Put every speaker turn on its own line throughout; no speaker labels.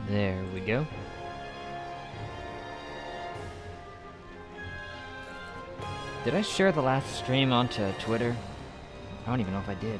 There we go. Did I share the last stream onto Twitter? I don't even know if I did.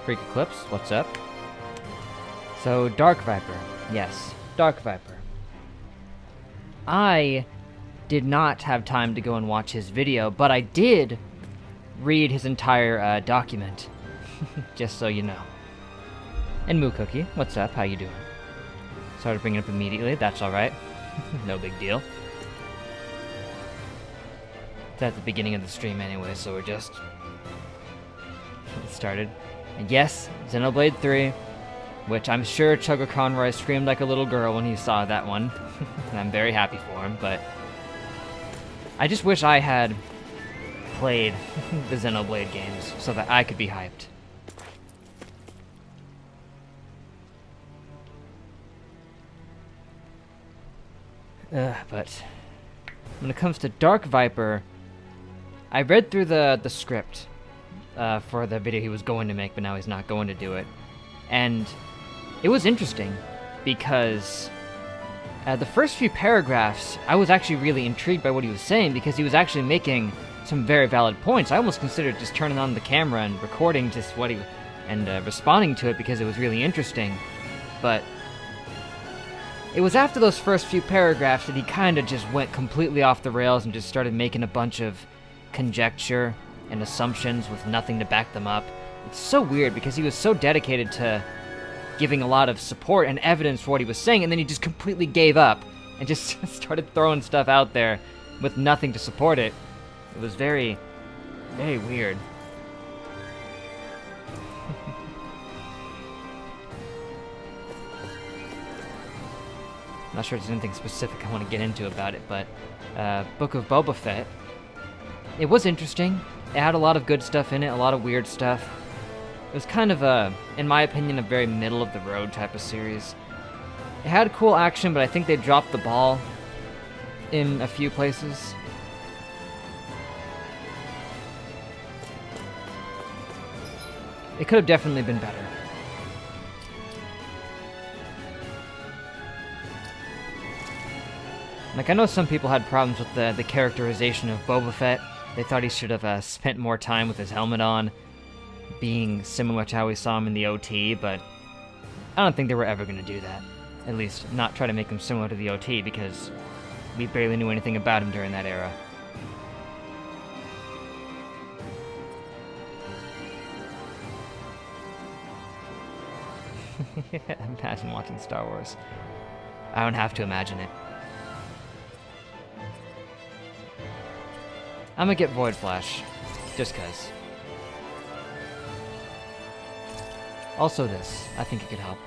Freak Eclipse, what's up? So, Dark Viper. Yes, Dark Viper. I did not have time to go and watch his video, but I did read his entire document. Just so you know. And Moo Cookie, what's up? How you doing? Sorry to bring it up immediately. That's alright. No big deal. It's at the beginning of the stream anyway, so we're just... started. And yes, Xenoblade 3, which I'm sure Chugger Conroy screamed like a little girl when he saw that one. And I'm very happy for him, but... I just wish I had played the Xenoblade games so that I could be hyped. But when it comes to Dark Viper, I read through the script for the video he was going to make, but now he's not going to do it. And it was interesting because the first few paragraphs, I was actually really intrigued by what he was saying because he was actually making some very valid points. I almost considered just turning on the camera and recording just what he and responding to it because it was really interesting. But it was after those first few paragraphs that he kind of just went completely off the rails and just started making a bunch of conjecture and assumptions with nothing to back them up. It's so weird because he was so dedicated to giving a lot of support and evidence for what he was saying, and then he just completely gave up and just started throwing stuff out there with nothing to support it. It was very, very weird. Not sure if there's anything specific I want to get into about it, but Book of Boba Fett, it was interesting. It had a lot of good stuff in it, a lot of weird stuff. It was kind of in my opinion, a very middle-of-the-road type of series. It had cool action, but I think they dropped the ball in a few places. It could have definitely been better. Like, I know some people had problems with the characterization of Boba Fett. They thought he should have spent more time with his helmet on, being similar to how we saw him in the OT, but I don't think they were ever going to do that. At least, not try to make him similar to the OT, because we barely knew anything about him during that era. Imagine watching Star Wars. I don't have to imagine it. I'm gonna get Void Flash, just cause. Also this, I think it could help.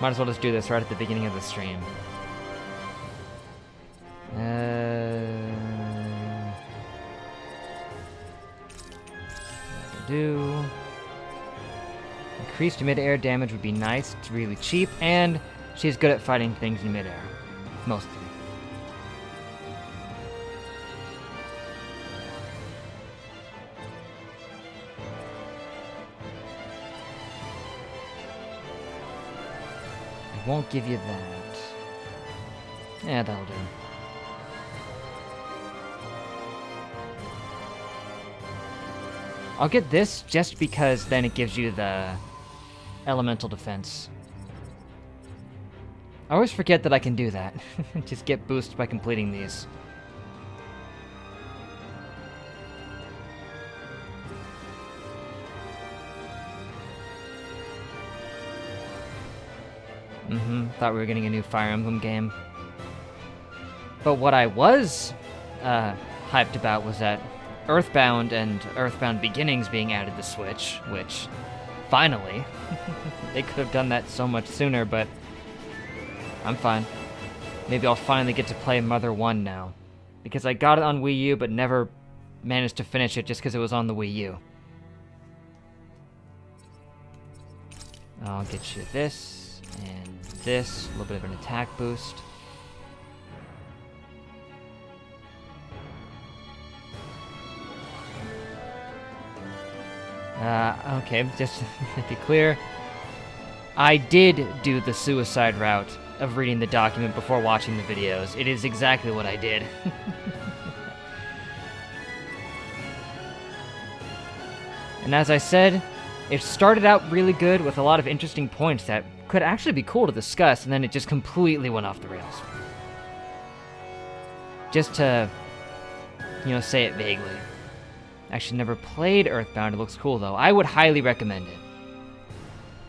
Might as well just do this right at the beginning of the stream. Do increased mid-air damage would be nice. It's really cheap, and she's good at fighting things in mid-air, mostly. Won't give you that. Yeah, that'll do. I'll get this just because then it gives you the elemental defense. I always forget that I can do that. Just get boost by completing these. Thought we were getting a new Fire Emblem game. But what I was hyped about was that Earthbound and Earthbound Beginnings being added to Switch, which, finally, they could have done that so much sooner, but I'm fine. Maybe I'll finally get to play Mother 1 now. Because I got it on Wii U, but never managed to finish it just because it was on the Wii U. I'll get you this and this, a little bit of an attack boost. Okay, just to be clear, I did do the suicide route of reading the document before watching the videos. It is exactly what I did. And as I said, it started out really good with a lot of interesting points that could actually be cool to discuss, and then it just completely went off the rails. Just to, say it vaguely. Actually never played Earthbound. It looks cool, though. I would highly recommend it.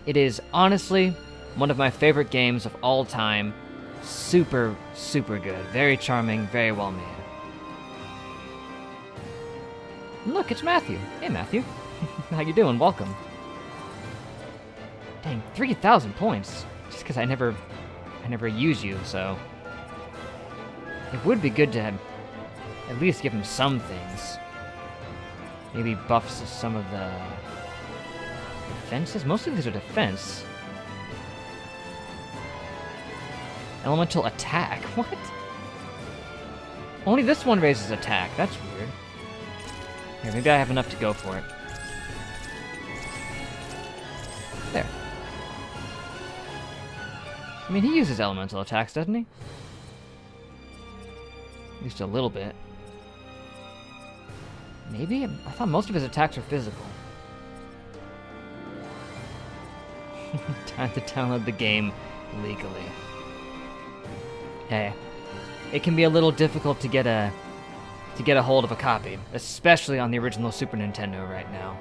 It is honestly one of my favorite games of all time. Super, super good. Very charming, very well made. And look, it's Matthew. Hey, Matthew. How you doing? Welcome. Dang, 3,000 points. Just because I never use you, so... It would be good to at least give him some things. Maybe buffs some of the defenses? Most of these are defense. Elemental attack? What? Only this one raises attack. That's weird. Here, maybe I have enough to go for it. There. I mean, he uses elemental attacks, doesn't he? At least a little bit. Maybe? I thought most of his attacks are physical. Time to download the game legally. Hey, it can be a little difficult to get a hold of a copy, especially on the original Super Nintendo right now.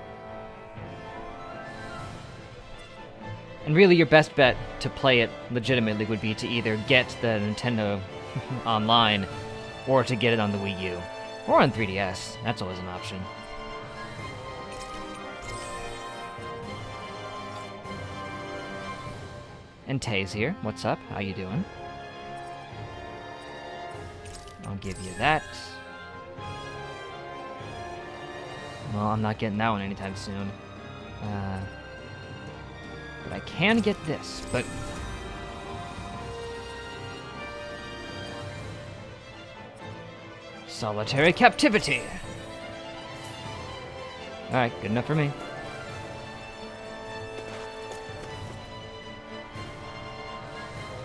And really, your best bet to play it legitimately would be to either get the Nintendo online or to get it on the Wii U. Or on 3DS. That's always an option. And Tay's here. What's up? How you doing? I'll give you that. Well, I'm not getting that one anytime soon. But I can get this, but... Solitary captivity! Alright, good enough for me.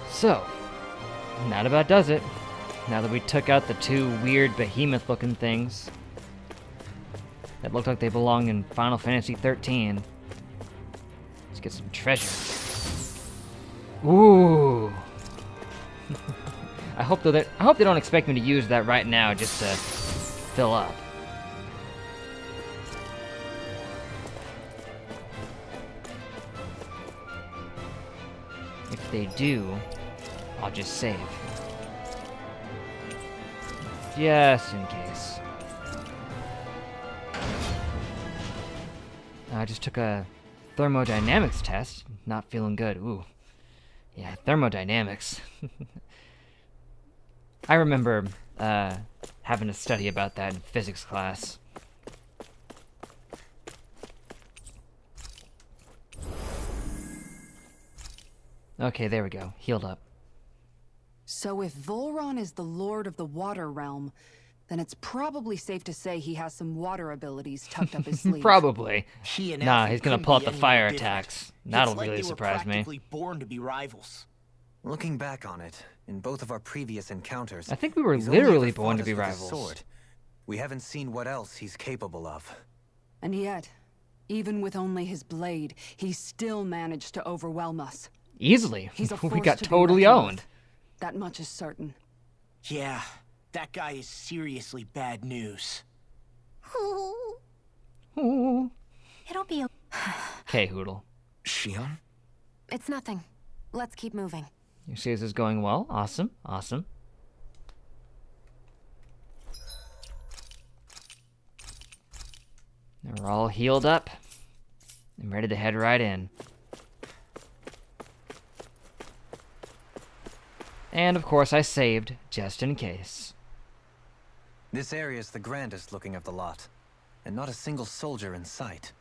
So, that about does it. Now that we took out the two weird behemoth-looking things that looked like they belong in Final Fantasy XIII. Let's get some treasure. Ooh! I hope they don't expect me to use that right now just to fill up. If they do, I'll just save. Just in case. I just took a thermodynamics test. Not feeling good. Ooh. Yeah, thermodynamics. I remember having to study about that in physics class. Okay, there we go. Healed up.
So if Volron is the lord of the water realm, then it's probably safe to say he has some water abilities tucked up his sleeve.
Probably.
He and
Nah,
Alfie
he's gonna
couldn't
pull out
be
the
any
fire
more different.
attacks. That'll
It's like
really
they were
surprise me.
practically born to be rivals.
Looking back on it, in both of our previous encounters,
I think we were
he's only
literally
ever
born
fought
to be
us with his
rivals.
sword. We haven't seen what else he's capable of.
And yet, even with only his blade, he still managed to overwhelm us.
Easily.
He's a
We
force
got
to be
totally
reckoned
owned.
with. That much is certain.
Yeah, that guy is seriously bad news.
Ooh.
It'll be
Okay, Hoodle.
Shion?
It's nothing. Let's keep moving.
You see this is going well? Awesome, awesome. Now we're all healed up. I'm ready to head right in. And of course I saved, just in case.
This area is the grandest looking of the lot, and not a single soldier in sight.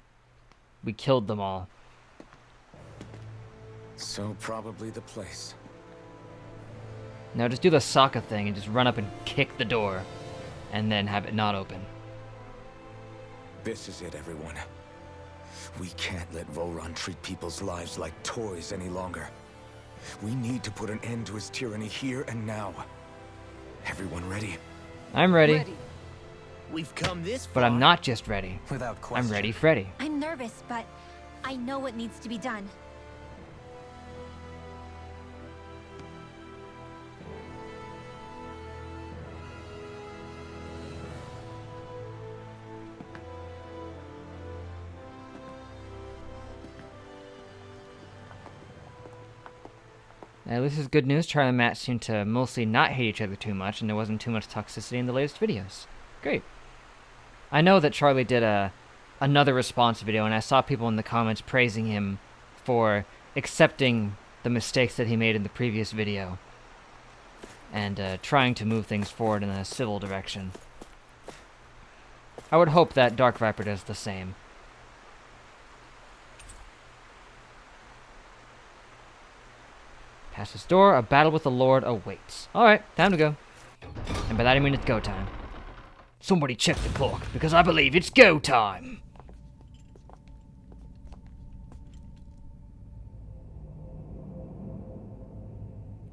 We killed them all.
So probably the place.
Now just do the Sokka thing and just run up and kick the door, and then have it not open.
This is it, everyone. We can't let Voron treat people's lives like toys any longer. We need to put an end to his tyranny here and now. Everyone ready?
I'm ready,
We've come this far.
but I'm not just ready.
Without question.
I'm ready, Freddy.
I'm nervous, but I know what needs to be done.
Now, this is good news. Charlie and Matt seem to mostly not hate each other too much, and there wasn't too much toxicity in the latest videos. Great. I know that Charlie did another response video, and I saw people in the comments praising him for accepting the mistakes that he made in the previous video and trying to move things forward in a civil direction. I would hope that Dark Viper does the same. Past this door, a battle with the Lord awaits. Alright, time to go. And by that I mean it's go time. Somebody check the clock, because I believe it's go time!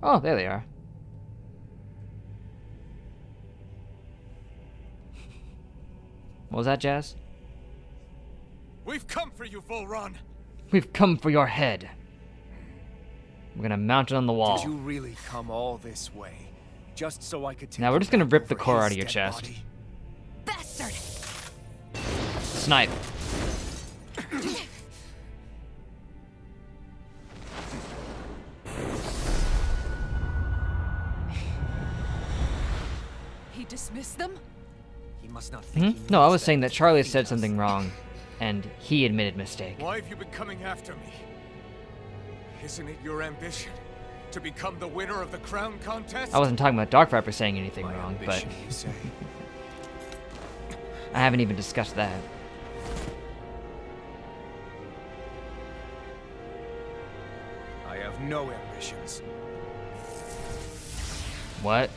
Oh, there they are. What was that, Jazz?
We've come for you, Voron!
We've come for your head. We're gonna mount it on the wall.
Did you really come all this way? Just so I could take
Now we're
you
just gonna
back
rip the
over
core
his
out of your
dead
chest.
body?
Bastard!
Snipe.
He dismissed them?
He must not think he
No, I
needs
was
that
saying that
to
Charlie
defeat
said
us.
something wrong, and he admitted mistake.
Why have you been coming after me? Isn't it your ambition to become the winner of the crown contest?
I wasn't talking about Dark Viper saying anything
My
wrong, but
ambition, you say?
I haven't even discussed that.
I have no ambitions.
What?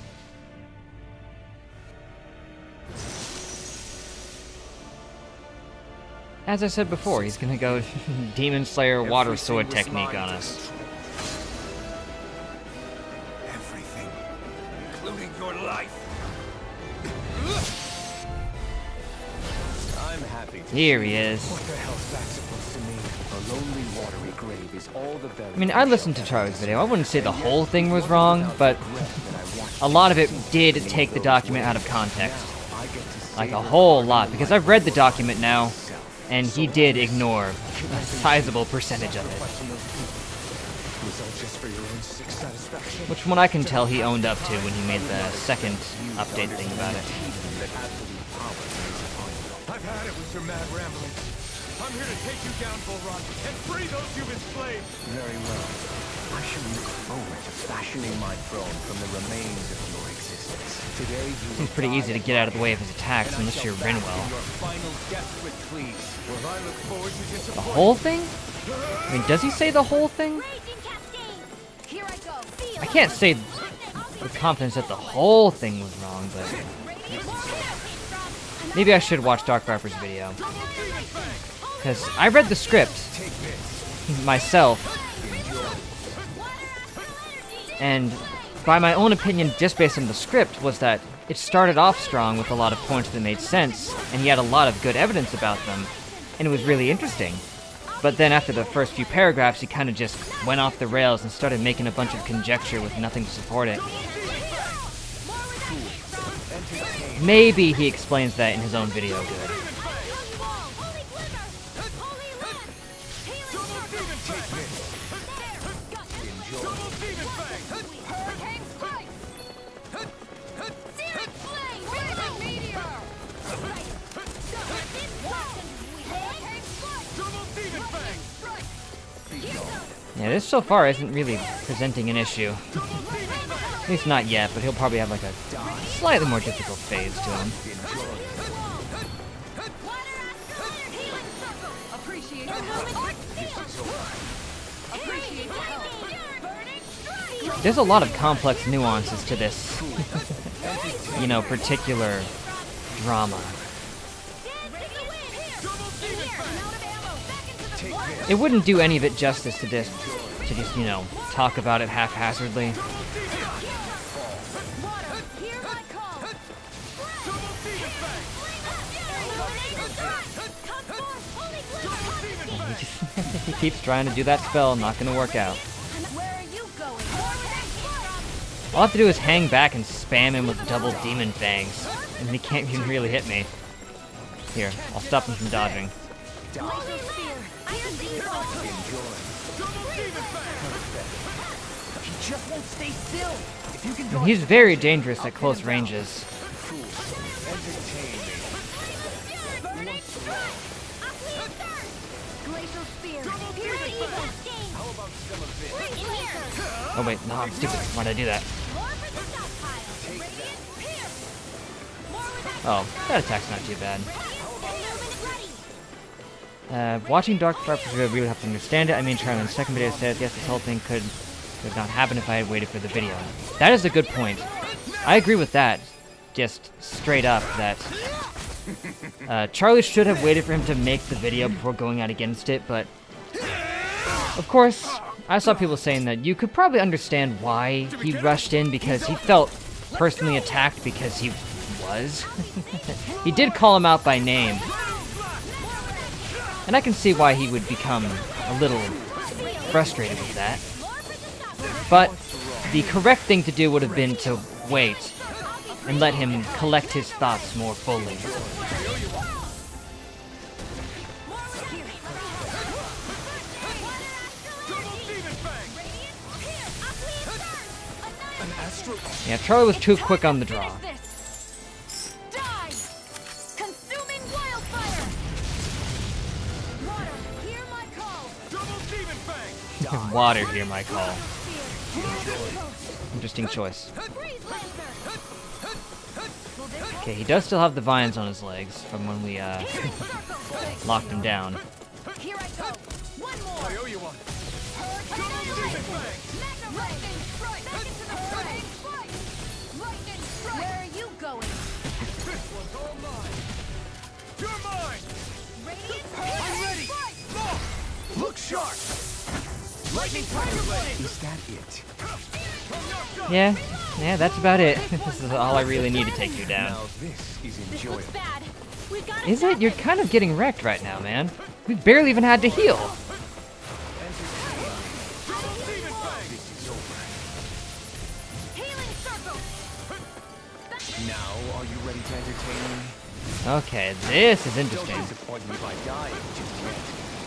As I said before, he's gonna go Demon Slayer water
Everything
sword
was
technique
mine
on
to
us.
control. Everything, including your life.
I'm happy to
Here he is.
What the hell's that supposed to mean? A lonely, watery grave is all the
I mean, I listened to Charlie's video. I wouldn't say the whole thing was wrong, but a lot of it did take the document out of context. Like a whole lot, because I've read the document now, and he did ignore a sizable percentage of it.
Was all just for your own sick satisfaction?
Which, from what I can tell, he owned up to when he made the second update thing about it.
I've had it with your mad ramblings. I'm here to take you down, Voron, and free those you've enslaved.
Very well. I shall look forward to fashioning my throne from the remains of your existence. Today you
Seems pretty easy to get out of the way of his attacks unless you're Rinwell.
your final desperate pleas.
Well, I look forward to
The
disappointment.
whole thing? I mean, does he say the whole thing?
Raging Cascade!
Here I go.
Feel
I can't say with confidence that the whole thing was wrong, but maybe I should watch Dark Viper's video. Because I read the script myself, and by my own opinion, just based on the script, was that it started off strong with a lot of points that made sense, and he had a lot of good evidence about them, and it was really interesting. But then after the first few paragraphs, he kind of just went off the rails and started making a bunch of conjecture with nothing to support it. Maybe he explains that in his own video good. Yeah, this so far isn't really presenting an issue. At least not yet, but he'll probably have like a slightly more difficult phase to him.
Appreciate the help. Appreciate the help.
There's a lot of complex nuances to this, you know, particular drama. It wouldn't do any of it justice to just, you know, talk about it haphazardly. He keeps trying to do that spell, not gonna work out. All I have to do is hang back and spam him with double demon fangs, and he can't even really hit me. Here, I'll stop him from dodging.
He just won't stay still. If you can
And he's very dangerous at close ranges. Oh wait, no, I'm stupid. Why'd I do that? Oh, that attack's not too bad. Watching Dark Viper really helped understand it. I mean, Charlie in the second video says, yes, this whole thing could not happen if I had waited for the video. That is a good point. I agree with that. Just straight up, that Charlie should have waited for him to make the video before going out against it, but of course, I saw people saying that you could probably understand why he rushed in, because he felt personally attacked because he was. He did call him out by name. And I can see why he would become a little frustrated with that. But the correct thing to do would have been to wait and let him collect his thoughts more fully. Yeah, Charlie was too quick on the draw. Water, hear my call. Interesting choice. Okay, he does still have the vines on his legs from when we locked him down.
Here I go. One more.
I owe you one.
Where are you going?
This one's all mine. You're mine.
I'm ready. Look sharp. Lightning Tiger Blade. Is that it?
Yeah, that's about it. This is all I really need to take you down.
Now this is enjoyable.
Bad. We've got
Is it? You're kind of getting wrecked right now, man. We barely even had to heal.
Healing circle.
Now, are you ready to entertain me?
Okay, this is interesting.
Don't disappoint me by dying just yet.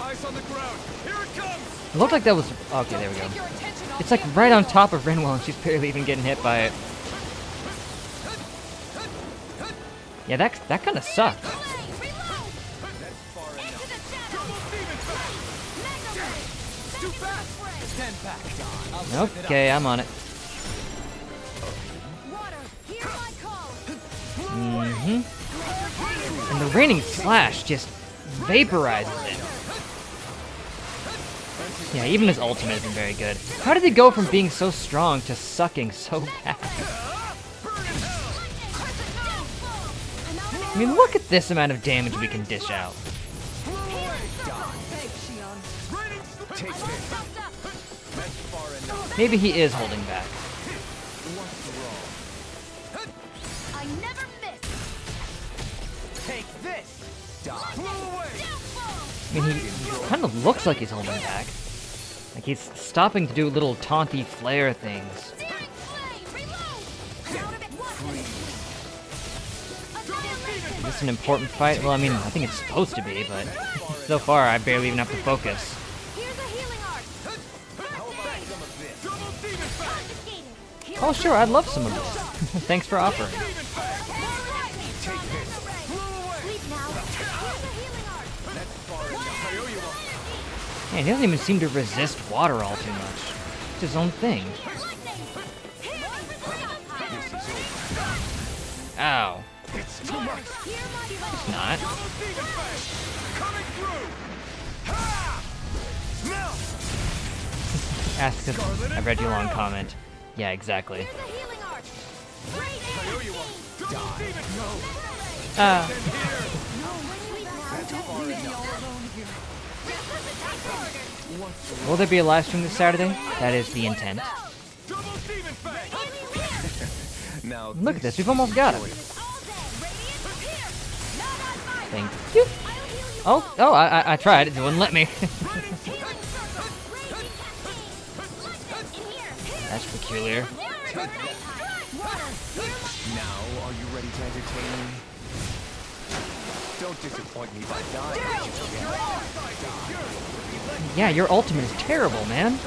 Eyes on the ground. Here it comes.
It looked like that was... Okay, there we go. It's like right on top of Rinwell and she's barely even getting hit by it. Yeah, that kind of sucked. Okay, I'm on it. And the raining slash just vaporizes it. Yeah, even his ultimate isn't very good. How did he go from being so strong to sucking so bad? I mean, look at this amount of damage we can dish out. Maybe he is holding back.
I never miss.
Take this. Die.
I mean, he kind of looks like he's holding back. Like he's stopping to do little taunty flare things. Is this an important fight? Well, I mean, I think it's supposed to be, but so far I barely even have to focus.
Here's a healing art.
Oh, sure, I'd love some of this. Thanks for offering. Man, he doesn't even seem to resist water all too much. It's his own thing. Ow.
It's too much.
It's not.
Double Demon Fang! Coming through! Ha! Now!
Ask because I read your long comment. Yeah, exactly.
Here's a healing arc.
Here you are. Double Demon
Uh, will there be a live stream this Saturday? That is the intent.
Double Demon Fang!
Now
Look at this, we've almost got him. Thank you. Oh, I tried. It wouldn't let me. That's peculiar.
Now, are you ready to entertain me? Don't disappoint me by dying.
Yeah, your ultimate is terrible, man.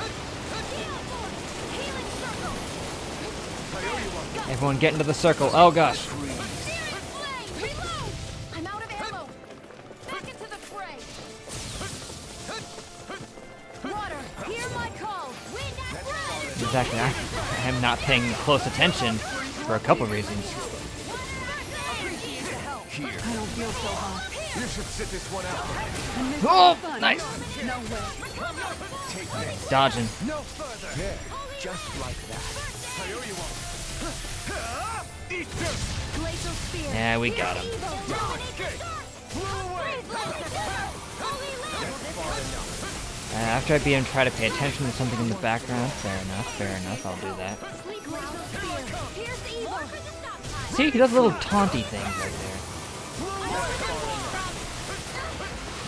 Everyone get into the circle. Oh gosh.
I'm out of ammo. Back into the fray. Water, hear my call. Wind and rain.
Exactly. I am not paying close attention for a couple reasons.
I don't feel so hot.
You should sit this one out.
Oh, nice.
No way.
Dodging.
No further. There. Just like that. I owe you one. Eat this.
Glacial spear.
Yeah, we got him.
Okay. Blow away.
After I beat him, try to pay attention to something in the background. Fair enough, I'll do that. See, he does little taunty things right there.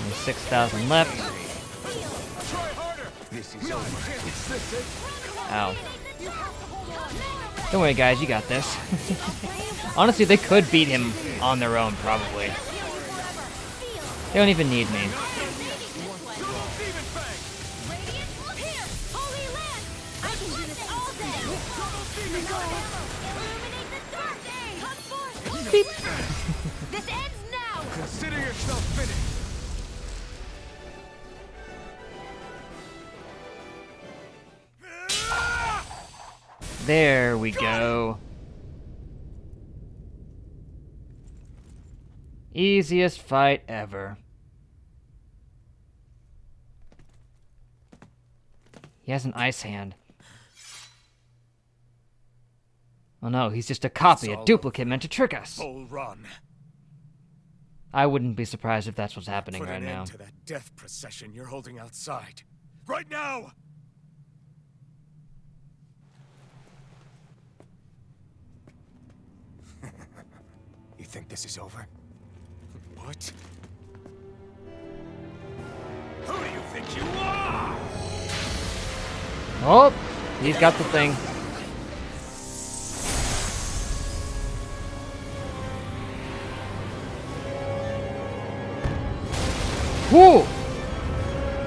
Only 6,000 left.
Try harder.
This is over.
It's this it.
Ow. Don't worry, guys, you got this. Honestly, they could beat him on their own, probably. They don't even need me. Beep.
This ends now.
Consider yourself finished.
There we go. Easiest fight ever. He has an ice hand. Oh no, he's just a copy, a duplicate meant to trick us.
Bull Run.
I wouldn't be surprised if that's what's happening
Put
right
an
now.
end to that death procession you're holding outside. Right now! You think this is over? What? Who do you think you are?
Oh, he's got the thing. Whoa!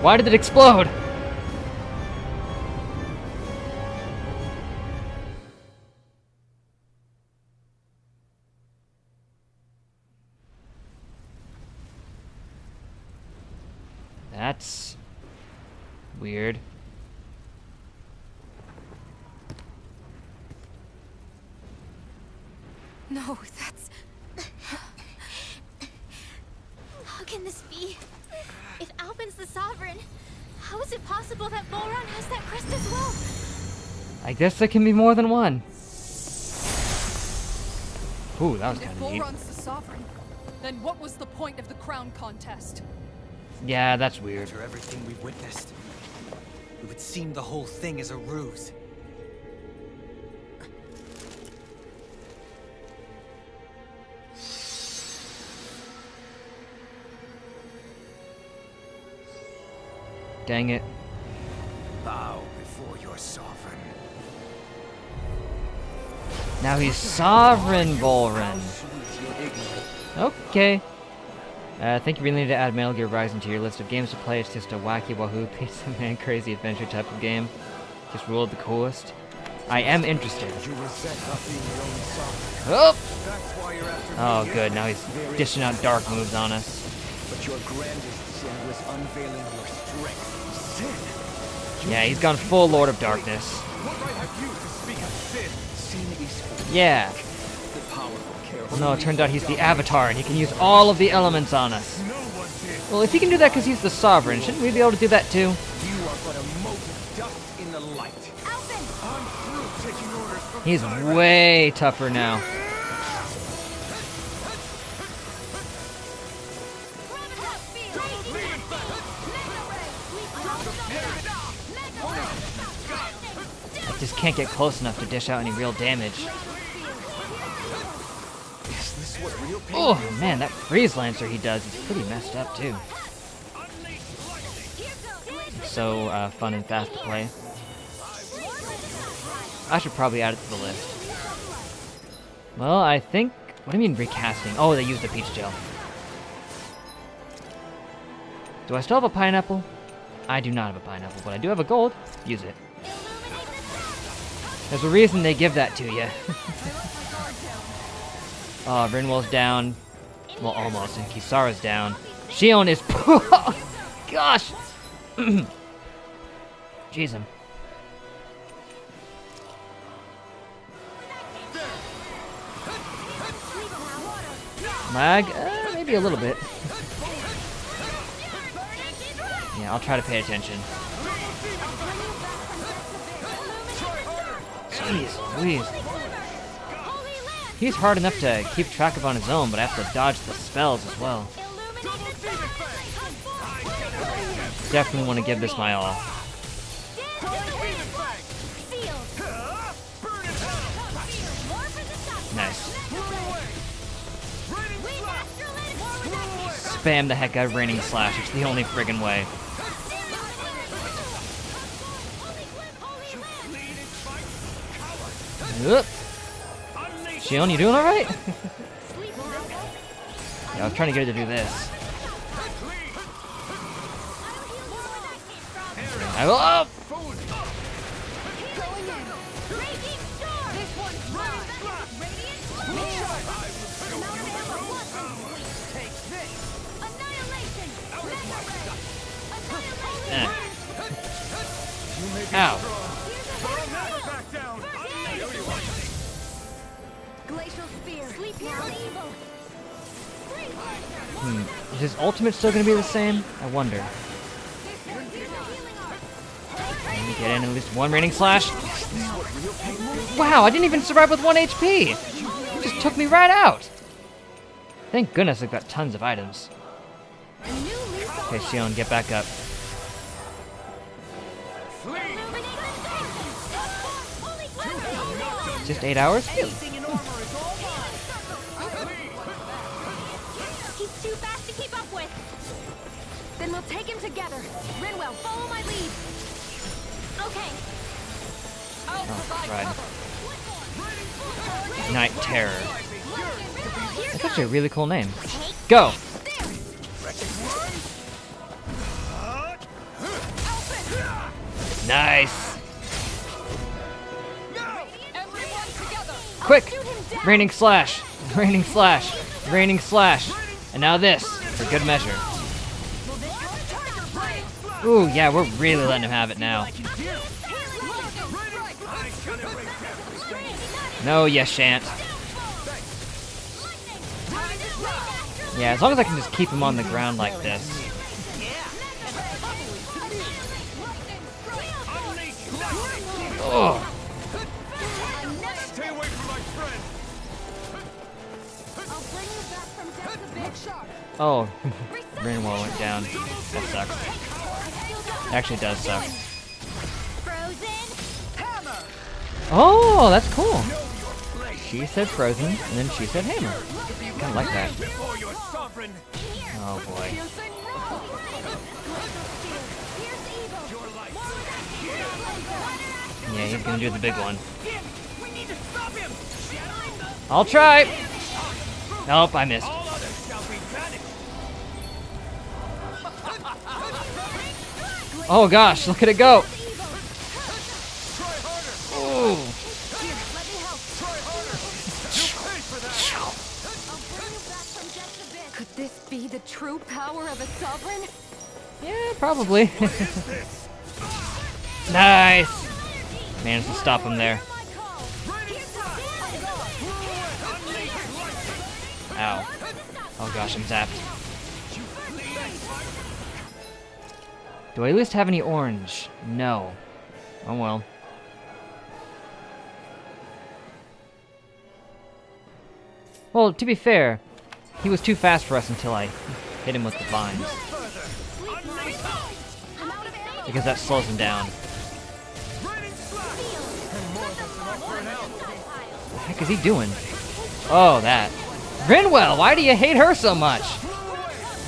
Why did it explode? That's weird.
No, that's... How can this be? If Alpin's the Sovereign, how is it possible that Volron has that crest as well?
I guess there can be more than one. Ooh, that was kind of neat.
Volron's the Sovereign, then what was the point of the crown contest?
Yeah, that's weird.
After everything we've witnessed, it would seem the whole thing is a ruse.
Dang it.
Bow before your sovereign.
Now he's Sovereign Volron. Okay. I think you really need to add Metal Gear Rising to your list of games to play. It's just a wacky wahoo pizza man crazy adventure type of game. Just ruled the coolest. I am interested.
You resent not being your own sovereign.
Oh!
That's why you're after
Oh
me.
good, now he's dishing out dark moves on us.
But your grandest sin was unveiling your strength.
Sin?
Yeah, he's gone full Lord of Darkness.
What right have you to speak of sin?
Sin is
Yeah.
the powerful
No, it turns out he's the Avatar, and he can use all of the elements on us. Well, if he can do that because he's the Sovereign, shouldn't we be able to do that too?
You are but a mote of dust in the light. I'm through taking orders from
He's way tougher now. I just can't get close enough to dish out any real damage. Oh man, that freeze lancer he does is pretty messed up too. So fun and fast to play. I should probably add it to the list. Well, I think... What do you mean recasting? Oh, they used the peach gel. Do I still have a pineapple? I do not have a pineapple, but I do have a gold. Use it. There's a reason they give that to you. Oh, Rinwell's down. Well, almost. And Kisara's down. Shion is... Gosh! Jeez him. Lag? Maybe a little bit. Yeah, I'll try to pay attention. Jeez Louise. He's hard enough to keep track of on his own, but I have to dodge the spells as well. Definitely want to give this my all. Nice. Spam the heck out of Raining Slash. It's the only friggin' way. Oop. Shion, you doing alright? Yeah, I was trying to get her to do this. I will up! Ow. Is his ultimate still gonna be the same? I wonder. Let me get in at least one Raining Slash. Wow, I didn't even survive with 1 HP! It just took me right out! Thank goodness I've got tons of items. Okay, Shion, get back up. Just 8 hours?
He's too fast to keep up with.
Then we'll take him together. Rinwell, follow my lead.
Okay.
Oh, right. Night Terror. That's actually a really cool name. Go! Nice! Quick! Raining Slash! Raining Slash! Raining Slash! And now this, for good measure. Ooh, yeah, we're really letting him have it now. No, you shan't. Yeah, as long as I can just keep him on the ground like this. Oh!
Stay away from my friend.
Oh, Rinwell went down. That sucks. Actually, it does suck. Oh, that's cool. She said frozen, and then she said hammer. Kind of like that. Oh boy. Yeah, he's gonna do the big one. I'll try. Nope, I missed. Oh gosh, look at it go. Ooh.
Could this be the true power of a sovereign?
Yeah, probably. Nice. Managed to stop him there. Ow. Oh gosh, I'm zapped. Do I at least have any orange? No. Oh well. Well, to be fair, he was too fast for us until I hit him with the vines. Because that slows him down. What the heck is he doing? Oh, that. Rinwell, why do you hate her so much?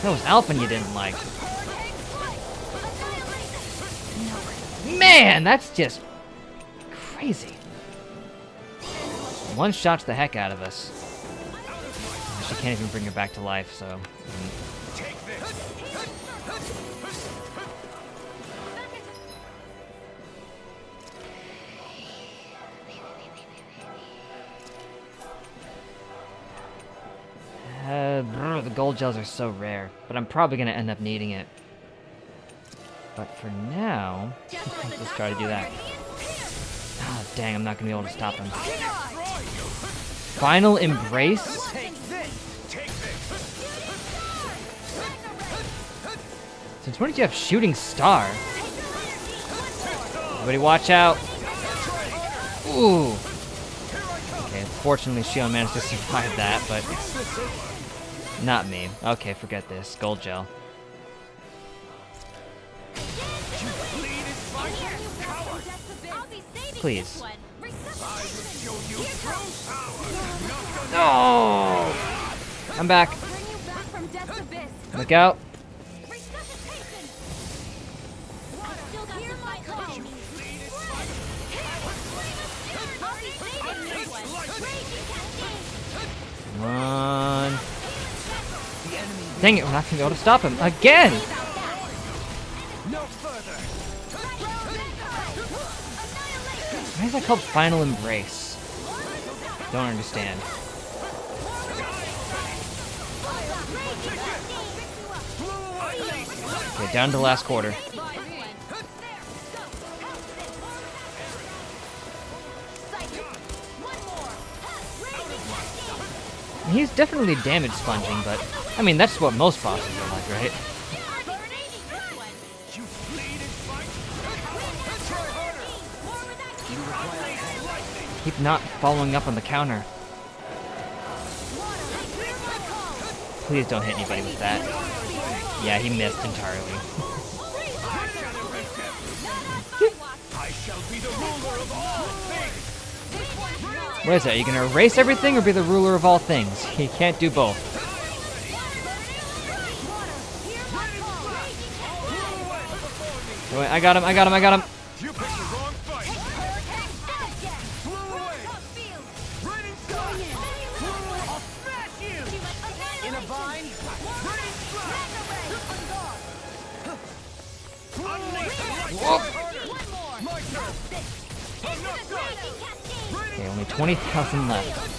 That was Alphen you didn't like. Man, that's just crazy. One shots the heck out of us. She can't even bring her back to life, so... The gold gels are so rare, but I'm probably gonna end up needing it. But for now, let's try to do that. Ah, dang, I'm not gonna be able to stop him. Final Embrace? Since when did you have Shooting Star? Everybody watch out! Ooh! Okay, fortunately Shion managed to survive that, but... not me. Okay, forget this. Gold gel. Please. No! I'm back. Look out. Come on. Dang it, we're not gonna be able to stop him again! Why is that called Final Embrace? Don't understand. Okay, down to the last quarter. He's definitely damage sponging, but I mean that's what most bosses are like, right? Keep not following up on the counter. Please don't hit anybody with that. Yeah, he missed entirely. What is that? Are you gonna erase everything or be the ruler of all things? He can't do both. Wait, I got him, I got him, I got him! Okay, only 20,000 left.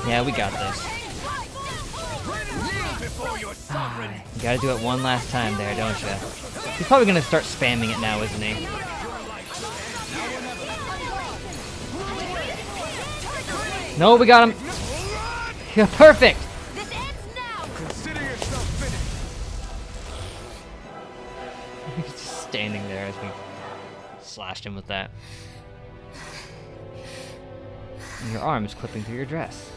Yeah, we got this. You gotta do it one last time there, don't you? He's probably gonna start spamming it now, isn't he? No, we got him. Yeah, perfect. He's just standing there as we slashed him with that. And your arm is clipping through your dress.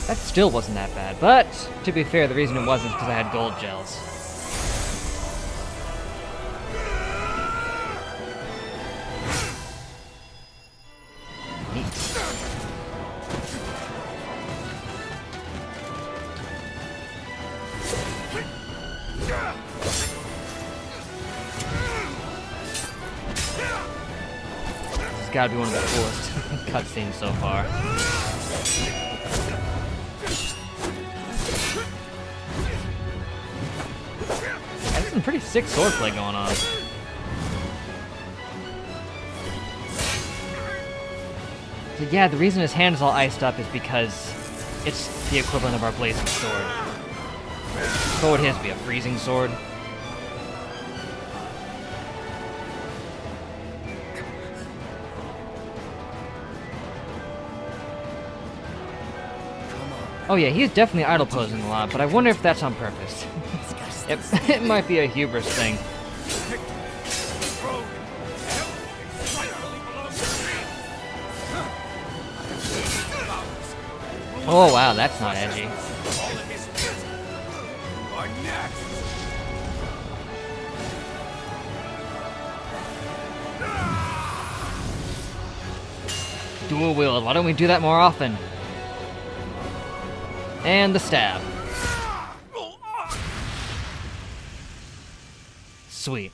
That still wasn't that bad, but to be fair, the reason it wasn't is because I had gold gels. This has got to be one of the coolest cutscenes so far. There's some pretty sick swordplay going on. So yeah, the reason his hand is all iced up is because it's the equivalent of our blazing sword. What would his be, a freezing sword? Oh yeah, he's definitely idle posing a lot, but I wonder if that's on purpose. it might be a hubris thing. Oh wow, that's not edgy. Dual wield, why don't we do that more often? And the stab. Sweet.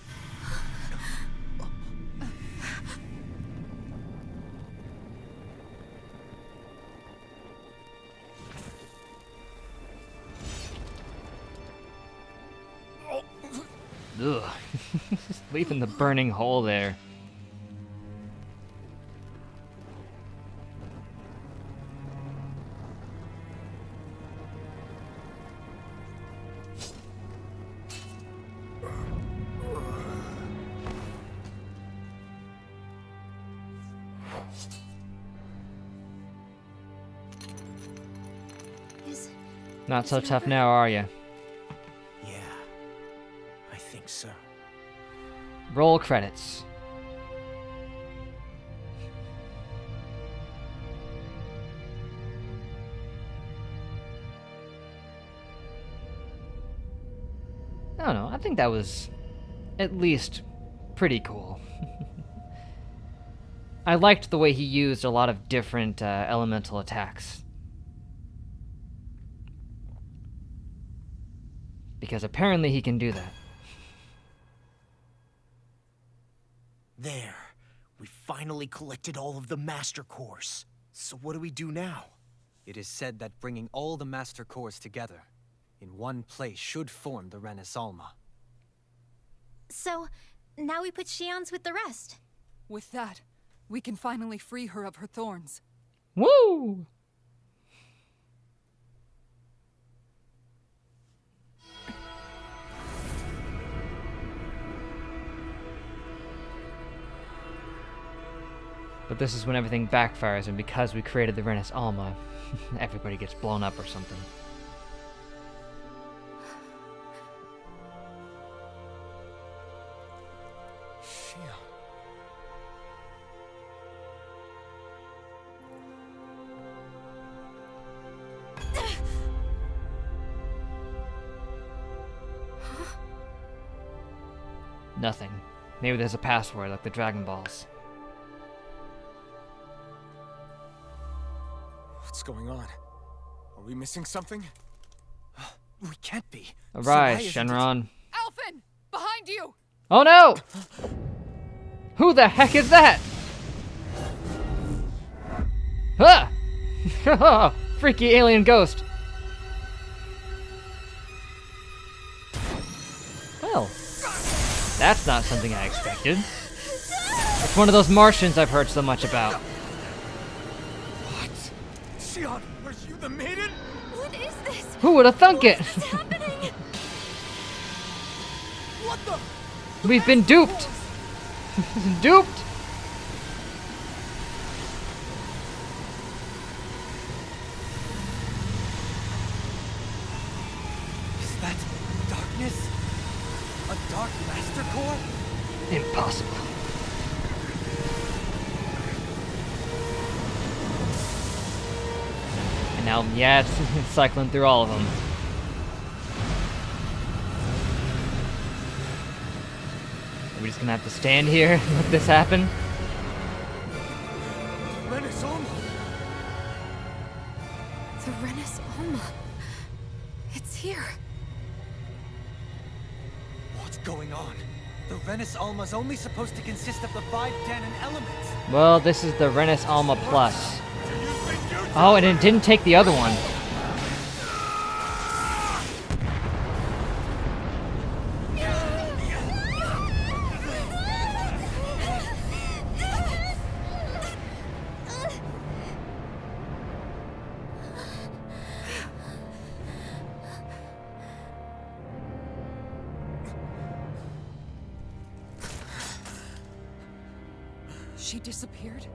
Ugh. Just leaving the burning hole there. Not so tough now, are you?
Yeah, I think so.
Roll credits. I don't know, I think that was at least pretty cool. I liked the way he used a lot of different elemental attacks. Because apparently he can do that.
There. We finally collected all of the Master Cores. So what do we do now?
It is said that bringing all the Master Cores together in one place should form the Renis Alma.
So, now we put Shionne's with the rest.
With that, we can finally free her of her thorns.
Woo! But this is when everything backfires, and because we created the Renis Alma, everybody gets blown up or something. Nothing. Maybe there's a password like the Dragon Balls.
What's going on? Are we missing something?
We can't be.
Arise, Shenron.
Alphen! Behind you!
Oh no! Who the heck is that? Ah! Freaky alien ghost. Well, that's not something I expected. It's one of those Martians I've heard so much about.
Shionne, are you the maiden?
What is this?
Who would have thunk it?
What's happening?
What the?
We've been duped. Duped.
Is that darkness? A Dark Master Core?
Impossible. And now, yeah, it's cycling through all of them. Are we just gonna have to stand here and let this happen?
Renis Alma.
The Renis Alma. It's here.
What's going on? The Renis Alma's only supposed to consist of the 5 Danon elements.
Well, this is the Renis Alma Plus. Oh, and it didn't take the other one.
She disappeared?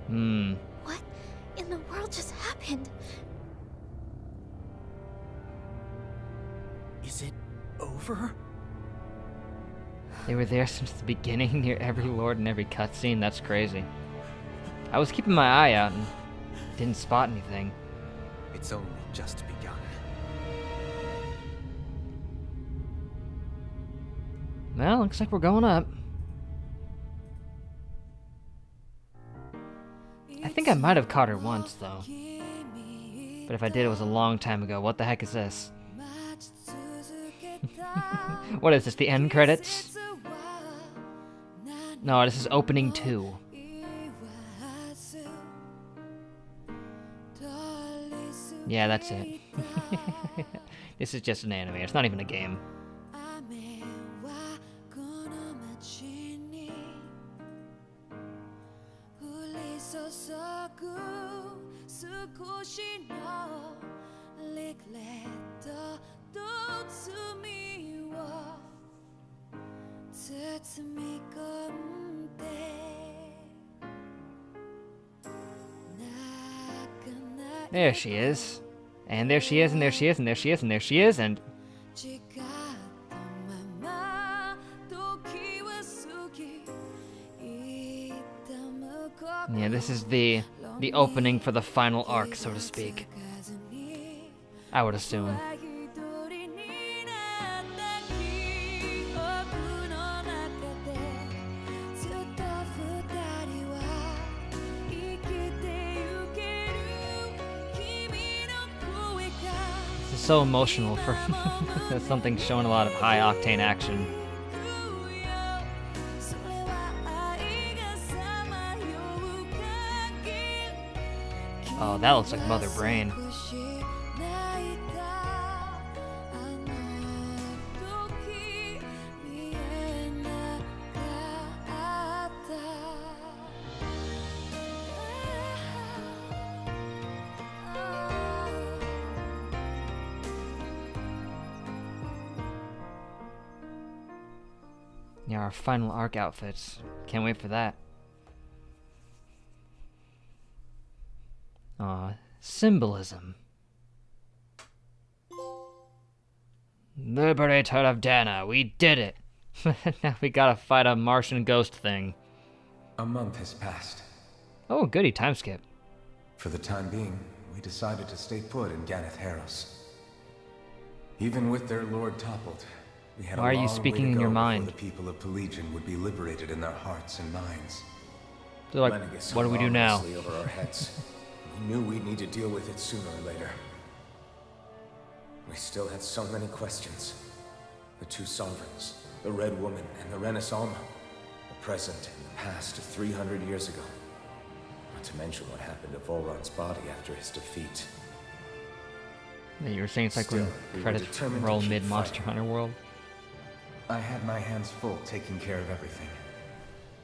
Hmm.
What in the world just happened?
Is it over?
They were there since the beginning, near every lord and every cutscene. That's crazy. I was keeping my eye out and didn't spot anything.
It's only just begun.
Well, looks like we're going up. I think I might have caught her once, though. But if I did, it was a long time ago. What the heck is this? What is this, the end credits? No, this is opening 2. Yeah, that's it. This is just an anime. It's not even a game. There she is. And there she is, and there she is, and there she is, and there she is, and... Yeah, this is the opening for the final arc, so to speak. I would assume. This is so emotional for something showing a lot of high-octane action. Oh, that looks like Mother Brain. Yeah, our final arc outfits. Can't wait for that. Aw, symbolism. Liberator of Dana, we did it! Now we gotta fight a Martian ghost thing.
A month has passed.
Oh, goody, time skip.
For the time being, we decided to stay put in Ganeth Haros. Even with their lord toppled, we had
Why are you speaking in your mind?
The people of Pelegion would be liberated in their hearts and minds.
They're like,
Lenegis
what do we do
hung
now?
ominously over our heads. We knew we'd need to deal with it sooner or later. We still had so many questions. The two sovereigns, the Red Woman and the Renis Alma, the present and the past of 300 years ago. Not to mention what happened to Volron's body after his defeat.
Yeah, you were saying it's like
Still,
when
we were
credits
determined to
roll
keep
mid-Monster
fighting.
Hunter World.
I had my hands full taking care of everything.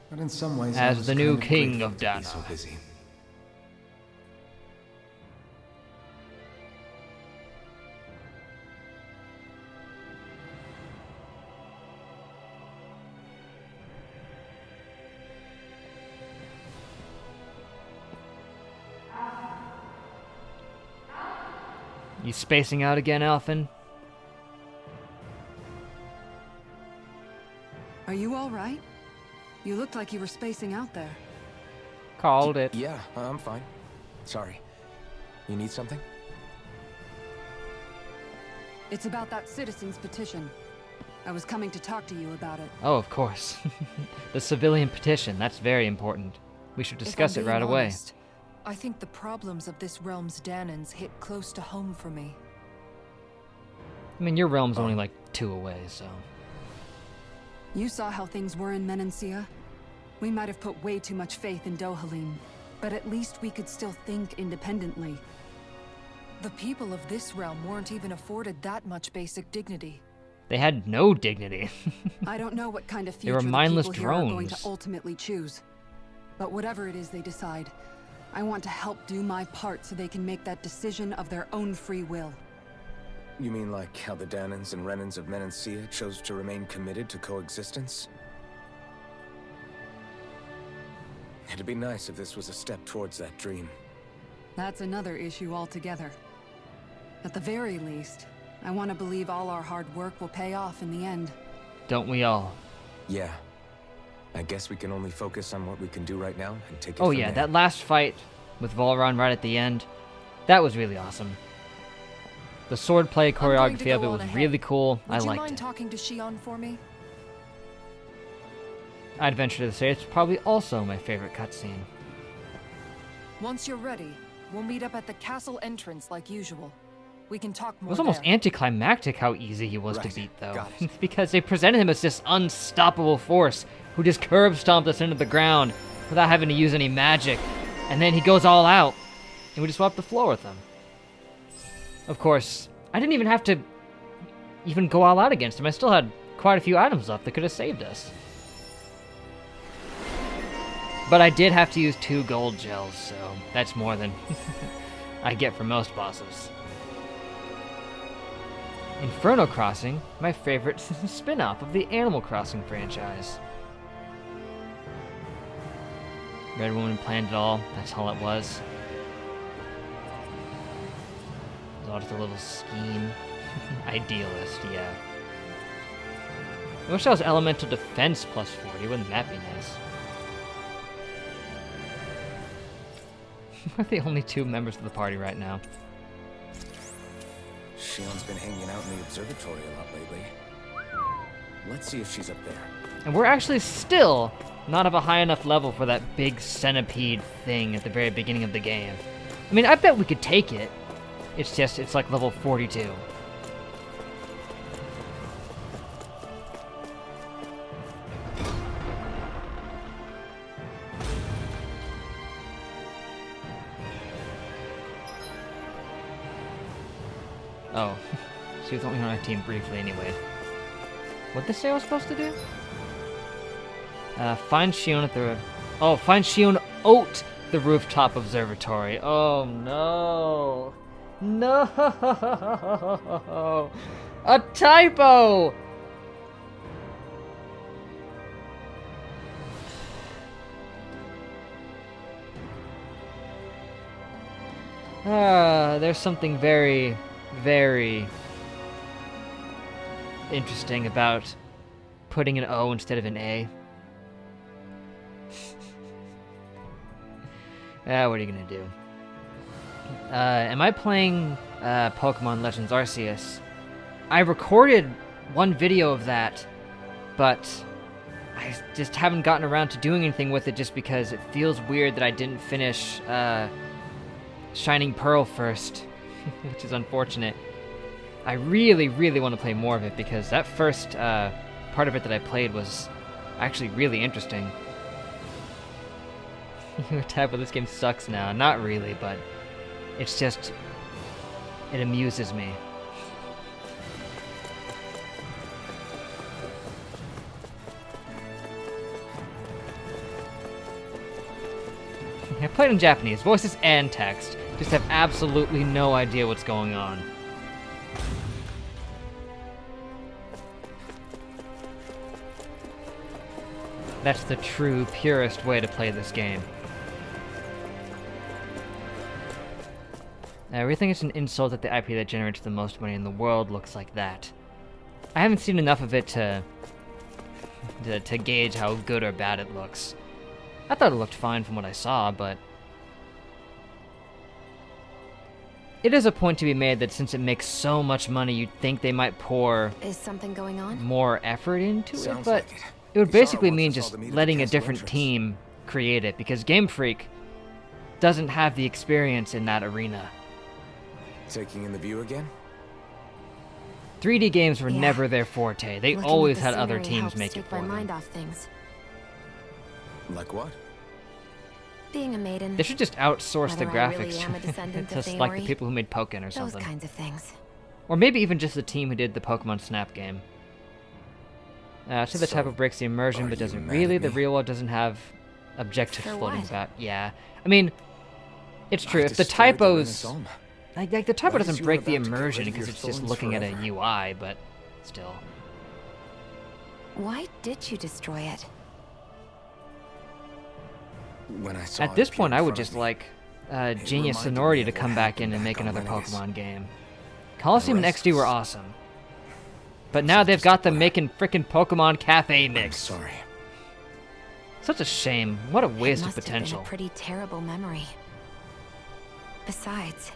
But in some ways,
As
I was
the new
kind
king
grateful
of
to be
Dana.
so busy.
You spacing out again, Alphen?
Are you all right? You looked like you were spacing out there.
Called it.
Yeah, I'm fine. Sorry. You need something?
It's about that citizen's petition. I was coming to talk to you about it.
Oh, of course. The civilian petition, that's very important. We should discuss it right away.
Honest, I think the problems of this realm's Danans hit close to home for me.
I mean, your realm's only like 2 away, so...
You saw how things were in Menancia. We might have put way too much faith in Dohalim, but at least we could still think independently.
The people of this realm weren't even afforded that much basic dignity.
They had no dignity.
I don't know what kind of
They
future
were mindless
the people here are going to
drones.
ultimately choose. But whatever it is they decide, I want to help do my part so they can make that decision of their own free will.
You mean like how the Danans and Renans of Menancia chose to remain committed to coexistence? It'd be nice if this was a step towards that dream.
That's another issue altogether. At the very least, I want to believe all our hard work will pay off in the end.
Don't we all?
Yeah. I guess we can only focus on what we can do right now and take it
Oh
from
yeah,
there.
that last fight with Volron right at the end, that was really awesome. The swordplay choreography of it was really cool. I
Would you
liked
mind
it.
talking to Shion for me?
I'd venture to say it's probably also my favorite cutscene.
Once you're ready, we'll meet up at the castle entrance like usual. We can talk
It
more
was almost
there.
anticlimactic how easy he was to
Right,
beat, though.
got it.
Because they presented him as this unstoppable force who just curb stomped us into the ground without having to use any magic. And then he goes all out, and we just swept the floor with him. Of course, I didn't even have to even go all out against him. I still had quite a few items left that could have saved us. But I did have to use 2 gold gels, so that's more than I get for most bosses. Inferno Crossing, my favorite spin-off of the Animal Crossing franchise. Red Woman planned it all, that's all it was. It was all just a little scheme. Idealist, yeah. I wish I was Elemental Defense plus 40, wouldn't that be nice? We're the only 2 members of the party right now.
Shion's been hanging out in the observatory a lot lately. Let's see if she's up there.
And we're actually still not of a high enough level for that big centipede thing at the very beginning of the game. I mean, I bet we could take it. It's just, it's like level 42. Oh, she was only on our team briefly anyway. What'd they say I was supposed to do? Find Shion at the... Oh, find Shion Oat the rooftop observatory. Oh, no. No! A typo! There's something very, very interesting about putting an O instead of an A. What are you gonna do? Am I playing Pokemon Legends Arceus? I recorded one video of that, but I just haven't gotten around to doing anything with it just because it feels weird that I didn't finish Shining Pearl first, which is unfortunate. I really, really want to play more of it because that first part of it that I played was actually really interesting. Your type of this game sucks now. Not really, but it's just, it amuses me. I played in Japanese, voices and text. Just have absolutely no idea what's going on. That's the true, purest way to play this game. Everything is an insult that the IP that generates the most money in the world looks like that. I haven't seen enough of it to gauge how good or bad it looks. I thought it looked fine from what I saw, but it is a point to be made that since it makes so much money, you'd think they might pour
Is something going on?
more effort into it,
Sounds
but
like it.
it would
Kisara
basically
wants
mean
us all
just
to meet at the
letting a
castle
different
entrance.
team create it, because Game Freak doesn't have the experience in that arena.
Taking in the view again?
3D games were
Yeah.
never their forte. They
Looking at
always
the
had other
scenery
teams
helps
make it
take
for
my mind
them.
off things.
Like what?
Being a maiden.
They should just outsource the
Whether I really
graphics
am a descendant of
just like the
Fëanori,
people who made Pokken or
those
something.
kinds of things.
Or maybe even just the team who did the Pokemon Snap game. So the type
So,
of breaks the immersion,
are
but
you
doesn't
mad
really.
at
The
me?
real world doesn't have objectives
For
floating
what?
about. Yeah, I mean, it's true.
I
If the
destroyed the
typos,
Renaissance.
like the typo
Why is
doesn't
you
break the
about to get
immersion
rid of
because
your
it's just
thorns
looking at a
forever?
UI, but still.
Why did you destroy it?
When I saw
At
it
this
appear
point,
in
I would
front of
just
me,
like Genius
reminded me
Sonority
of
to
what
come back in
happened
and make
back on
another
Lennius.
Pokemon game. Colosseum and XD were
Restless.
awesome. But now they've got them making frickin' Pokemon Cafe
I'm
Mix.
sorry.
Such a shame. What a waste of
Must have
potential.
been a pretty terrible memory. Besides,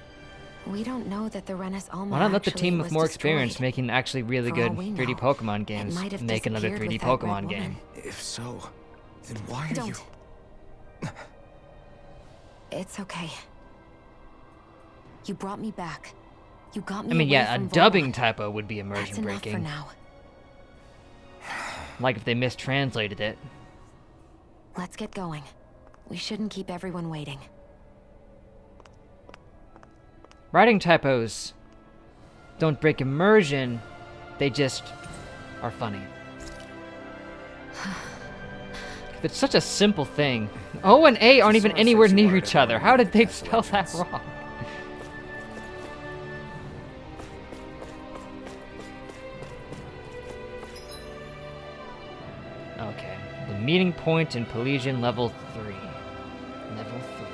we don't know that the Renis Alma
Why not let the
actually
team with
was
more
destroyed.
experience making actually really
For
good
all we
3D
know,
Pokemon
it
games
might have
make another
disappeared
3D
with that red
Pokemon
woman.
game?
If so, then why are
Don't.
you...
It's okay. You brought me back. You got me
I mean,
away
yeah, a
from
dubbing
Volmon.
typo would be
That's
immersion
enough for
breaking.
now.
Like if they mistranslated it.
Let's get going. We shouldn't keep everyone waiting.
Writing typos don't break immersion, they just are funny. It's such a simple thing. O and A aren't even
Sora
anywhere
says you
near
are
each other. How
everyone
did they
in the
spell that
Castle
wrong? Okay. The meeting point in Pelesian level 3. Level 3.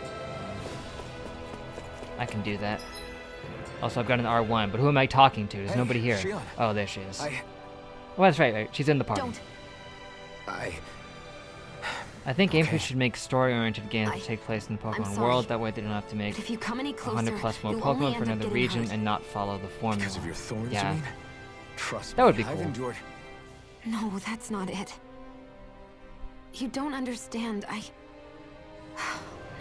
I can do that. Also, I've got an R1, but who am I talking to? There's
Hey,
nobody here.
Shion.
Oh, there she is.
I...
Oh, that's right. She's in the party.
Don't.
I think Game
Okay.
Freak should make story-oriented games that take place in the Pokemon
sorry,
world. That way they don't have to make
But if you come any closer,
100 plus more
you'll only
Pokemon for
end up
another
getting
region
hurt.
and not follow the formula.
Because of your thorns,
Yeah.
you mean? Trust
That
me,
would be
I've
cool.
endured...
No, that's not it. You don't understand.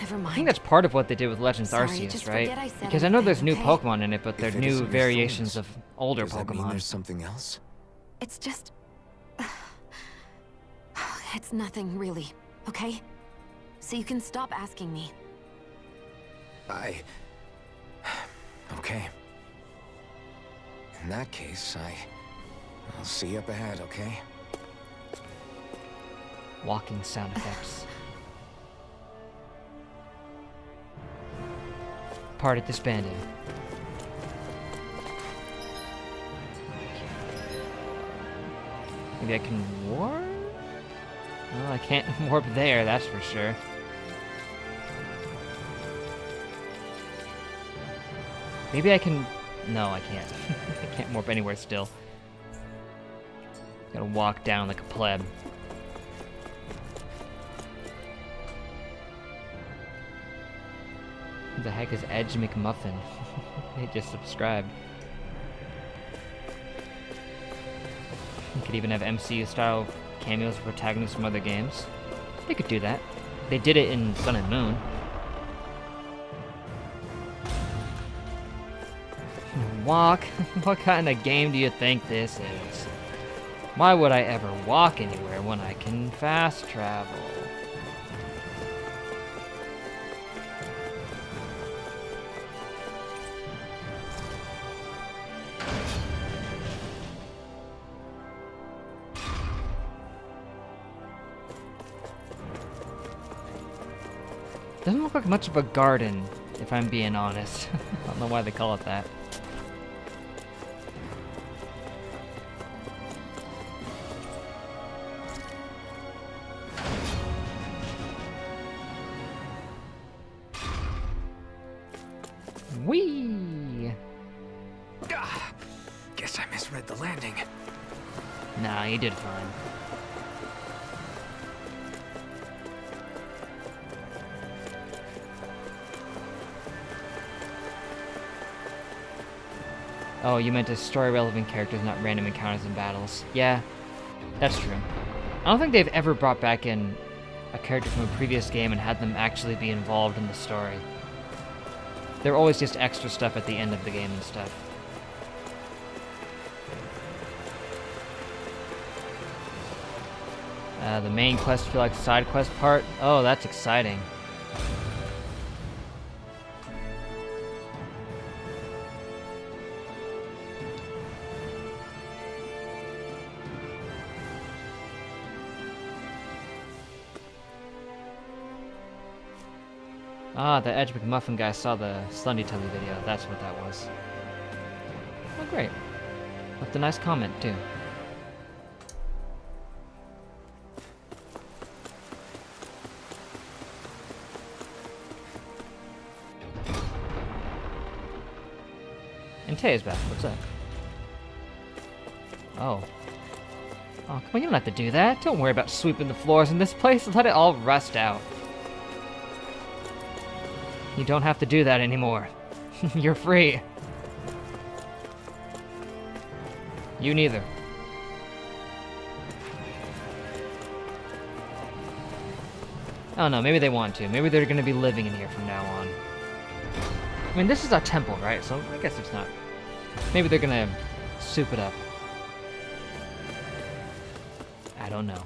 Never mind.
I think that's part of what they did with Legends
Sorry,
Arceus,
just
right?
forget I said
Because I know there's new
anything, okay?
Pokemon in it, but they're
If it
new
isn't your
variations
thorns,
of older
Does that mean
Pokemon.
there's something else?
It's just... It's nothing, really. Okay? So you can stop asking me.
Okay. In that case, I'll see you up ahead, okay?
Walking sound effects. Party disbanded. Maybe I can warp? No, I can't warp there, that's for sure. Maybe I can... No, I can't. I can't warp anywhere still. Gotta walk down like a pleb. Who the heck is Edge McMuffin? They just subscribed. You could even have MCU-style cameos for protagonists from other games. They could do that. They did it in Sun and Moon. Walk? What kind of game do you think this is? Why would I ever walk anywhere when I can fast travel? Doesn't look like much of a garden, if I'm being honest. I don't know why they call it that. Whee!
Guess I misread the landing.
Nah, you did fine. Oh, you meant as story-relevant characters, not random encounters and battles. Yeah, that's true. I don't think they've ever brought back in a character from a previous game and had them actually be involved in the story. They're always just extra stuff at the end of the game and stuff. The main quest feel like the side quest part? Oh, that's exciting. Ah, the Edge McMuffin guy saw the Slundy Tully video. That's what that was. Oh, great. Left a nice comment, too. Antea's back. What's up? Oh. Oh, come on, you don't have to do that. Don't worry about sweeping the floors in this place. Let it all rust out. You don't have to do that anymore. You're free. You neither. I don't know, maybe they want to. Maybe they're gonna be living in here from now on. I mean, this is a temple, right? So I guess it's not. Maybe they're gonna soup it up. I don't know.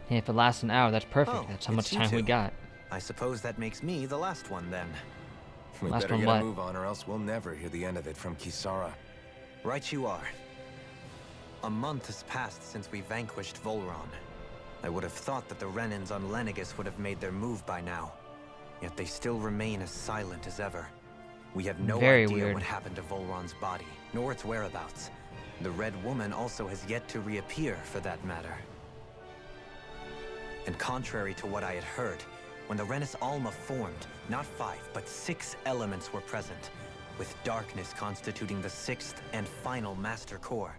Hey, if it lasts an hour, that's perfect.
Oh,
That's how much
it's you
time we
two.
got.
I suppose that makes me the last one then.
We
Last
better
one
get
what?
a move on or else we'll never hear the end of it from Kisara.
Right you are. A month has passed since we vanquished Volron. I would have thought that the Renans on Lenegis would have made their move by now. Yet they still remain as silent as ever. We have no
Very
idea
weird.
what happened to Volron's body, nor its whereabouts. The Red Woman also has yet to reappear, for that matter. And contrary to what I had heard, when the Renis Alma formed, not 5, but 6 elements were present, with darkness constituting the 6th and final Master Core.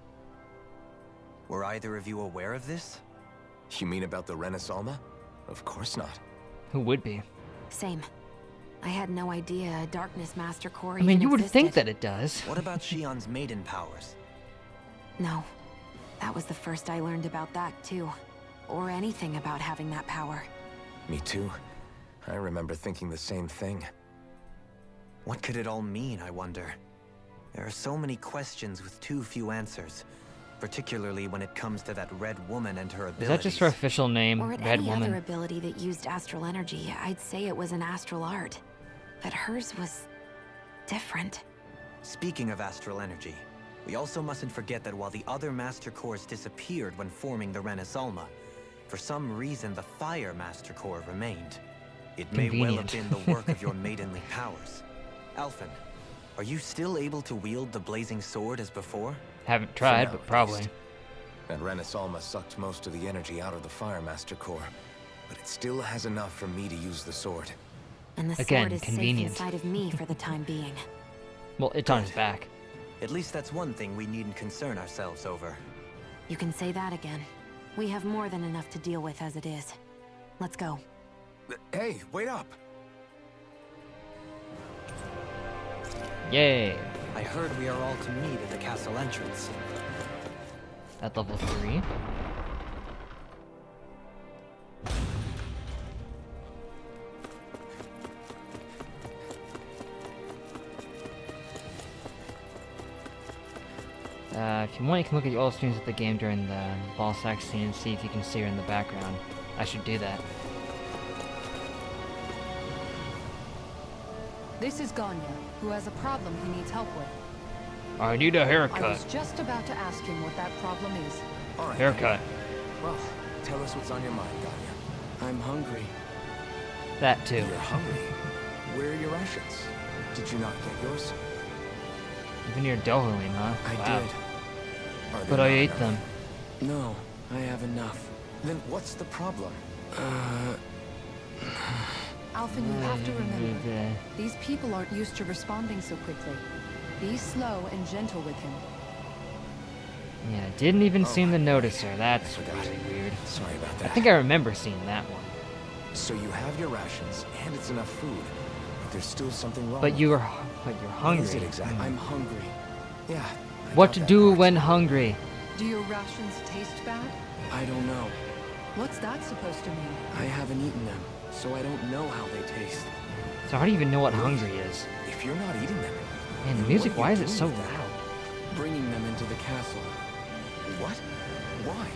Were either of you aware of this?
You mean about the Renis Alma? Of course not.
Who would be?
Same. I had no idea a Darkness Master Core
I mean,
even
you would think
existed.
that it does.
What about Shion's maiden powers?
No. That was the first I learned about that, too. Or anything about having that power.
Me too. I remember thinking the same thing.
What could it all mean, I wonder? There are so many questions with too few answers, particularly when it comes to that Red Woman and her abilities.
Is that just her official name,
Or at
Red
any
Woman?
other ability that used astral energy, I'd say it was an astral art. But hers was different.
Speaking of astral energy, we also mustn't forget that while the other Master Cores disappeared when forming the Renis Alma, for some reason the Fire Master Core remained. It may well have
Convenient.
been the work of your maidenly powers. Alphen, are you still able to wield the blazing sword as before?
Haven't
For
tried,
now,
but
at
probably.
least. That Renis Alma sucked most of the energy out of the Fire Master Core, but it still has enough for me to use the sword.
And the
Again,
sword is
convenient.
safe inside of me for the time being.
Well, it's on his back.
At least that's one thing we needn't concern ourselves over.
You can say that again. We have more than enough to deal with as it is. Let's go.
Hey, wait up!
Yay!
I heard we are all to meet at the castle entrance.
At level 3. If you want, you can look at all the streams of the game during the ball sack scene and see if you can see her in the background. I should do that.
This is Ganya, who has a problem he needs help with.
I need a
I
haircut.
was just about to ask him what that problem is.
All right.
Haircut.
Well, tell us what's on your mind, Ganya.
I'm hungry.
That too.
You're hungry. Where are your rations? Did you not get yours?
Even your Dohalim, huh?
I
Wow.
did.
Are there
But I
not
ate
enough?
them.
No, I have enough.
Then what's the problem?
Alphen, you have to remember, these people aren't used to responding so quickly. Be slow and gentle with him.
Yeah, didn't even
Oh,
seem to notice her. That's
forgot.
really weird.
Sorry about
I
that.
think I remember seeing that one.
So you have your rations, and it's enough food. But there's still something wrong.
But you're
What
hungry.
is it exactly?
I'm hungry.
Yeah. I
What
got
to
that
do
part.
when hungry?
Do your rations taste bad?
I don't know.
What's that supposed to mean?
I haven't eaten them, so I don't know how they taste.
So how do you even know what hungry is?
If you're not eating them,
Man, the
What
music,
are you
why is it
doing
so
with that?
loud?
Bringing them into the castle.
what? Why?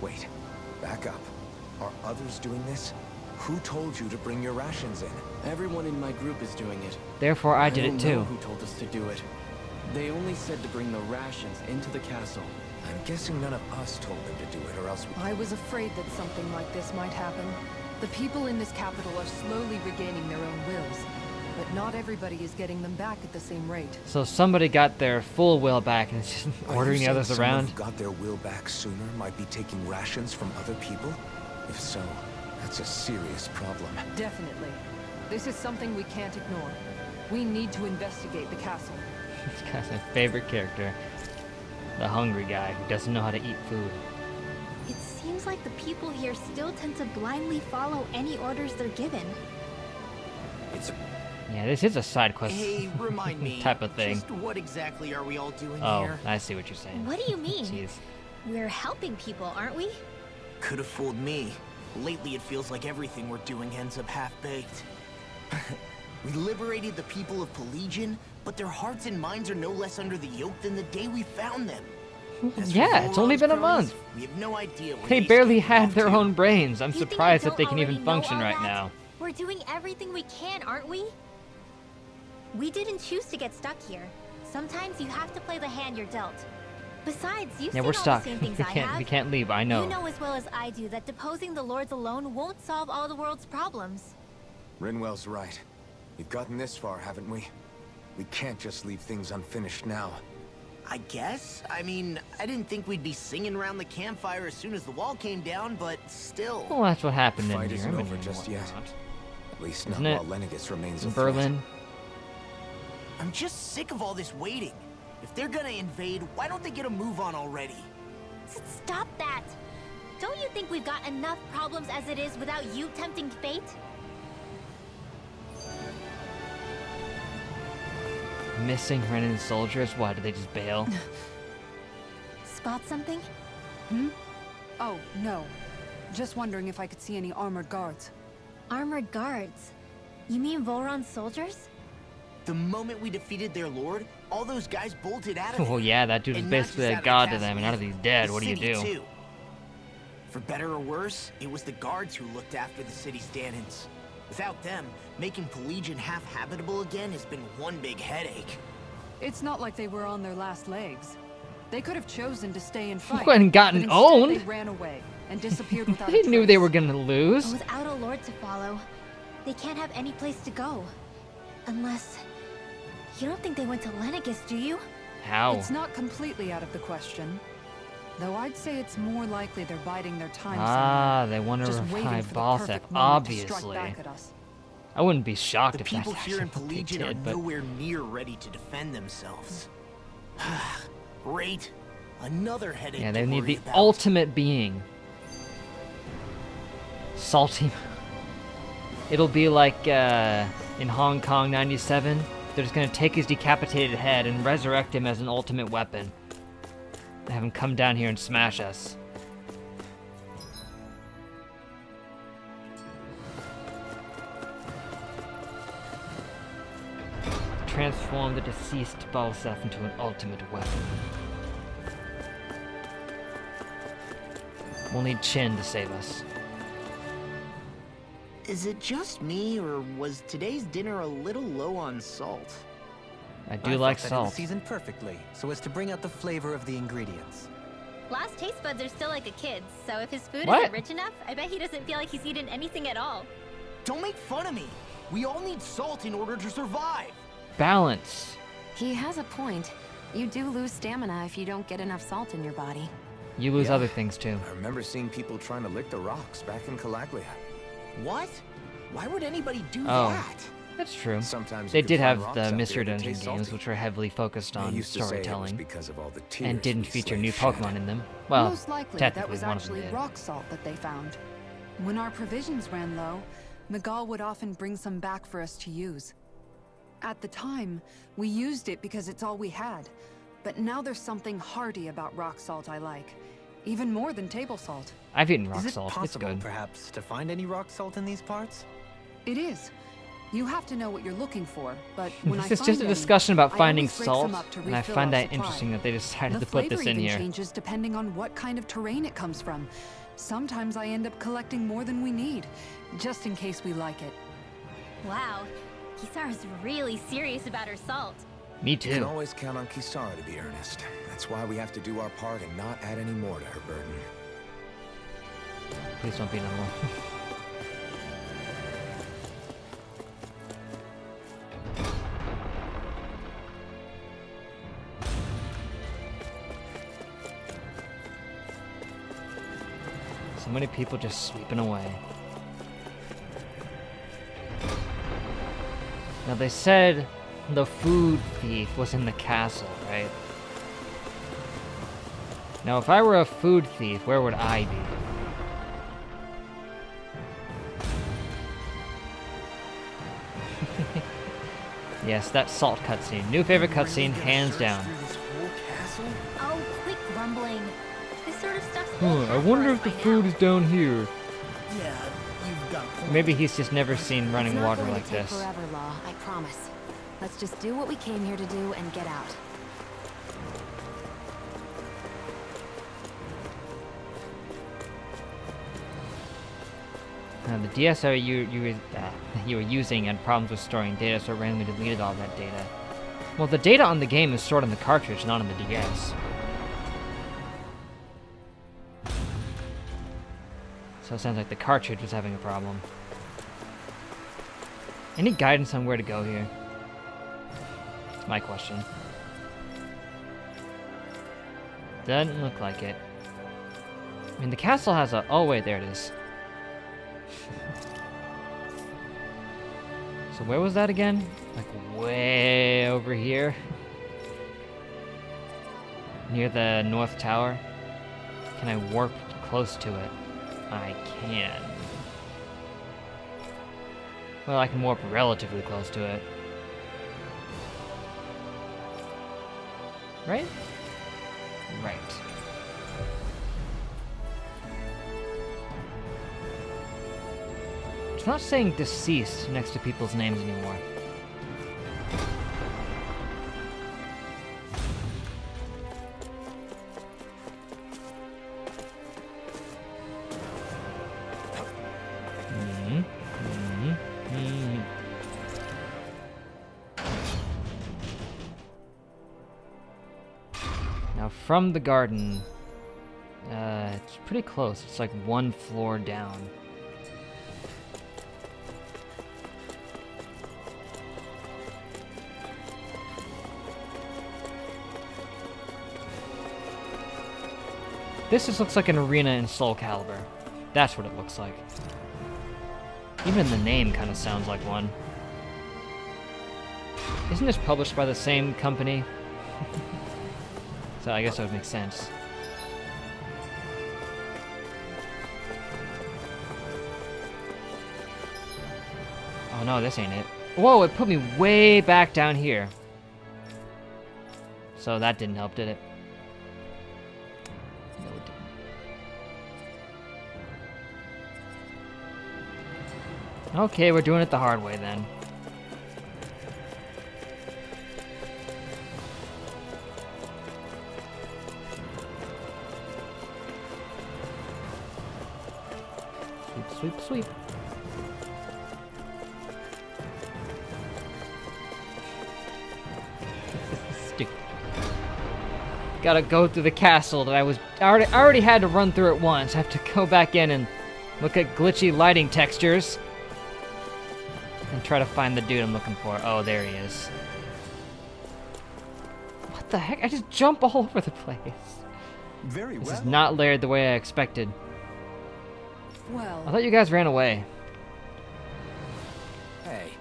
Wait. Back up. Are others doing this? Who told you to bring your rations in?
Everyone in my group is doing it.
Therefore, I did
don't
it too.
know who told us to do it. They only said to bring the rations into the castle.
I'm guessing none of us told them to do it, or else
I was afraid that something like this might happen. The people in this capital are slowly regaining their own wills, but not everybody is getting them back at the same rate.
So somebody got their full will back and is just
Are
ordering
you
the others
saying someone
around.
who got their will back sooner might be taking rations from other people? If so, that's a serious problem.
Definitely.
This is something we can't ignore. We need to investigate the castle.
This guy's my favorite character. The hungry guy who doesn't know how to eat food.
It seems like the people here still tend to blindly follow any orders they're given.
Yeah, this is a side quest
Hey, remind me,
type of thing.
just what exactly are we all doing
Oh,
here?
I see what you're saying.
What do you mean?
Jeez.
We're helping people, aren't we?
Could have fooled me. Lately, it feels like everything we're doing ends up half-baked. We liberated the people of Pelegion, but their hearts and minds are no less under the yoke than the day we found them. As for
Yeah, it's only
Voron's
been a
cronies,
month.
We have no idea where
They
these
barely
came
had
off
their
to.
own brains. I'm
You think I
surprised that
don't
they can even
already know
function
all
right
that?
now.
We're doing everything we can, aren't we? We didn't choose to get stuck here. Sometimes you have to play the hand you're dealt. Besides, you've
Yeah,
seen
we're
all
stuck.
the same things
we
I
can't.
have.
We can't leave. I know.
You know as well as I do that deposing the lords alone won't solve all the world's problems.
Rinwell's right. We've gotten this far, haven't we? We can't just leave things unfinished now.
I guess? I mean, I didn't think we'd be singing around the campfire as soon as the wall came down, but still.
Well, that's what happened in
Fight isn't
Germany
over
and
just yet.
whatnot.
At least
Isn't
not
it?
while Lenegis remains
In
a threat.
Berlin.
I'm just sick of all this waiting. If they're gonna invade, why don't they get a move on already?
Stop that! Don't you think we've got enough problems as it is without you tempting fate?
Missing Renan soldiers? Why, did they just bail?
Spot something?
Oh, no. Just wondering if I could see any armored guards.
Armored guards? You mean Voron's soldiers?
The moment we defeated their lord, all those guys bolted out of
Oh
there.
yeah, that dude is
And not
basically
just
a
out of
god
the
to them, and
castle,
now that he's dead,
the
what do you
city,
do?
too. For better or worse, it was the guards who looked after the city's Dahnans. Without them, making Pelegion half habitable again has been one big headache.
It's not like they were on their last legs. They could have chosen to stay and fight.
And gotten
but instead
owned.
They ran away and disappeared without
They
a
knew they
trace.
were gonna lose.
Without a lord to follow, they can't have any place to go. Unless... You don't think they went to Lenegis, do you?
How?
It's not completely out of the question. Though I'd say it's more likely they're biding their time
Ah, they want to
somewhere, just waiting
revive
for the
Balthek,
perfect moment to strike
obviously.
back at us.
I wouldn't be shocked
The
if that's
people here in
actually what they
Pelegion are
did, but
nowhere near ready to defend themselves. Great. Another headache
yeah,
to
they need
worry
the
about.
ultimate being. Salty. It'll be like in Hong Kong 97. They're just gonna take his decapitated head and resurrect him as an ultimate weapon. Have him come down here and smash us. Transform the deceased Balsef into an ultimate weapon. We'll need Chin to save us.
Is it just me, or was today's dinner a little low on salt?
I do like
thought that
salt.
It was seasoned perfectly, so as to bring out the flavor of the ingredients.
Last taste buds are still like a kid's, so if his food
What?
isn't rich enough, I bet he doesn't feel like he's eaten anything at all.
Don't make fun of me. We all need salt in order to survive.
Balance.
He has a point. You do lose stamina if you don't get enough salt in your body.
You lose
Yeah.
other things too.
I remember seeing people trying to lick the rocks back in Calaglia.
What? Why would anybody do
Oh.
that?
That's true.
Sometimes
They
you could
did
find
have
rocks
the
out there
Mystery
that
Dungeon
taste
games,
salty.
which are heavily focused
They
on
used to say it was
storytelling,
because of all the tears
and didn't
we
feature new
slaves
Pokemon
shed.
in them. Well,
Most likely, that
technically
was
one of them
actually
did.
rock salt that they found. When our provisions ran low, Miguel would often bring some back for us to use. At the time, we used it because it's all we had. But now there's something hearty about rock salt I like. Even more than table salt.
I've eaten rock
Is it
salt. It's
possible,
good.
perhaps, to find any rock salt in these parts?
It is. You have to know what you're looking for, but when I
This is
find
just a
any,
discussion about
I
finding
always break some
salt,
up to
and I
refill
find
our
that
supply.
interesting that they decided
The
to put
flavor
this in
even
here.
changes depending on what kind of terrain it comes from. Sometimes I end up collecting more than we need, just in case we like it.
Wow, Kisara's really serious about her salt.
Me
You can
too.
always count on Kisara to be earnest. That's why we have to do our part and not add any more to her burden.
Please don't be no more. So many people just sweeping away. Now they said the food thief was in the castle, right? Now if I were a food thief, where would I be? Yes, that salt cutscene. New favorite cutscene, hands down.
Oh, quit grumbling. This sort of stuff's
I wonder if the food is down here.
Yeah, you've got points.
Maybe he's just never seen running
It's not
water
going
like
to take
this.
forever, Law, I promise. Let's just do what we came here to do and get out.
The DSR you were using had problems with storing data, so it randomly deleted all that data. Well, the data on the game is stored on the cartridge, not on the DS. So it sounds like the cartridge was having a problem. Any guidance on where to go here? That's my question. Doesn't look like it. I mean, the castle has a... Oh, wait, there it is. So where was that again? Like way over here? Near the North Tower? Can I warp close to it? I can. Well, I can warp relatively close to it. Right? Right. It's not saying deceased next to people's names anymore. Now from the garden, it's pretty close. It's like one floor down. This just looks like an arena in Soul Calibur. That's what it looks like. Even the name kind of sounds like one. Isn't this published by the same company? So I guess that would make sense. Oh no, this ain't it. Whoa, it put me way back down here. So that didn't help, did it? No, it didn't. Okay, we're doing it the hard way then. Sweep, sweep. Stupid. Gotta go through the castle that I already had to run through it once. I have to go back in and look at glitchy lighting textures and try to find the dude I'm looking for. Oh, there he is. What the heck? I just jump all over the place.
Very well.
This is not layered the way I expected.
Well,
I thought you guys ran away.
Hey.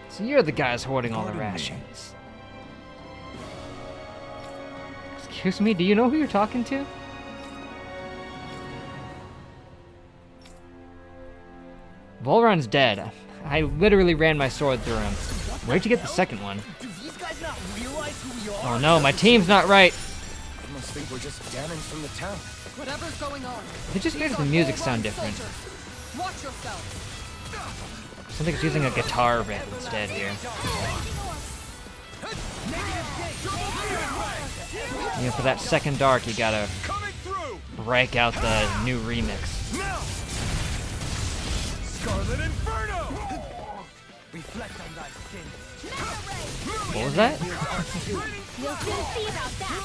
So you're the guys hoarding all the rations. Excuse me, do you know who you're talking to? Volron's dead. I literally ran my sword through him. Where'd you get the second one?
Do these guys not realize who we are?
Oh no, my team's not right.
I must think we're just damning from the town.
Whatever's going on.
It just makes the music sound different.
Watch yourself.
Sounds like it's using a guitar riff instead here. You know, for that second dark, you gotta break out the new remix.
Scarlet Inferno! Reflect on thy sins.
What was that?
You'll soon see about that.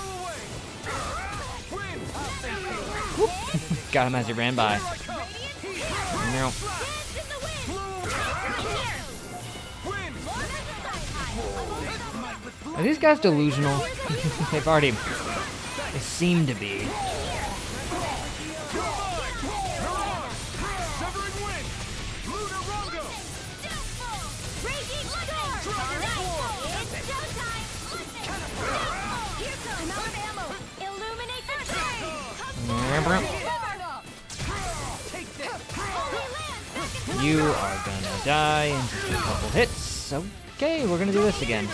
Got him as he ran by. No. Are these guys delusional? They seem to be. You are gonna die in just a couple hits. Okay, we're gonna do this again.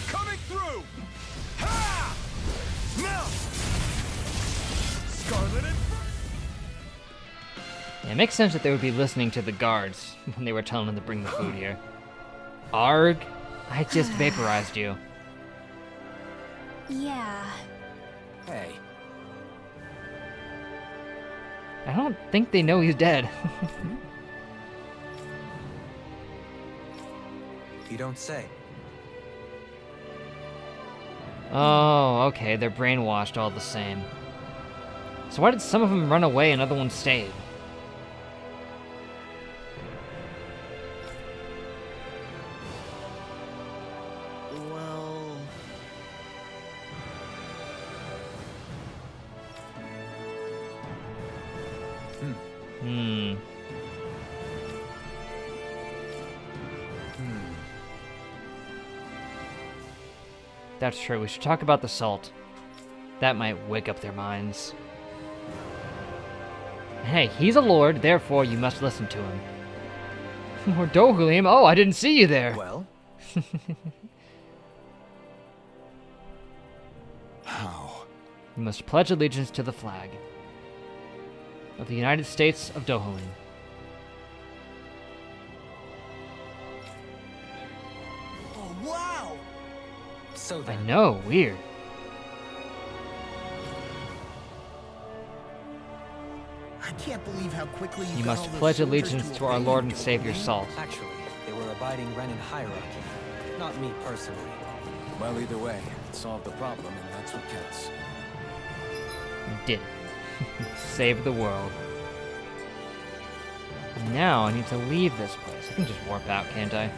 Coming through. Ha! Now. Scarlet and
Yeah, it makes sense that they would be listening to the guards when they were telling them to bring the food here. Arg, I just vaporized you.
Yeah.
Hey,
I don't think they know he's dead.
You don't say.
Oh, okay, they're brainwashed all the same. So why did some of them run away and other ones stayed?
Well...
Hmm. That's true. We should talk about the salt. That might wake up their minds. Hey, he's a lord, therefore you must listen to him. Or Dohalim. Oh, I didn't see you there.
Well,
how?
You must pledge allegiance to the flag of the United States of Dohalim.
Oh, wow!
so
I
then.
know, weird.
I can't believe how quickly
You
got
must
all those
pledge
soldiers
allegiance to our
obey
Lord
you,
and Savior
Dohalim.
Salt.
Actually, they were abiding Renan hierarchy. Not me personally.
Well, either way, it solved the problem, and that's what counts.
Did. Save the world. Now I need to leave this place. I can just warp out, can't I?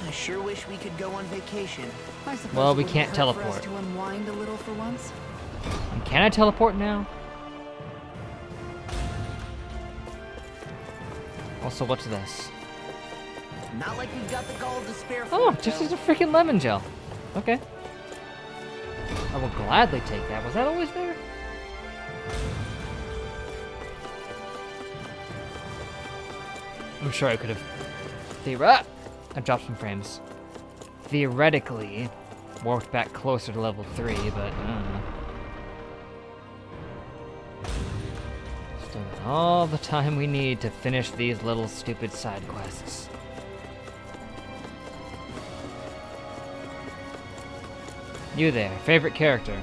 I sure wish we could go on vacation.
I suppose
Well,
it
we
wouldn't
can't
hurt for us
teleport.
to unwind a little for once.
And can I teleport now? Also, what's this?
Not like we've got the gall to spare for
Oh,
it,
just
though.
as a freaking lemon gel. Okay. I will gladly take that. Was that always there? I'm sure I could have. I dropped some frames. Theoretically, warped back closer to level 3, but I don't know. Still got all the time we need to finish these little stupid side quests. You there, favorite character?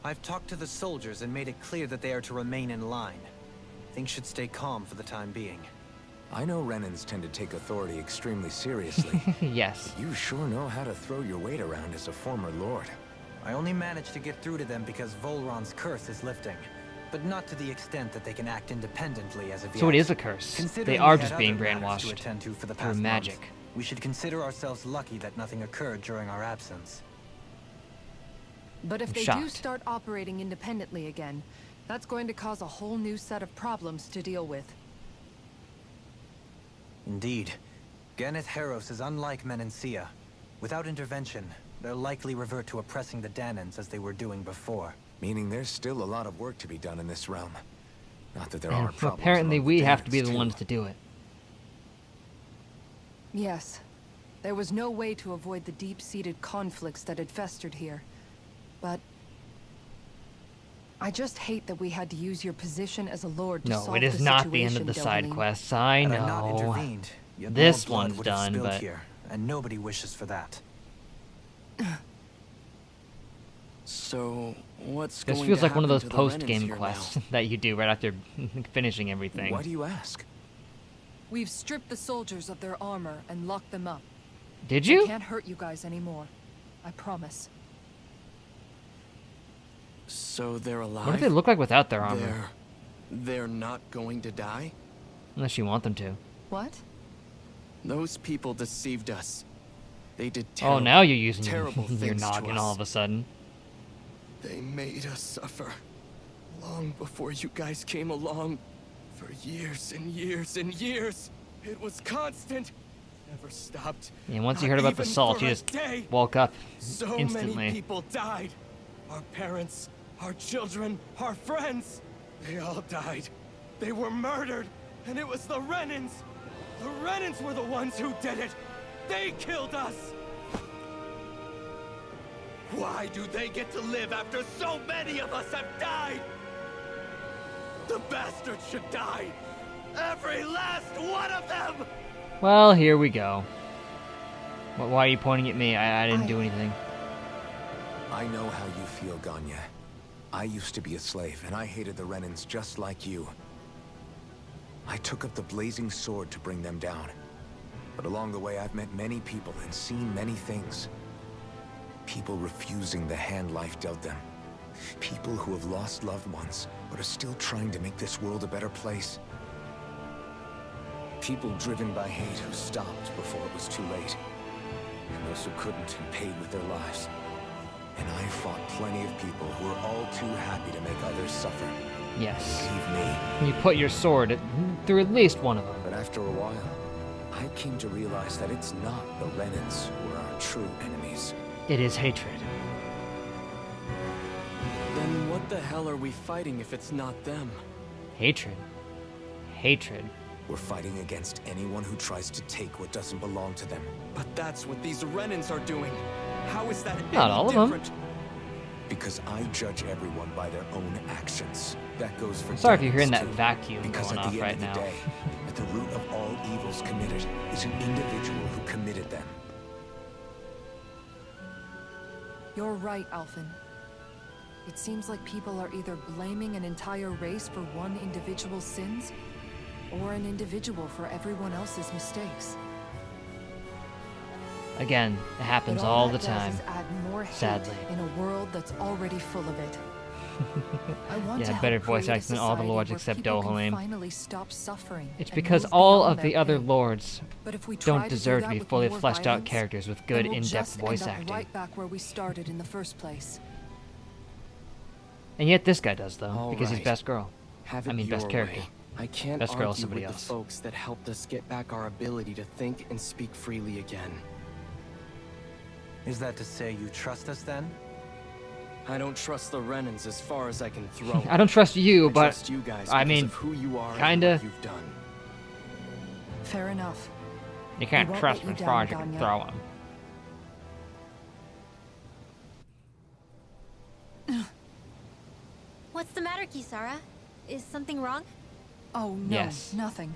I've talked to the soldiers and made it clear that they are to remain in line. Things should stay calm for the time being.
I know Renans tend to take authority extremely seriously.
Yes.
You sure know how to throw your weight around as a former lord.
I only managed to get through to them because Volron's curse is lifting, but not to the extent that they can act independently as of yet.
So it is a curse.
Considering
They are
we
just
had
being
other matters
brainwashed
to attend to for the
through
past
magic.
month, we should consider ourselves lucky that nothing occurred during our absence.
But if
I'm
they do
shocked.
start operating independently again, that's going to cause a whole new set of problems to deal with.
Indeed. Ganeth Heros is unlike Menancia. Without intervention, they'll likely revert to oppressing the Danans as they were doing before.
Meaning there's still a lot of work to be done in this realm. Not that there
And
aren't problems
apparently
among
we
the
have to be
Danans,
the
too.
ones to do it.
Yes. There was no way to avoid the deep-seated conflicts that had festered here. But I just hate that we had to use your position as a lord to
No,
solve
it is
the
not the end of the
situation,
side
Dohalim.
quests. I
Had I not
know.
intervened, yet
This
more blood
one's
would have
done,
spilled
but
here, and nobody wishes for that.
So, what's
This
going
feels
to
like one of
happen
those
to the
post-game
Renans here
quests
now?
that you do right after finishing everything.
Why do you ask?
We've stripped the soldiers of their armor and locked them up.
Did
They
you?
can't hurt you guys anymore. I promise.
So they're alive?
What do they look like without their armor?
They're not going to die?
Unless you want them to.
What?
Those people deceived us. They did
Oh,
terrible,
now you're using
terrible
your
things to
noggin
us.
all of a sudden.
They made us suffer. Long before you guys came along. For years and years and years. It was constant. Never stopped.
And once you heard about the salt, you just woke up
So
instantly.
many people died. Our parents, our children, our friends. They all died. They were murdered. And it was the Renans. The Renans were the ones who did it. They killed us. Why do they get to live after so many of us have died? The bastards should die. Every last one of them!
Well, here we go. Why are you pointing at me? I didn't do anything.
I know how you feel, Ganya. I used to be a slave, and I hated the Renans just like you. I took up the blazing sword to bring them down. But along the way, I've met many people and seen many things. People refusing the hand life dealt them. People who have lost loved ones, but are still trying to make this world a better place. People driven by hate who stopped before it was too late. And those who couldn't and paid with their lives. And I fought plenty of people who were all too happy to make others suffer.
Yes.
Save me.
You put your sword through at least one of them.
But after a while, I came to realize that it's not the Renans who are our true enemies.
It is hatred.
Then what the hell are we fighting if it's not them?
Hatred. Hatred.
We're fighting against anyone who tries to take what doesn't belong to them.
But that's what these Renans are doing. How is that
Not all of them.
different?
Because I judge everyone by their own actions. That goes for
Sorry if you're hearing
demons,
that
too.
vacuum
Because
going
at
off
the end
right
of the
now.
day, at the root of all evils committed is an individual who committed them.
You're right, Alphen. It seems like people are either blaming an entire race for one individual's sins, or an individual for everyone else's mistakes.
Again, it happens
But
all the
that does
time.
is add more hate
Sadly.
in a world that's already full of it. I want to
Yeah,
help
better voice
create a
acting than all the
society
lords
where
except
people can
Dohalim.
finally stop suffering
It's
and
because
move
all
beyond
of the
their
other
pain.
lords
But if we try
don't
to
deserve
do
to be
that with
fully
more
fleshed out
violence,
characters with
then
good,
we'll
in-depth
just
voice
end up
acting.
right back where we started in the first place.
And yet this guy does, though,
All
because he's
right.
best girl.
Have
I
it
mean, best
your
character.
way. I can't
Best girl
argue
is somebody
with
else.
the folks that helped us get back our ability to think and speak freely again.
Is that to say you trust us then?
I don't trust the Renans as far as I can throw.
I don't trust you,
I
but
trust you guys
I
because
mean,
of who you are and
kinda.
what you've done.
Fair enough.
You can't
We won't
trust
let
him
you
as far as
down,
you can
Ganya.
throw him.
What's the matter, Kisara? Is something wrong?
Oh, no,
Yes.
nothing.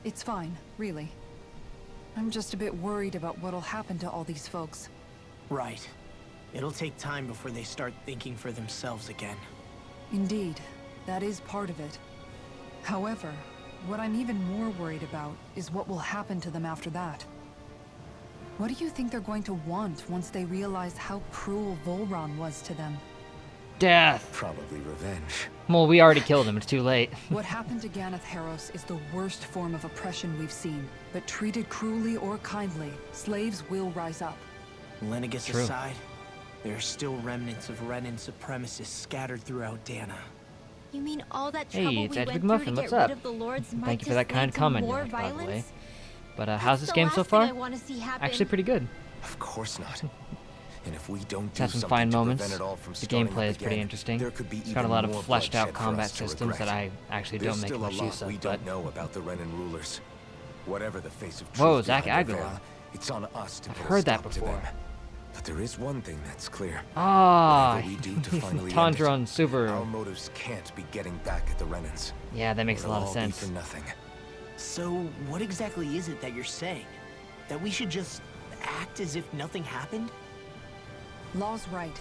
It's fine, really. I'm just a bit worried about what'll happen to all these folks.
Right. It'll take time before they start thinking for themselves again.
Indeed, that is part of it. However, what I'm even more worried about is what will happen to them after that. What do you think they're going to want once they realize how cruel Volron was to them?
Death!
Probably revenge.
Well, we already killed him. It's too late.
What happened to Ganeth Haros is the worst form of oppression we've seen. But treated cruelly or kindly, slaves will rise up.
Lenegus
True.
aside, there are still remnants of Renan supremacists scattered throughout Dana.
You mean all that
Hey,
trouble
it's
we
Edward
went
Muffin,
through to
what's
get rid
up?
of the Lords might
Thank you for
just
that kind
lead to
comment,
more
Derek, by the
violence?
way. But how's
That's
this
the
game
last
so
thing
far?
I wanna see happen.
Actually pretty good.
Of course not. And if we don't do
It's had some
something
fine
to
moments.
prevent it all from
The
starting
gameplay
up
is pretty
again,
interesting.
there could be
It's got a
even
lot of
more
fleshed out
bloodshed for
combat
us to
systems that
regret.
I actually
There's
don't make
still
much
a
use
lot we
of, but
don't know about the Renan rulers. Whatever the face of truth
whoa, Zach
behind their
Aguilar.
veil, it's on us to
I've
put a
heard that
stop to
before.
them. But there is one thing that's clear.
Ah,
Whatever we do to finally
Tundra
end
and
it,
Subaru.
our motives can't be getting back at the Renans.
Yeah, that makes a
It'll
lot of
all
sense.
Be for nothing.
So, what exactly is it that you're saying? That we should just act as if nothing happened?
Law's right.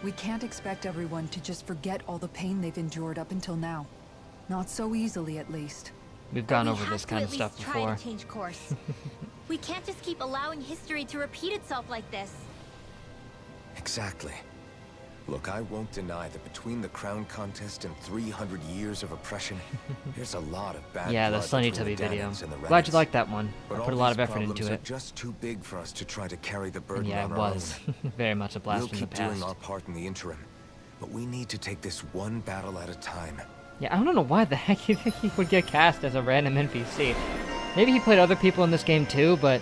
We can't expect everyone to just forget all the pain they've endured up until now. Not so easily, at least.
We've
But
gone
we
over
have
this
to
kind
at
of stuff
least try
before.
to change course. We can't just keep allowing history to repeat itself like this.
Exactly. Look, I won't deny that between the crown contest and 300 years of oppression, there's a lot of bad
Yeah, the
blood
Sunny
between
Tubby
the
video.
Dahnans and the
Glad you
Renans.
liked that one.
But
I
all
put a lot
these
of effort
problems
into
are
it.
just too big for us to try to carry the burden
Yeah, it
on our
was.
own.
Very much a blast
We'll
from the
keep doing
past.
our part in the interim. But we need to take this one battle at a time.
Yeah, I don't know why the heck he would get cast as a random NPC. Maybe he played other people in this game too, but...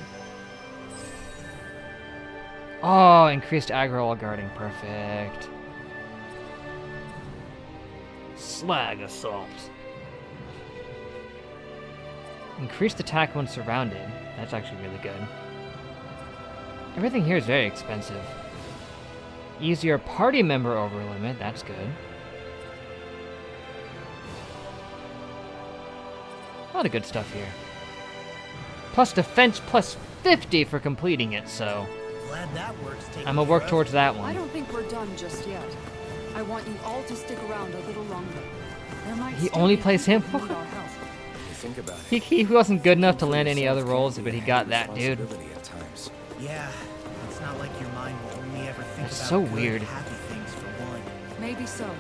Oh, increased aggro while guarding. Perfect. Slag Assault. Increased attack when surrounded. That's actually really good. Everything here is very expensive. Easier party member over limit. That's good. A lot of good stuff here. Plus defense plus 50 for completing it, so...
Glad that works.
I'm gonna work towards that
I
one.
don't think we're done just yet. I want you all to stick around a little longer. There might
He
still
only
be
plays
people
him?
who need our help.
Think about it.
He wasn't good enough to land any other roles, but he got that, dude.
At times.
Yeah, it's not like your mind will only ever think
That's
about
so
good,
weird.
happy things for one.
Maybe so.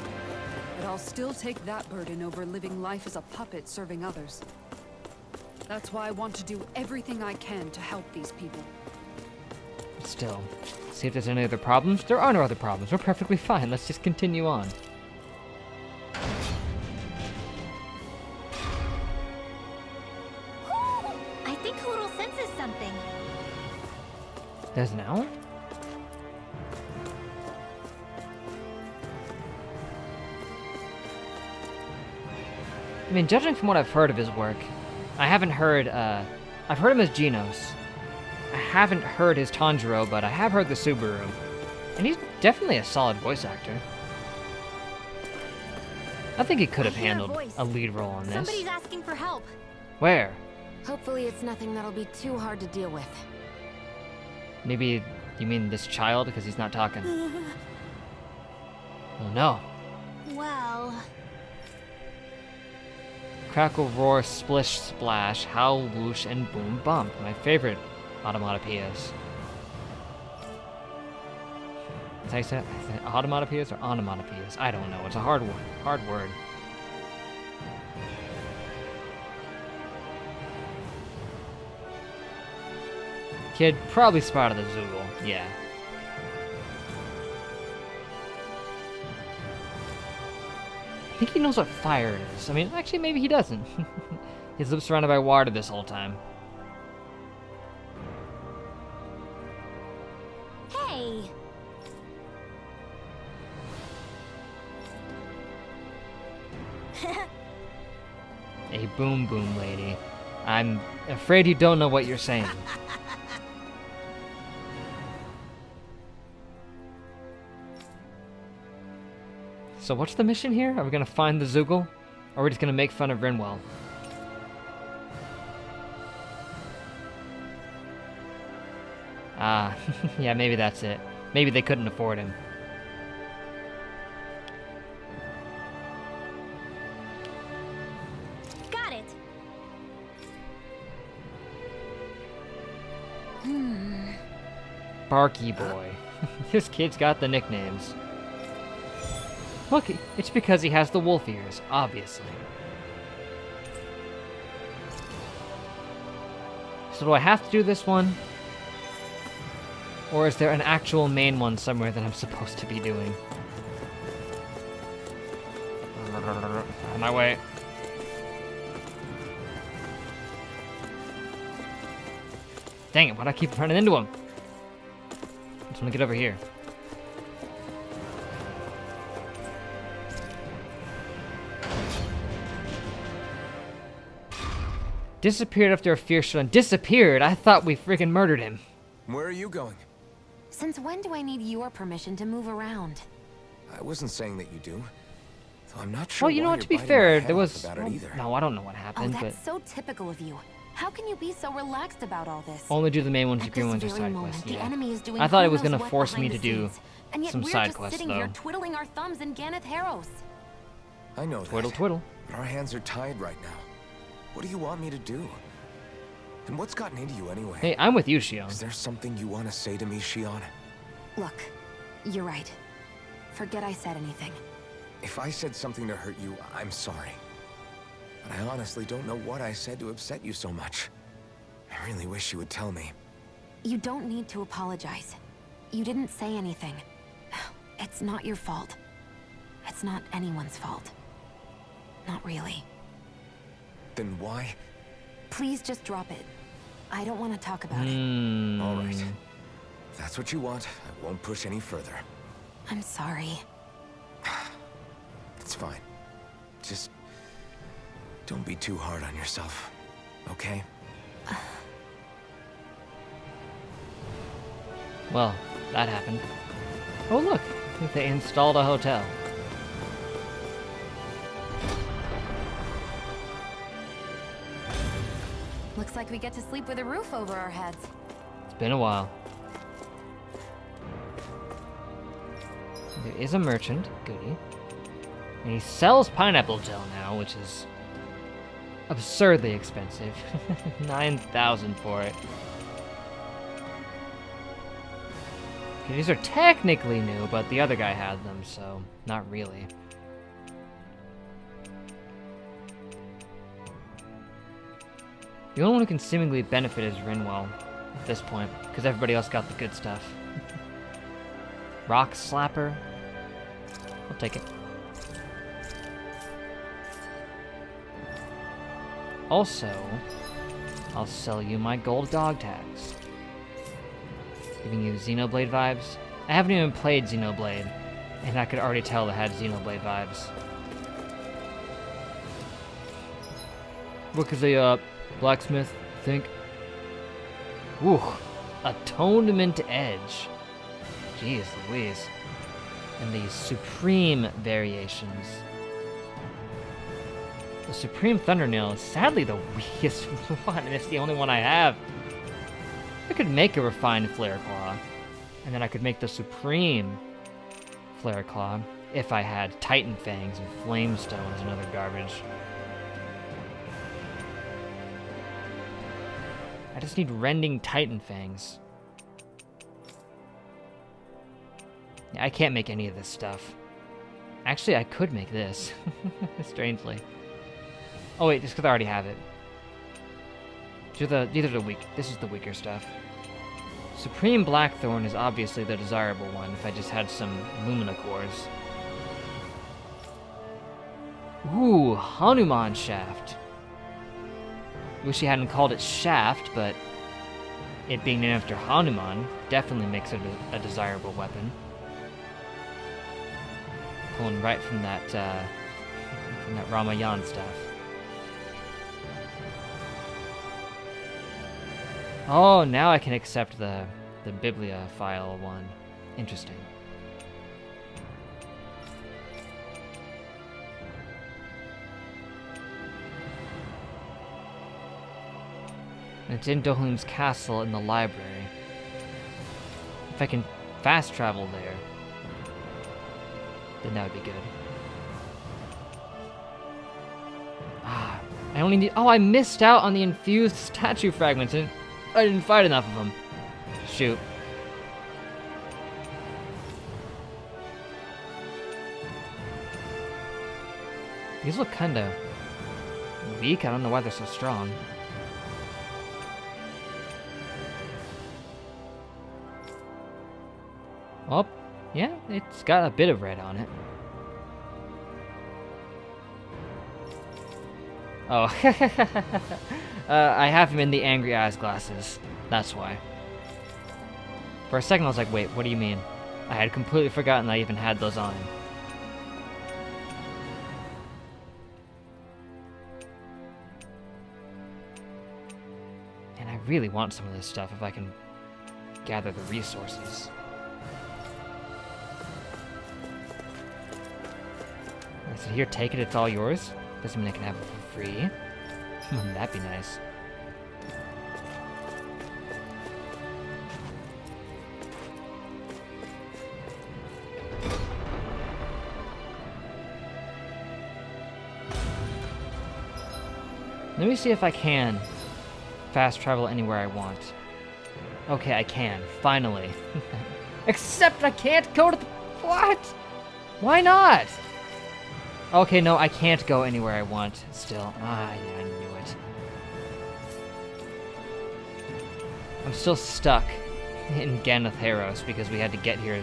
But I'll still take that burden over living life as a puppet serving others. That's why I want to do everything I can to help these people.
Still, see if there's any other problems. There are no other problems. We're perfectly fine. Let's just continue on.
I think Hoodle senses something.
There's an owl? I mean, judging from what I've heard of his work, I haven't heard, I've heard him as Genos. I haven't heard his Tanjiro, but I have heard the Subaru. And he's definitely a solid voice actor. I think he could have handled a lead role on this.
Somebody's asking for help.
Where?
Hopefully it's nothing that'll be too hard to deal with.
Maybe you mean this child because he's not talking. Oh no.
Well...
Crackle, roar, splish, splash, howl, whoosh, and boom, bump. My favorite automatopoeias. Is that how you say it? Is it automatopoeias or onomatopoeias? I don't know. It's a hard one. Hard word. Kid probably spotted the Zoogle. Yeah. I think he knows what fire is. I mean, actually, maybe he doesn't. He's lived surrounded by water this whole time.
Hey!
A boom boom lady. I'm afraid you don't know what you're saying. So what's the mission here? Are we gonna find the Zoogle? Or are we just gonna make fun of Rinwell? Ah, yeah, maybe that's it. Maybe they couldn't afford him.
Got it!
Barky Boy. This kid's got the nicknames. Look, it's because he has the wolf ears, obviously. So do I have to do this one? Or is there an actual main one somewhere that I'm supposed to be doing? On my way. Dang it, why'd I keep running into him? I just want to get over here. Disappeared after a fierce run. Disappeared? I thought we freaking murdered him.
Where are you going?
Since when do I need your permission to move around?
I wasn't saying that you do. Though I'm not sure.
Well, you know
why
what, to
you're
be
biting
fair,
my
there
head
was...
off about it either.
No, I don't know what
Oh,
happened, but...
that's so typical of you. How can you be so relaxed about all this?
Only do the main ones, the
At
green
this
ones are
very
side
moment,
quests,
the
yeah.
enemy is doing
I thought it
who
was
knows
gonna
what
force me
behind
to
the
do
scenes. And yet
some
we're
side
just
quests,
sitting here
though.
twiddling our thumbs in Ganeth Harros.
I know
Twiddle,
that.
twiddle.
But our hands are tied right now. What do you want me to do? And what's gotten into you anyway?
Hey, I'm with you, Shion.
Is there something you want to say to me, Shion?
Look, you're right. Forget I said anything.
If I said something to hurt you, I'm sorry. But I honestly don't know what I said to upset you so much. I really wish you would tell me.
You don't need to apologize. You didn't say anything. It's not your fault. It's not anyone's fault. Not really.
Then why?
Please just drop it. I don't want to talk about it.
All right. If that's what you want, I won't push any further.
I'm sorry.
It's fine. Just don't be too hard on yourself, okay?
Well, that happened. Oh look, I think they installed a hotel.
Looks like we get to sleep with a roof over our heads.
It's been a while. There is a merchant, goody. And he sells pineapple gel now, which is absurdly expensive. 9,000 for it. Okay, these are technically new, but the other guy had them, so not really. The only one who can seemingly benefit is Rinwell at this point, because everybody else got the good stuff. Rock Slapper. I'll take it. Also, I'll sell you my gold dog tags. Giving you Xenoblade vibes. I haven't even played Xenoblade, and I could already tell it had Xenoblade vibes. What is a blacksmith think? Ooh, Atonement Edge. Jeez Louise. And the Supreme variations. The Supreme Thundernail is sadly the weakest one, and it's the only one I have. I could make a refined Flare Claw, and then I could make the Supreme Flare Claw if I had Titan Fangs and Flame Stones and other garbage. I just need Rending Titan Fangs. Yeah, I can't make any of this stuff. Actually, I could make this, strangely. Oh wait, just because I already have it. These are the weak. This is the weaker stuff. Supreme Blackthorn is obviously the desirable one if I just had some Lumina cores. Ooh, Hanuman Shaft. Wish he hadn't called it Shaft, but it being named after Hanuman definitely makes it a desirable weapon. Pulling right from that Ramayan stuff. Oh, now I can accept the bibliophile one. Interesting. And it's in Dohlim's castle in the library. If I can fast travel there, then that would be good. Ah, I only need. Oh, I missed out on the infused statue fragments, and I didn't fight enough of them. Shoot. These look kinda weak. I don't know why they're so strong. Oh, yeah, it's got a bit of red on it. Oh, I have him in the angry eyes glasses. That's why. For a second I was like, wait, what do you mean? I had completely forgotten I even had those on him. And I really want some of this stuff if I can gather the resources. I said, here, take it, it's all yours. Doesn't mean I can have it for free. That'd be nice. Let me see if I can fast travel anywhere I want. Okay, I can, finally. Except I can't go to the... What? Why not? Okay, no, I can't go anywhere I want still. Ah, yeah, I knew it. I'm still stuck in Ganatheros because we had to get here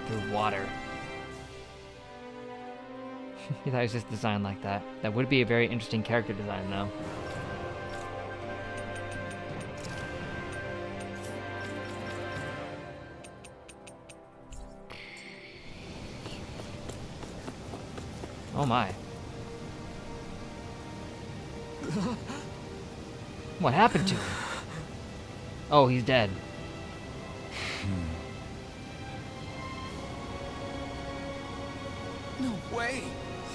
through water. He thought he was just designed like that. That would be a very interesting character design, though. Oh my. What happened to him? Oh, he's dead.
No way!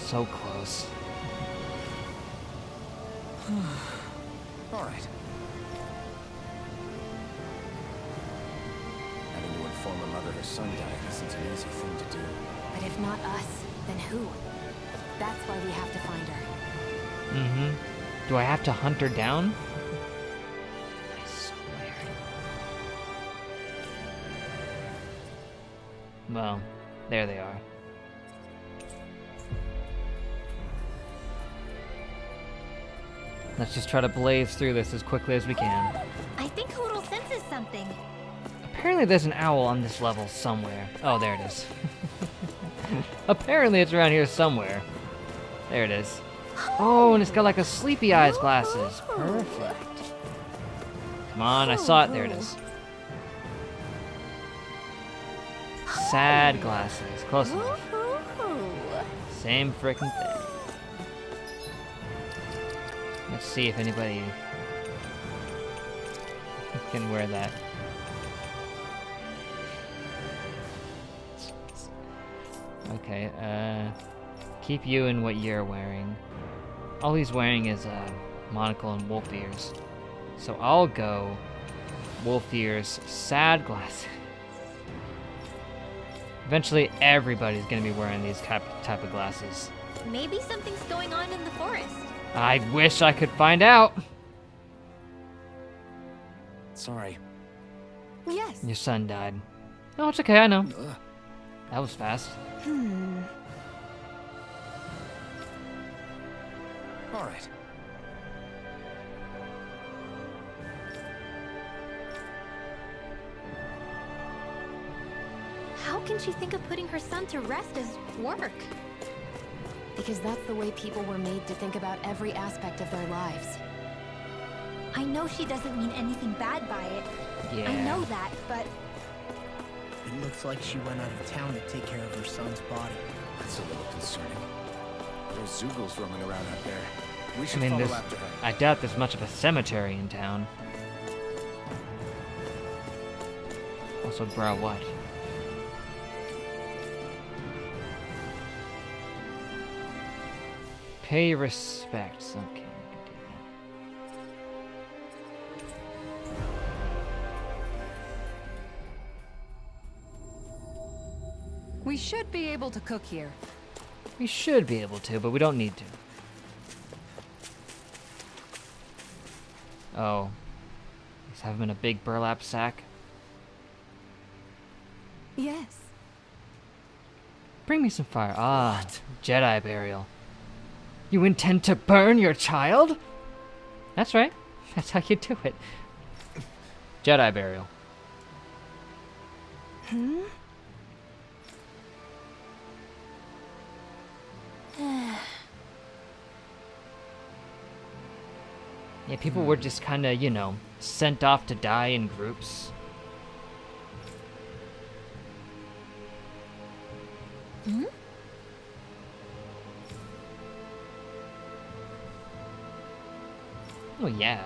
So close.
All right. Having to inform a mother her son died isn't an easy thing to do.
But if not us, then who? That's why we have to find her.
Mm-hmm. Do I have to hunt her down? That's so weird. Well, there they are. Let's just try to blaze through this as quickly as we can.
I think Hoodle senses something.
Apparently there's an owl on this level somewhere. Oh, there it is. Apparently it's around here somewhere. There it is. Oh, and it's got like a sleepy eyes glasses. Perfect. Come on, I saw it. There it is. Sad glasses. Close enough. Same frickin' thing. Let's see if anybody can wear that. Okay, keep you in what you're wearing. All he's wearing is a monocle and wolf ears. So I'll go wolf ears, sad glasses. Eventually everybody's gonna be wearing these type of glasses.
Maybe something's going on in the forest.
I wish I could find out.
Sorry.
Yes.
Your son died. Oh, it's okay, I know. That was fast.
All right.
How can she think of putting her son to rest as work?
Because that's the way people were made to think about every aspect of their lives.
I know she doesn't mean anything bad by it.
Yeah.
I know that, but
It looks like she went out of town to take care of her son's body.
That's a little concerning. There's Zoogles roaming around out there. We
I
should
mean,
follow
there's,
after her.
I doubt there's much of a cemetery in town. Also, bro, what? Pay respects. Okay, we can do that.
We should be able to cook here.
We should be able to, but we don't need to. Oh. Let's have him in a big burlap sack.
Yes.
Bring me some fire. Ah, Jedi burial. You intend to burn your child? That's right. That's how you do it. Jedi burial. Yeah, people were just kind of, you know, sent off to die in groups. Oh, yeah.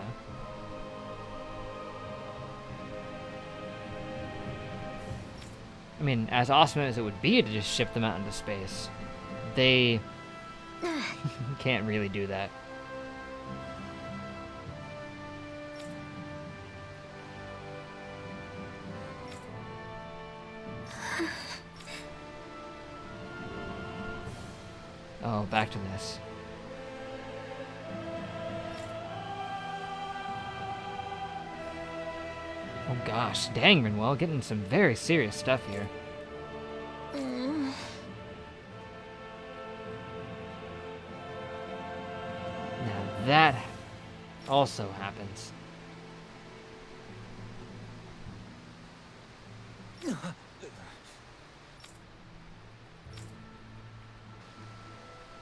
I mean, as awesome as it would be to just ship them out into space, they can't really do that. Oh, back to this. Oh gosh, dang, Rinwell, getting some very serious stuff here. Now that also happens.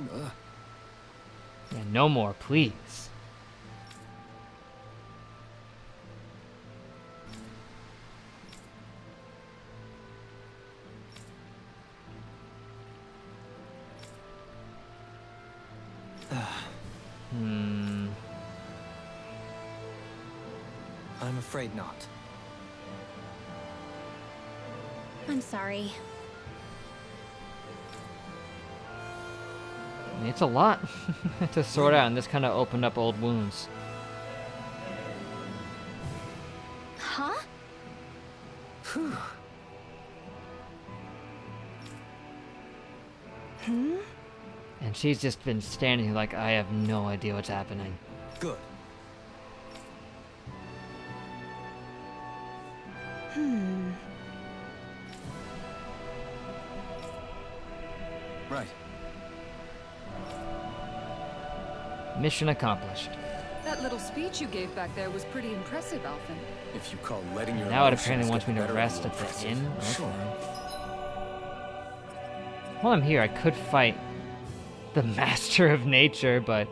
Yeah, no more, please.
I'm afraid not.
I'm sorry.
I mean, it's a lot to sort out, and this kind of opened up old wounds.
Huh?
And she's just been standing here like, I have no idea what's happening.
Good. Right.
Mission accomplished.
That little speech you gave back there was pretty impressive, Alphen.
If you call letting your
Now it
emotions
apparently wants
get
me
the
to
better of
rest
you
at the
impressive.
inn. Okay.
Sure.
While I'm here, I could fight the Master of Nature, but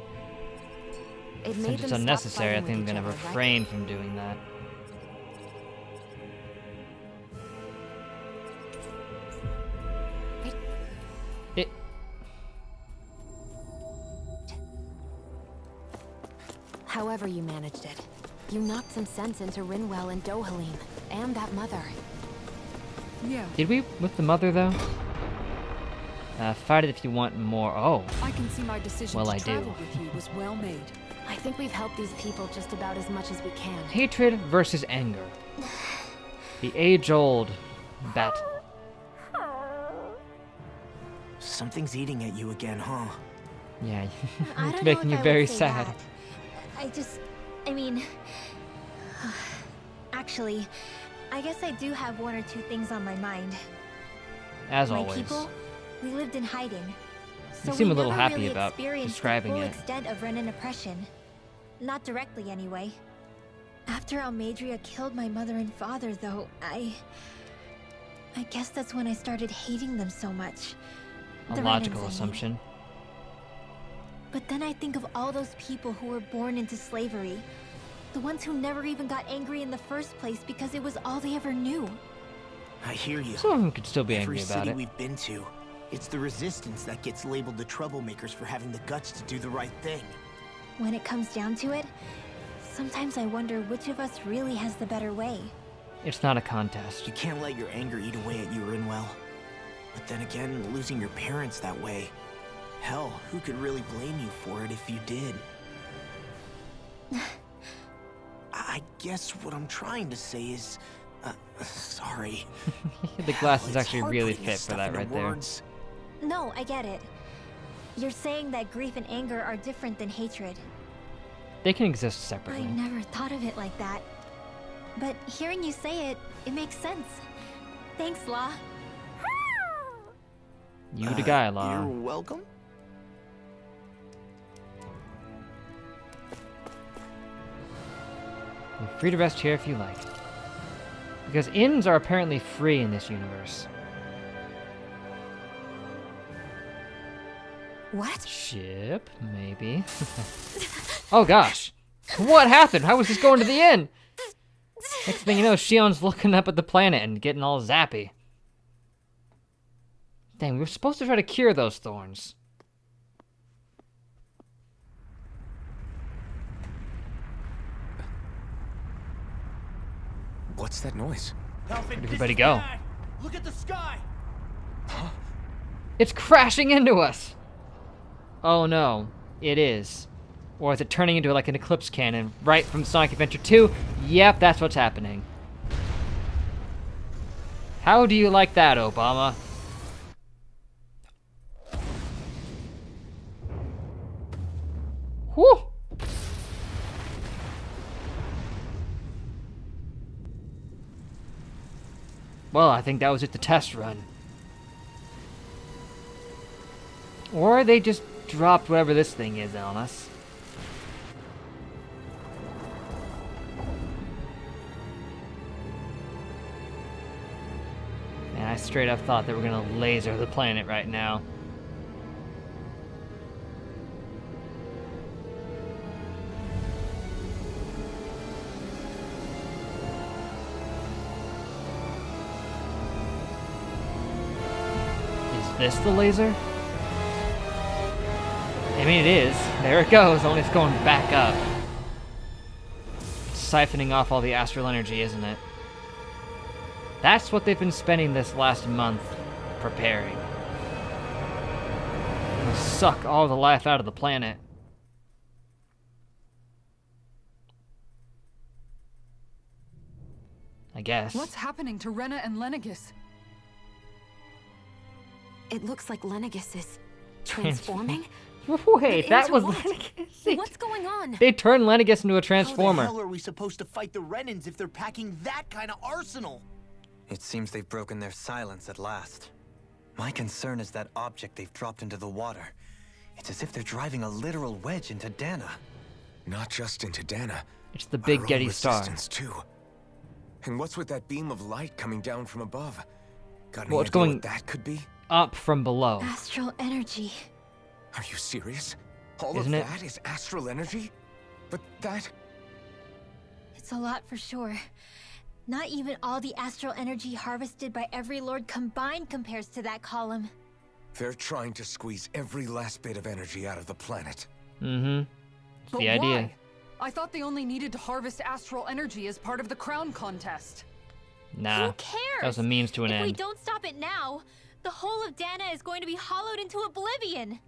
It
since
made
it's
them stop
unnecessary, I
fighting
think I'm
with
gonna
each other, right?
refrain from doing that. It.
However you managed it, you knocked some sense into Rinwell and Dohalim, and that mother.
Yeah,
Did we with the mother though? Fight it if you want more. Oh,
I can see my decision
Well,
to
I do.
travel with you was well made.
I think we've helped these people just about as much as we can.
hatred versus anger. The age-old battle.
Something's eating at you again, huh?
Yeah,
I
it's
don't
making
know
you
if I
very
would say
sad.
that. I mean... Actually, I guess I do have one or two things on my mind.
As
My
always.
people, we lived in hiding. So
seem
we
a little
never
happy
really
about
experienced
describing
the full
it.
extent of Renan oppression. Not directly, anyway. After Almadria killed my mother and father, though, I guess that's when I started hating them so much.
A
The
logical
Renans, I mean.
assumption.
But then I think of all those people who were born into slavery. The ones who never even got angry in the first place because it was all they ever knew.
I hear you.
Some of them could still be
Every
angry about
city
it.
we've been to, it's the resistance that gets labeled the troublemakers for having the guts to do the right thing.
When it comes down to it, sometimes I wonder which of us really has the better way.
It's not a contest.
You can't let your anger eat away at you, Rinwell. But then again, losing your parents that way... Hell, who could really blame you for it if you did? I guess what I'm trying to say is... sorry.
The glasses
Hell, it's
actually
hard
really
putting this
fit for
stuff
that
into
right there.
words.
No, I get it. You're saying that grief and anger are different than hatred.
They can exist
I
separately.
never thought of it like that. But hearing you say it, it makes sense. Thanks, Law.
You the guy, Law.
You're welcome.
You're free to rest here if you like. Because inns are apparently free in this universe.
What?
Ship, maybe. Oh gosh. What happened? How was this going to the inn? Next thing you know, Shion's looking up at the planet and getting all zappy. Dang, we were supposed to try to cure those thorns.
What's that noise?
Where'd everybody go?
Look at the sky!
It's crashing into us! Oh no, it is. Or is it turning into like an eclipse cannon right from Sonic Adventure 2? Yep, that's what's happening. How do you like that, Obama? Whew! Well, I think that was just the test run. Or they just dropped whatever this thing is on us. And I straight up thought they were gonna laser the planet right now. this the laser? I mean, it is. There it goes, only it's going back up. It's siphoning off all the astral energy, isn't it? That's what they've been spending this last month preparing. It'll suck all the life out of the planet. I guess.
What's happening to Rena and Lenegis?
It looks like Lenegis is transforming.
Wait, that was
what?
Lenegis?
What's going on?
They turned Lenegis into a transformer.
How the hell are we supposed to fight the Renans if they're packing that kind of arsenal?
It seems they've broken their silence at last. My concern is that object they've dropped into the water. It's as if they're driving a literal wedge into Dana.
Not just into Dana.
It's the big
our own
Getty star.
resistance, too. And what's with that beam of light coming down from above? Got any
Well, it's
idea
going
what that could be?
up from below.
Astral energy.
Are you serious? All
Isn't
of
it?
that is astral energy? But that...
It's a lot for sure. Not even all the astral energy harvested by every lord combined compares to that column.
They're trying to squeeze every last bit of energy out of the planet.
Mm-hmm.
But
The idea.
why? I thought they only needed to harvest astral energy as part of the crown contest.
Nah.
Who cares?
That was a means to an
If we
end.
don't stop it now, the whole of Dana is going to be hollowed into oblivion.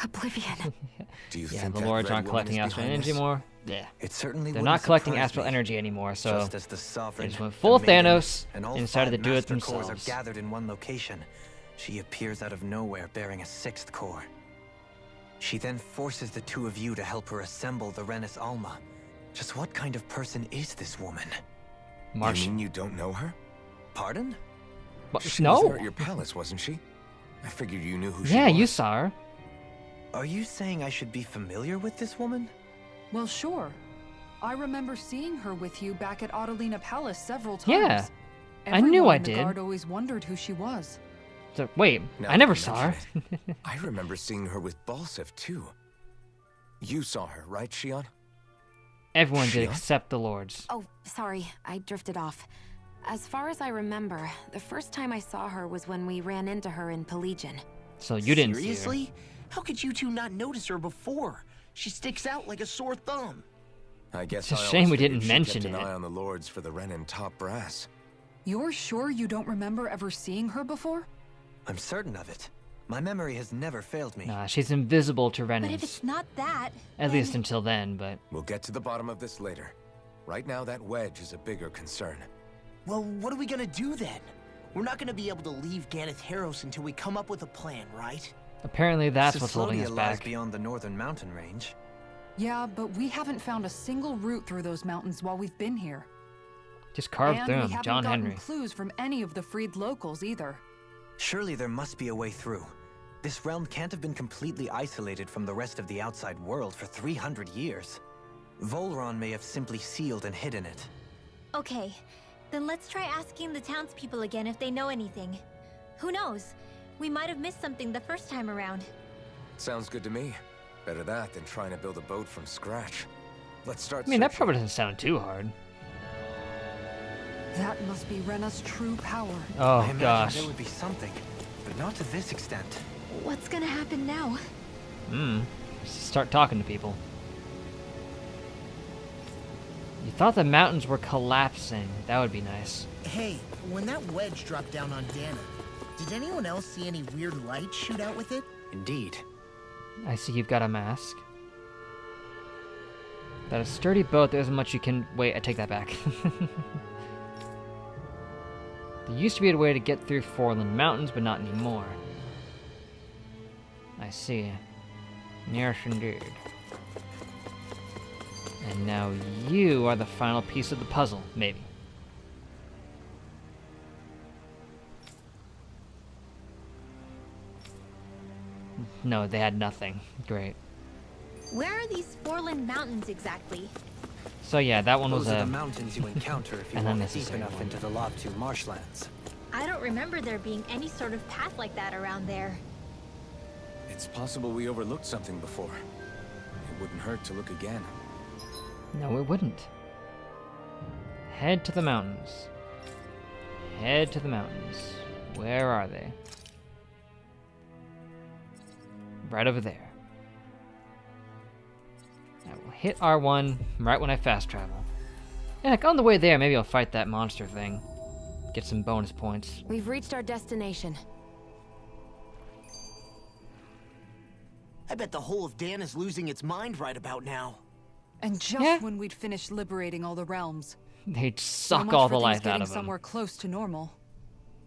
Oblivion.
Do you
Yeah,
think
the
that
lords
red
aren't
woman
collecting
is
astral
behind
energy
this?
more. Yeah.
It certainly
They're
wouldn't
not collecting
surprise
astral
me.
energy anymore, so
Just as the sovereign,
they just went
the
full
maiden,
Thanos
and all
and decided to
five
do it
master cores
themselves.
are gathered in one location. She appears out of nowhere bearing a sixth core. She then forces the two of you to help her assemble the Renis Alma. Just what kind of person is this woman?
You
Martian.
mean you don't know her?
Pardon?
What?
She was
No.
there at your palace, wasn't she? I figured you knew who she
Yeah,
was.
you saw her.
Are you saying I should be familiar with this woman?
Well, sure. I remember seeing her with you back at Adelina Palace several times.
Yeah, I
Everyone
knew I
in the
did.
guard always wondered who she was.
So, wait,
Now
I never
that you
saw her.
mention it, I remember seeing her with Balsef, too. You saw her, right, Shion?
Everyone did
Shion?
except the lords.
Oh, sorry, I drifted off. As far as I remember, the first time I saw her was when we ran into her in Pelegion.
So you didn't see her.
Seriously? How could you two not notice her before? She sticks out like a sore thumb.
I guess
It's a
I
shame
always
we
figured
didn't
she
mention
kept an
it.
eye on the lords for the Renin top brass.
You're sure you don't remember ever seeing her before?
I'm certain of it. My memory has never failed me.
Nah, she's invisible to
But if
Renans.
it's not that,
At
then
least until then, but...
We'll get to the bottom of this later. Right now, that wedge is a bigger concern.
Well, what are we gonna do then? We're not gonna be able to leave Ganeth Heros until we come up with a plan, right?
Apparently that's what's holding us
Cecilia lies
back.
beyond the northern mountain range.
Yeah, but we haven't found a single route through those mountains while we've been here.
Just carve
And
through
we
him,
haven't
John
gotten
Henry.
clues from any of the freed locals either.
Surely there must be a way through. This realm can't have been completely isolated from the rest of the outside world for 300 years. Volron may have simply sealed and hidden it.
okay, then let's try asking the townspeople again if they know anything. Who knows? We might have missed something the first time around.
Sounds good to me. Better that than trying to build a boat from scratch. Let's start
I mean, that
searching.
probably doesn't sound too hard.
That must be Rena's true power.
Oh,
I imagine
gosh.
there would be something, but not to this extent.
What's gonna happen now?
Start talking to people. You thought the mountains were collapsing. That would be nice.
Hey, when that wedge dropped down on Dana, did anyone else see any weird light shoot out with it?
Indeed.
I see you've got a mask. That a sturdy boat, there isn't much you can... Wait, I take that back. There used to be a way to get through Forland Mountains, but not anymore. I see. Yes, indeed. And now you are the final piece of the puzzle, maybe. No, they had nothing. Great.
Where are these Forland Mountains exactly?
So yeah, that one was
Those are
a...
the mountains you encounter if you
an
walk deep
unnecessary
enough
one.
into the Lobtu marshlands.
I don't remember there being any sort of path like that around there.
It's possible we overlooked something before. It wouldn't hurt to look again.
No, it wouldn't. Head to the mountains. Head to the mountains. Where are they? Right over there. I will hit R1 right when I fast travel. Heck, on the way there, maybe I'll fight that monster thing. Get some bonus points.
We've reached our destination.
I bet the whole of Dan is losing its mind right about now.
And just when we'd finished liberating all the realms.
They'd
So
suck
much
all
for
the
things
life out
getting
of them.
somewhere close to normal.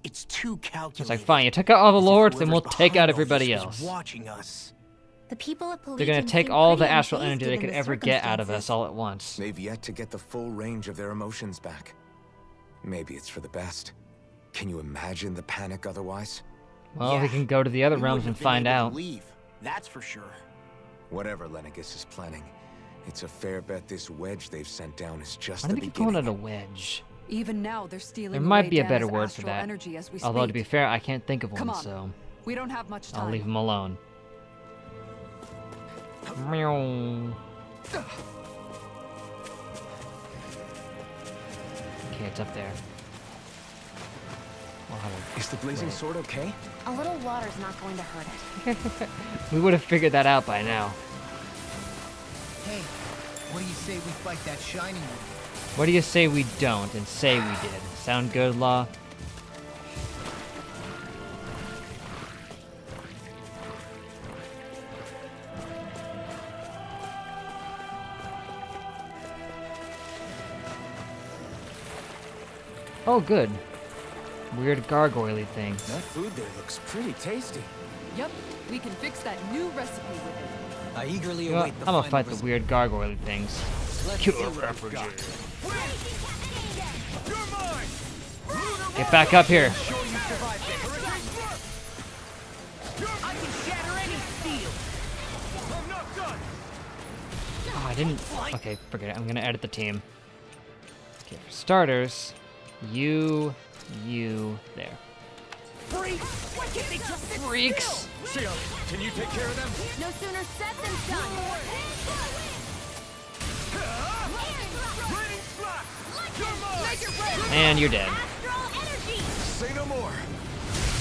It's too calculated.
It's like, fine, you took out all the
As if
lords, then we'll
whoever's
take out
behind all
everybody
this is
else.
watching us.
The people of Pelegion
They're gonna take
seem
all the
pretty
astral
unfazed
energy they
given
could
the
ever get out of us
circumstances.
all at once.
They've yet to get the full range of their emotions back. Maybe it's for the best. Can you imagine the panic otherwise?
Well, we can go to the other
We
realms
wouldn't
and
have been
find
able to
out.
leave, that's for sure.
Whatever Lenegis is planning, it's a fair bet this wedge they've sent down is just
Why
the
do they keep calling
beginning.
it a wedge?
Even now, they're stealing
There might
away
be a better
Dana's
word for
astral
that.
energy as we
Although, to be
speak.
fair, I can't think of
Come
one,
on.
so
We don't have much time.
I'll leave them alone. Meow. Okay, it's up there. We'll have a-
Is the blazing sword okay?
A little water's not going to hurt it.
We would have figured that out by now.
Hey, what do you say we fight that shining one?
What do you say we don't and say we did? Sound good, Law? Oh, good. Weird gargoyle-y thing.
That food there looks pretty tasty.
Yep, we can fix that new recipe with it.
I eagerly
You know what?
await the
I'm gonna
final
fight the
result.
weird gargoyle things.
Let's
Kill
see
a
what we've got.
Get back up here.
Sure you survived it. I can shatter any steel. I'm not done.
Oh, I didn't. Okay, forget it. I'm gonna edit the team. Okay, for starters, you, there. Freaks!
Shale, can you take care of them?
No sooner said than done.
Raining blast! You're mine!
And you're dead.
Astral energy.
Say no more.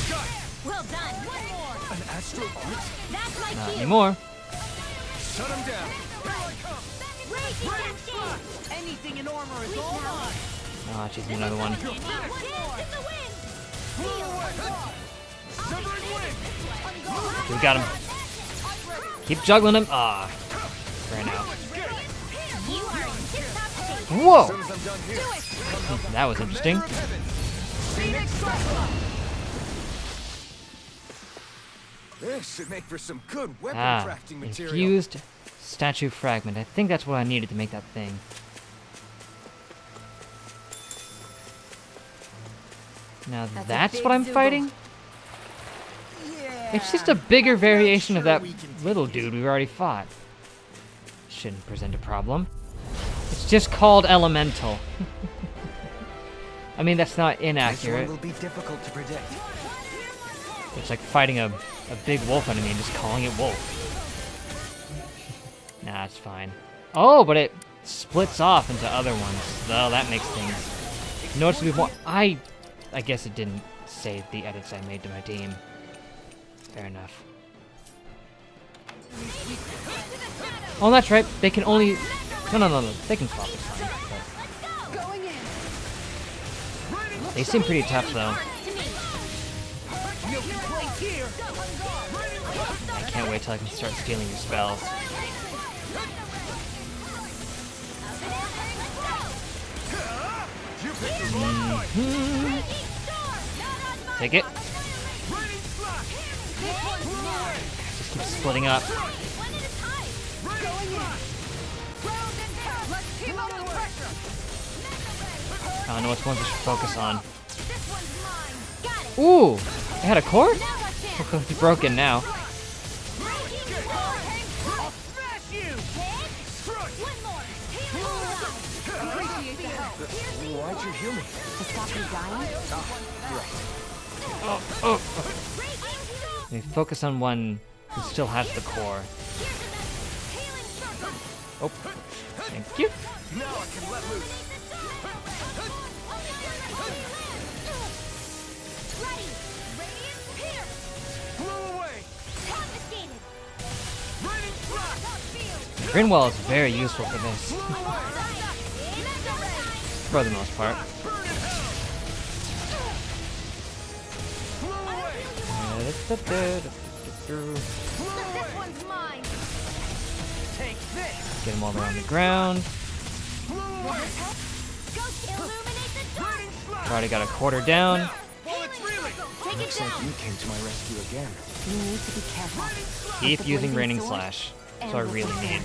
Got it.
Well done. One more.
An astral art?
That's my
Not
cue.
anymore.
Shut him down. Here I come.
Raging
Raining
action.
blast!
Anything in armor is all mine.
Ah, she's another one.
One more. Dance in the wind.
Severing wind!
We got him. Keep juggling him. Ah, ran out.
You are in tip-top shape.
Whoa!
As soon as I'm done here,
That was interesting.
Phoenix Cyclops! This should make for some good weapon
Ah,
crafting material.
infused statue fragment. I think that's what I needed to make that thing. Now
That's a
that's
big
what I'm
Zoogle.
fighting? It's just a bigger variation of that little dude we've already fought. Shouldn't present a problem. It's just called Elemental. I mean, that's not
This one
inaccurate.
will be difficult to predict.
It's like fighting a big wolf enemy and just calling it wolf. Nah, it's fine. Oh, but it splits off into other ones. Well, that makes things noticeably more. I guess it didn't save the edits I made to my team. Fair enough. Oh, that's right. They can only. No. They can swap. It's fine. But they seem pretty tough, though. I can't wait till I can start stealing your spells. Take it. Just keep splitting up. I don't know which ones I should focus on. Ooh! It had a cord? It's broken now.
Why'd you heal me?
To stop you dying?
Let me focus on one who still has the core. Oh, thank you.
Now I can let loose.
Grinwall is very useful for this. For the most part. Get them all around the ground. Already got a quarter down.
Looks like you came to my rescue again.
You need to be careful.
Keep using Raining Slash. So I really need.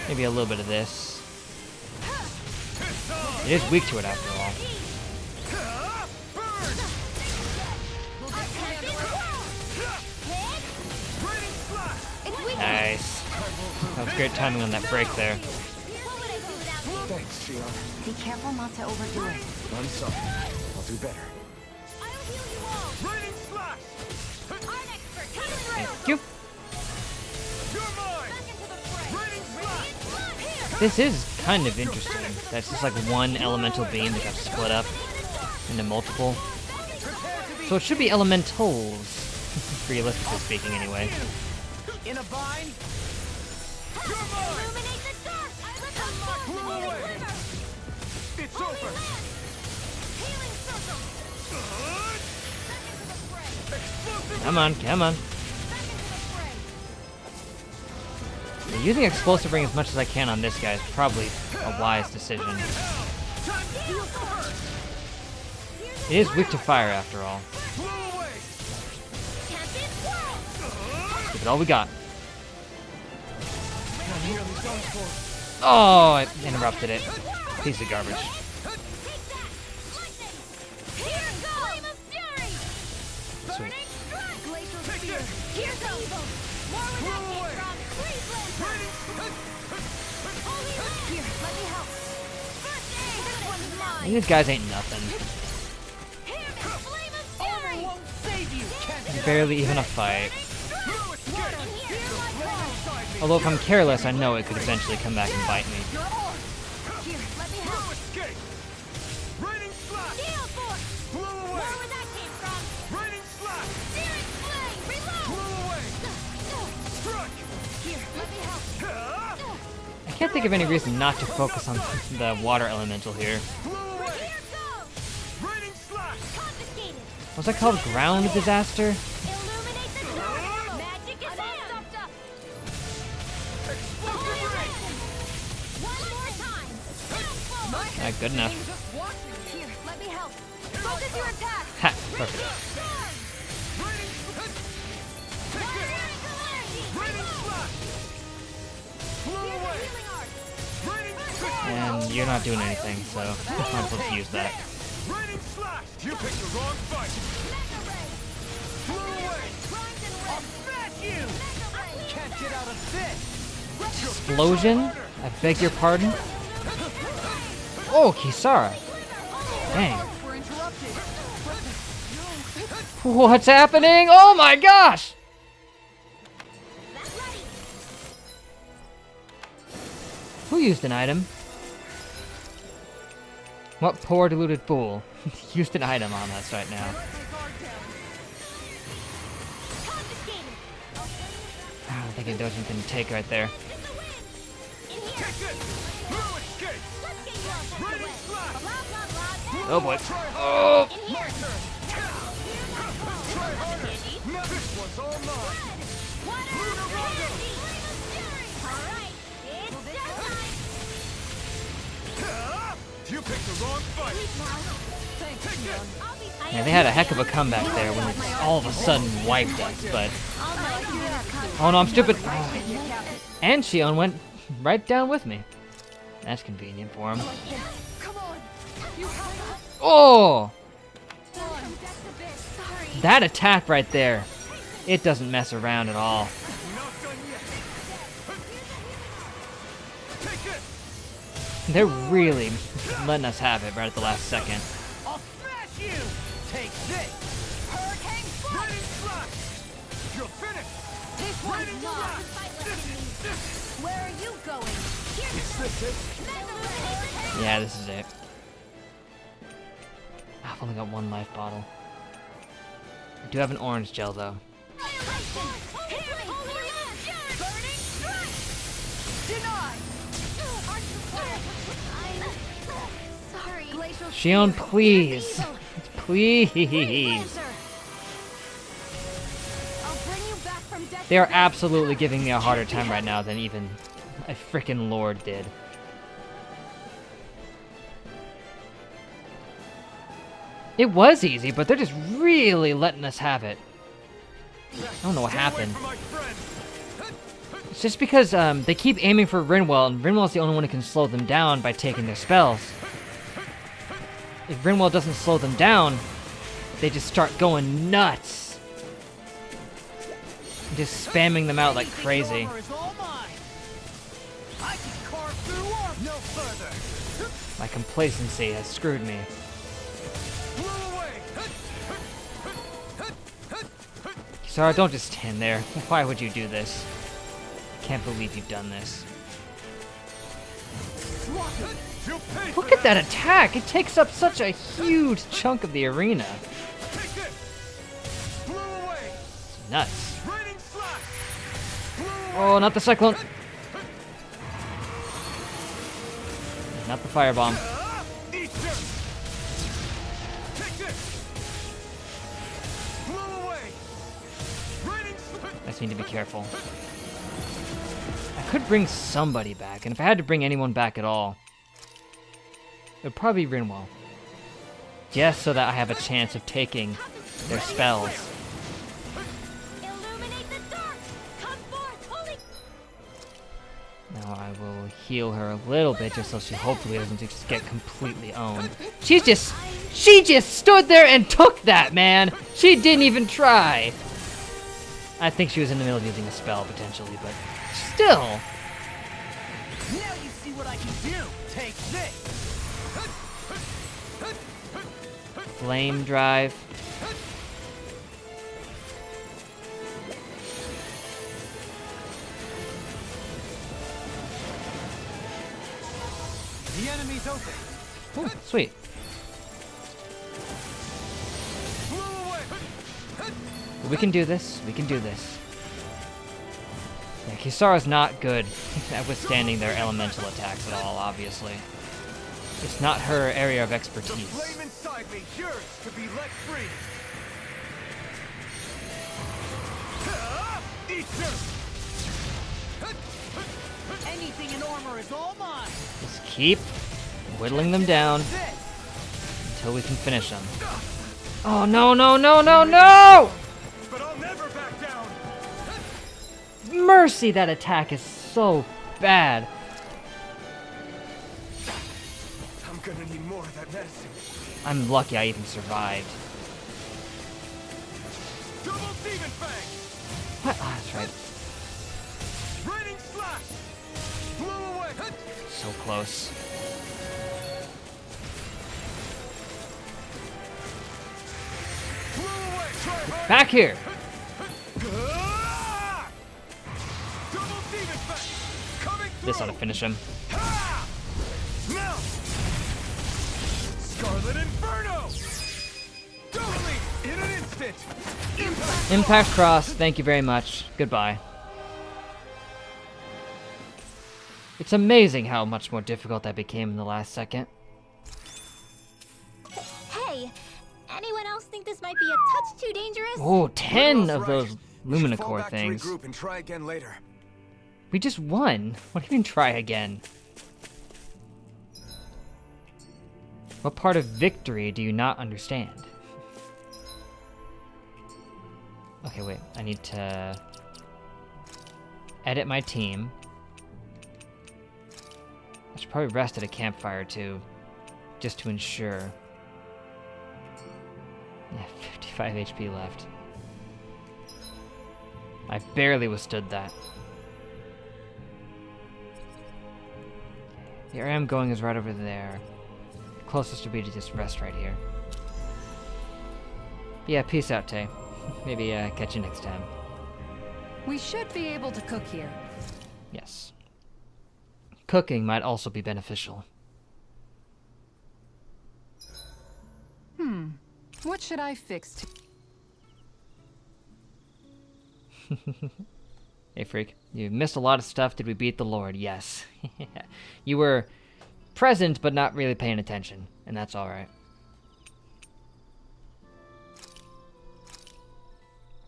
Maybe a little bit of this. It is weak to it after all. Nice. That was great timing on that break there.
Thanks, Shion.
Be careful not to overdo it.
I'm sorry. I'll do better.
Thank you. This is kind of interesting. That's just like one elemental beam that got split up into multiple. So it should be elementals, realistically speaking, anyway.
In a vine? It's over.
Come on, come on. Using explosive ring as much as I can on this guy is probably a wise decision. It is weak to fire after all. Give it all we got. Oh, I interrupted it. Piece of garbage. Sweet. And these guys ain't nothing. Barely even a fight. Although if I'm careless, I know it could eventually come back and bite me. I can't think of any reason not to focus on the water elemental here. Was that called Ground Disaster? Alright, good enough. Ha! Perfect. And you're not doing anything, so might as well just use that.
You picked the wrong fight. I'll smash you. Can't get out of this.
Explosion? I beg your pardon? Oh, Kisara. Dang. What's happening? Oh my gosh! Who used an item? What poor deluded fool used an item on us right now. I think a Dojin can take right there. Oh boy. Oh!
You picked the wrong fight.
Yeah, they had a heck of a comeback there when it all of a sudden wiped us, but... Oh no, I'm stupid! And Shion went right down with me. That's convenient for him. Oh! That attack right there, it doesn't mess around at all. They're really letting us have it right at the last second.
I'll smash you. Take this. Hurricane Slash. You're finished.
This one's not. Where are you going?
Yeah, this is it. I've only got one life bottle. I do have an orange gel though.
Denied! I'm sorry. Glacial
Shion,
Spear.
please. Please.
I'll bring you back from death.
They are absolutely giving me a harder time right now than even a freaking Lord did. It was easy, but they're just really letting us have it. I don't know what happened. It's just because they keep aiming for Rinwell, and Rinwell's the only one who can slow them down by taking their spells. If Rinwell doesn't slow them down, they just start going nuts. Just spamming them out like crazy. My complacency has screwed me. Kisara, don't just stand there. Why would you do this? Can't believe you've done this. Look at that attack! It takes up such a huge chunk of the arena. It's nuts. Oh, not the cyclone. Not the firebomb. I just need to be careful. I could bring somebody back, and if I had to bring anyone back at all, it would probably be Rinwell. Just so that I have a chance of taking their spells. Now I will heal her a little bit just so she hopefully doesn't just get completely owned. She just stood there and took that, man! She didn't even try! I think she was in the middle of using a spell, potentially, but still!
Now you see what I can do! Take this!
Flame drive.
The enemy's open.
Ooh, sweet. We can do this. We can do this. Yeah, Kisara's not good at withstanding their elemental attacks at all, obviously. It's not her area of expertise.
The flame inside me yearns to be let free.
Anything in armor is all mine.
Just keep whittling them down until we can finish them. Oh, no, no, no, no, no!
But I'll never back down.
Mercy, that attack is so bad.
I'm gonna need more of that medicine.
I'm lucky I even survived.
Double Demon Fang.
What? Ah, that's right.
Raining slash. Blew away.
So close.
Blew away. Try hard.
Back here.
Double Demon Fang. Coming through.
This ought to finish him.
Now. Scarlet Inferno. Doubly in an instant.
Impact Cross, thank you very much. Goodbye. It's amazing how much more difficult that became in the last second.
Hey, anyone else think this might be a touch too dangerous?
Oh, 10 of
Right.
those
We should
Lumina
fall
Core
back to
things.
regroup and try again later.
We just won. What do you mean try again? What part of victory do you not understand? Okay, wait. I need to edit my team. I should probably rest at a campfire too, just to ensure. Yeah, 55 HP left. I barely withstood that. The area I'm going is right over there. The closest would be to just rest right here. Yeah, peace out, Tay. Maybe catch you next time.
We should be able to cook here.
Yes. Cooking might also be beneficial.
What should I fix to...
Hey, freak. You missed a lot of stuff. Did we beat the Lord? Yes. You were present, but not really paying attention. And that's alright.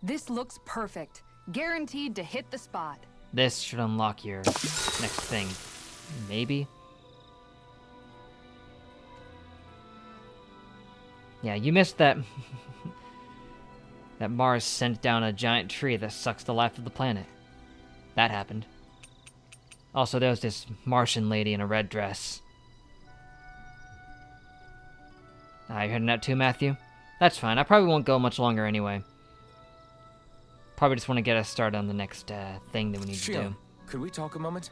This looks perfect. Guaranteed to hit the spot.
This should unlock your next thing. Maybe? Yeah, you missed that... that Mars sent down a giant tree that sucks the life of the planet. That happened. Also, there was this Martian lady in a red dress. You heading out too, Matthew? That's fine. I probably won't go much longer anyway. Probably just want to get us started on the next thing that we need to do.
Could we talk a moment?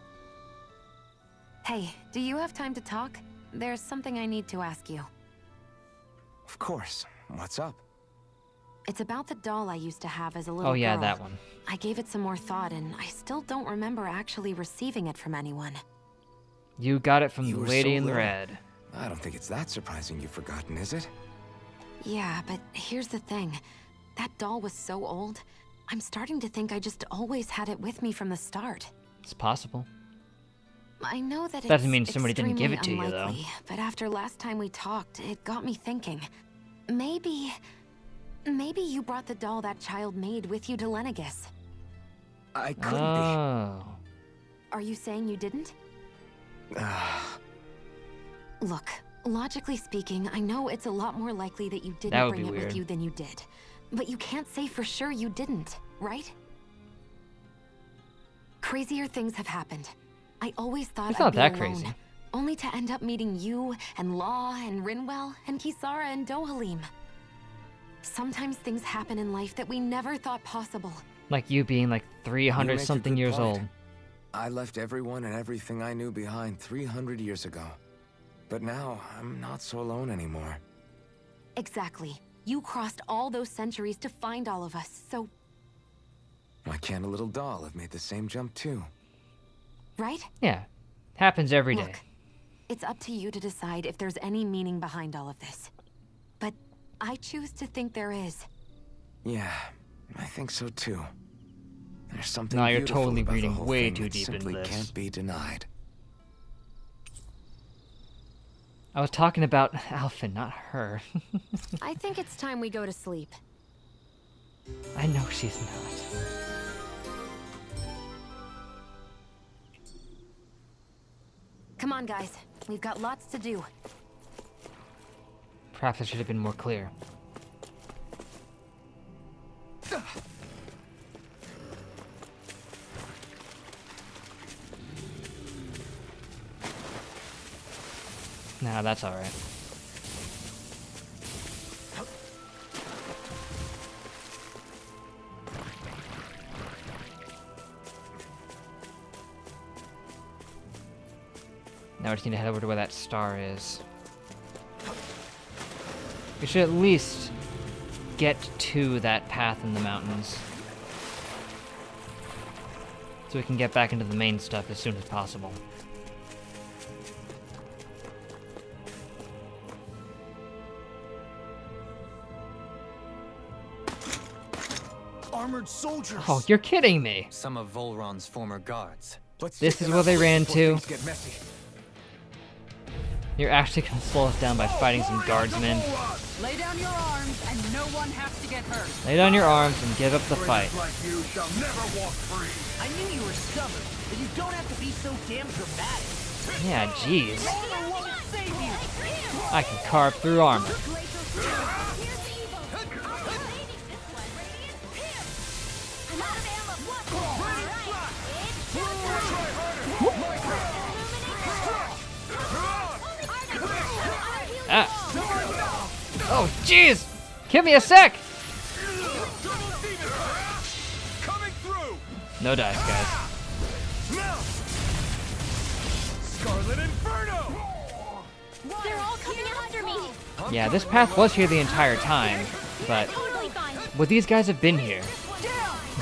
Hey, do you have time to talk? There's something I need to ask you.
Of course. What's up?
It's about the doll I used to have as a little girl.
Oh yeah, that one.
I gave it some more thought, and I still don't remember actually receiving it from anyone.
You got it from the
were
lady
so
in
little.
red.
I don't think it's that surprising you've forgotten, is it?
Yeah, but here's the thing. That doll was so old, I'm starting to think I just always had it with me from the start.
It's possible.
I know that
Doesn't
it's
mean somebody didn't give it to you,
unlikely,
though.
But after last time we talked, it got me thinking. Maybe you brought the doll that child made with you to Lenegis.
I couldn't
Are you saying you didn't? Look, logically speaking, I know it's a lot more likely that you didn't bring it with you than you did. But you can't say for sure you didn't, right? Crazier things have happened. I always thought
It's
I'd
not
be
that
alone,
crazy.
only to end up meeting you and Law and Rinwell and Kisara and Dohalim. Sometimes things happen in life that we never thought possible.
Like you being like 300 something years old.
I left everyone and everything I knew behind 300 years ago. But now, I'm not so alone anymore.
Exactly. You crossed all those centuries to find all of us, so...
Why can't a little doll have made the same jump too?
Right?
Yeah. Happens every day.
Look, it's up to you to decide if there's any meaning behind all of this. But I choose to think there is.
Yeah, I think so too. There's something
No, you're
beautiful
totally
about the
reading
whole
way
thing
too
that
deep into
simply
this.
Can't be denied.
I was talking about Alphen, not her.
I think it's time we go to sleep.
I know she's not.
Come on, guys. We've got lots to do.
Perhaps I should have been more clear. Nah, that's alright. Now we just need to head over to where that star is. We should at least get to that path in the mountains. So we can get back into the main stuff as soon as possible.
Armored soldiers.
Oh, you're kidding me!
Some of Volron's former guards.
This is where they ran to? You're actually gonna slow us down by fighting some guardsmen.
Lay down your arms, and no one has to get hurt.
Lay down your arms and give up the fight.
Like you shall never walk free.
I knew you were stubborn, but you don't have to be so damn dramatic.
Yeah, jeez.
Armor won't save you.
I can carve through armor. Ah. Oh, jeez! Give me a sec! No dice, guys.
Scarlet Inferno!
They're all coming after me.
Yeah, this path was here the entire time, but would these guys have been here?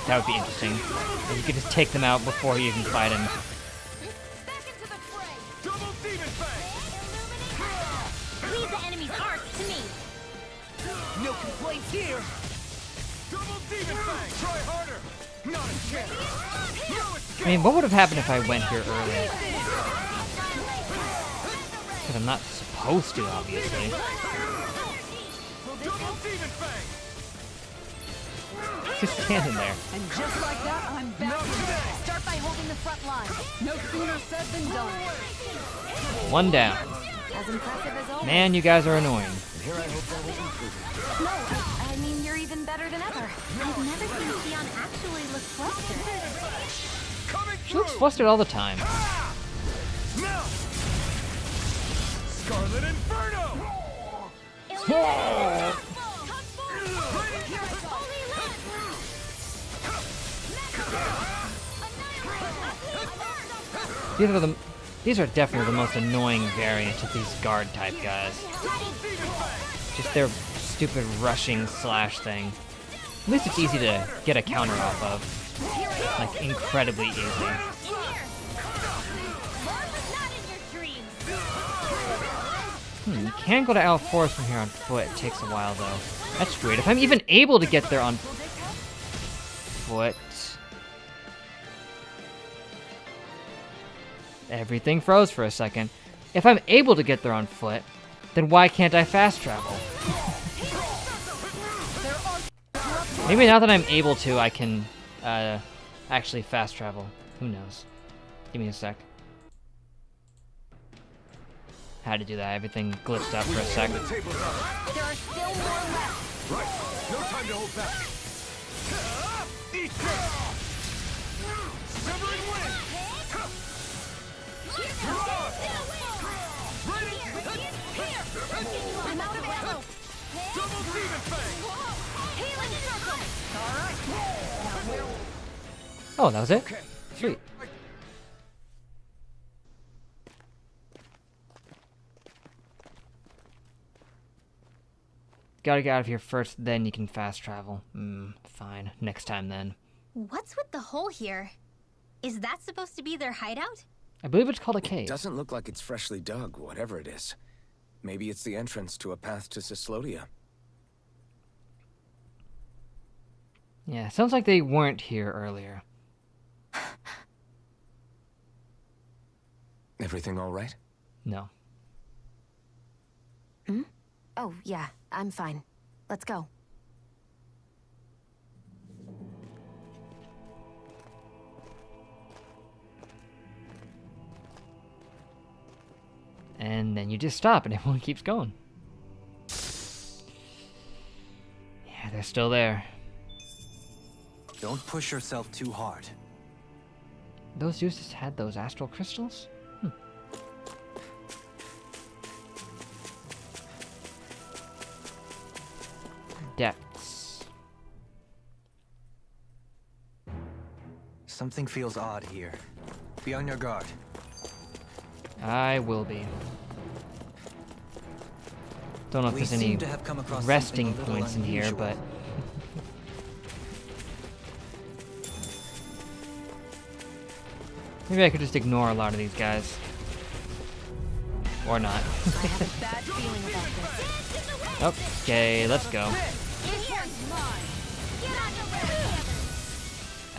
That would be interesting. If you could just take them out before you even fight him.
Leave the enemy's arc to me.
No complaints here.
Double Demon Fang! Try harder!
I mean, what would have happened if I went here early? Because I'm not supposed to, obviously. Just standing there.
And just like that, I'm back.
Start by holding the front line.
No sooner said than done.
One down.
As impressive as always.
Man, you guys are annoying.
No, I mean, you're even better than ever. I've never seen Xion actually look flustered.
She looks flustered all the time.
Now! Scarlet Inferno!
These are definitely the most annoying variant of these guard type guys. Just their stupid rushing slash thing. At least it's easy to get a counter off of. Like, incredibly easy. You can go to Owl Forest from here on foot. It takes a while, though. That's weird. If I'm even able to get there on foot... Everything froze for a second. If I'm able to get there on foot, then why can't I fast travel? Maybe now that I'm able to, I can actually fast travel. Who knows? Give me a sec. How to do that? Everything glitched out for a sec.
There are still more left.
Right, no time to hold back. Eat this! Severing wind!
I'm out of ammo.
Double Demon Fang!
Healing circle.
Oh, that was it? Sweet. Gotta get out of here first, then you can fast travel. Fine. Next time then.
What's with the hole here? Is that supposed to be their hideout?
I believe it's called a cave.
Doesn't look like it's freshly dug, whatever it is. Maybe it's the entrance to a path to Cyslodia.
Yeah, sounds like they weren't here earlier.
Everything all right?
No.
Oh, yeah, I'm fine. Let's go.
And then you just stop and everyone keeps going. Yeah, they're still there.
Don't push yourself too hard.
Those dudes just had those astral crystals? Depths.
Something feels odd here. Be on your guard.
I will be. Don't know if
We
there's any
seem to have come across
resting
something a little
points in here,
unusual.
but... Maybe I could just ignore a lot of these guys. Or not.
I have a bad feeling about this.
Okay, let's go.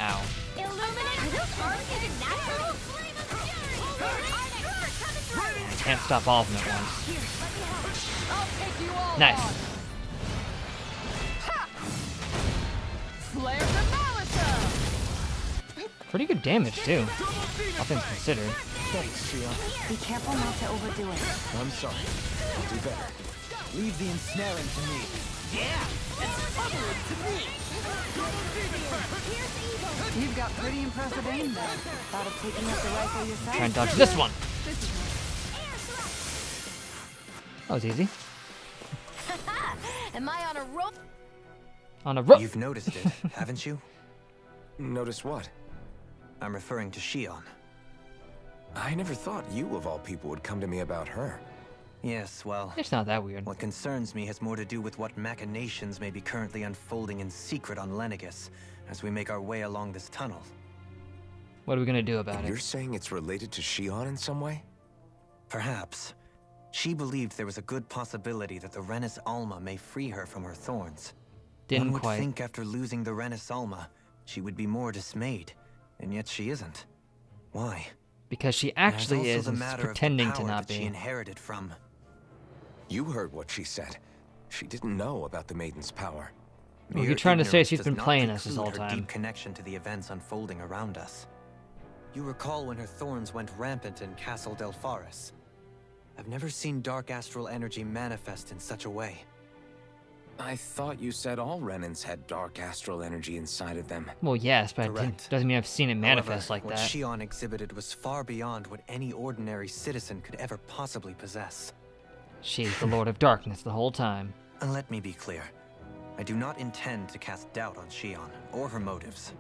Ow. I can't stop all of them at once. Nice. Pretty good damage, too. All things considered.
Thanks, Xion.
Be careful not to overdo it.
I'm sorry. I'll do better.
Leave the ensnaring to me. Yeah! It's to me!
You've got pretty impressive aim there.
Thought of taking up the rifle yourself?
Try and dodge this one. That was easy.
Am I on a rope?
On a rope.
You've noticed it, haven't you?
Notice what?
I'm referring to Xion.
I never thought you, of all people, would come to me about her.
Yes, well...
It's not that weird.
What concerns me has more to do with what machinations may be currently unfolding in secret on Lenegis as we make our way along this tunnel.
What are we gonna do about
And
it?
you're saying it's related to Xion in some way?
Perhaps. She believed there was a good possibility that the Renis Alma may free her from her thorns.
Didn't
One would
quite.
think after losing the Renis Alma, she would be more dismayed, and yet she isn't. Why?
Because she
And
actually
there's
is
also
and
the
is
matter of the
pretending to
power
not
that she
be.
inherited from.
You heard what she said. She didn't know about the Maiden's power.
Well,
Mere
you're trying to say
ignorance
she's
does
been
not
playing us this
preclude
whole
her
time.
deep connection to the events unfolding around us. You recall when her thorns went rampant in Castle Delpharis. I've never seen dark astral energy manifest in such a way.
I thought you said all Renans had dark astral energy inside of them.
Well, yes, but
Correct.
doesn't mean I've seen it manifest
However,
like
what
that.
Shion exhibited was far beyond what any ordinary citizen could ever possibly possess.
She's the Lord of Darkness the whole time.
And let me be clear. I do not intend to cast doubt on Shion or her motives.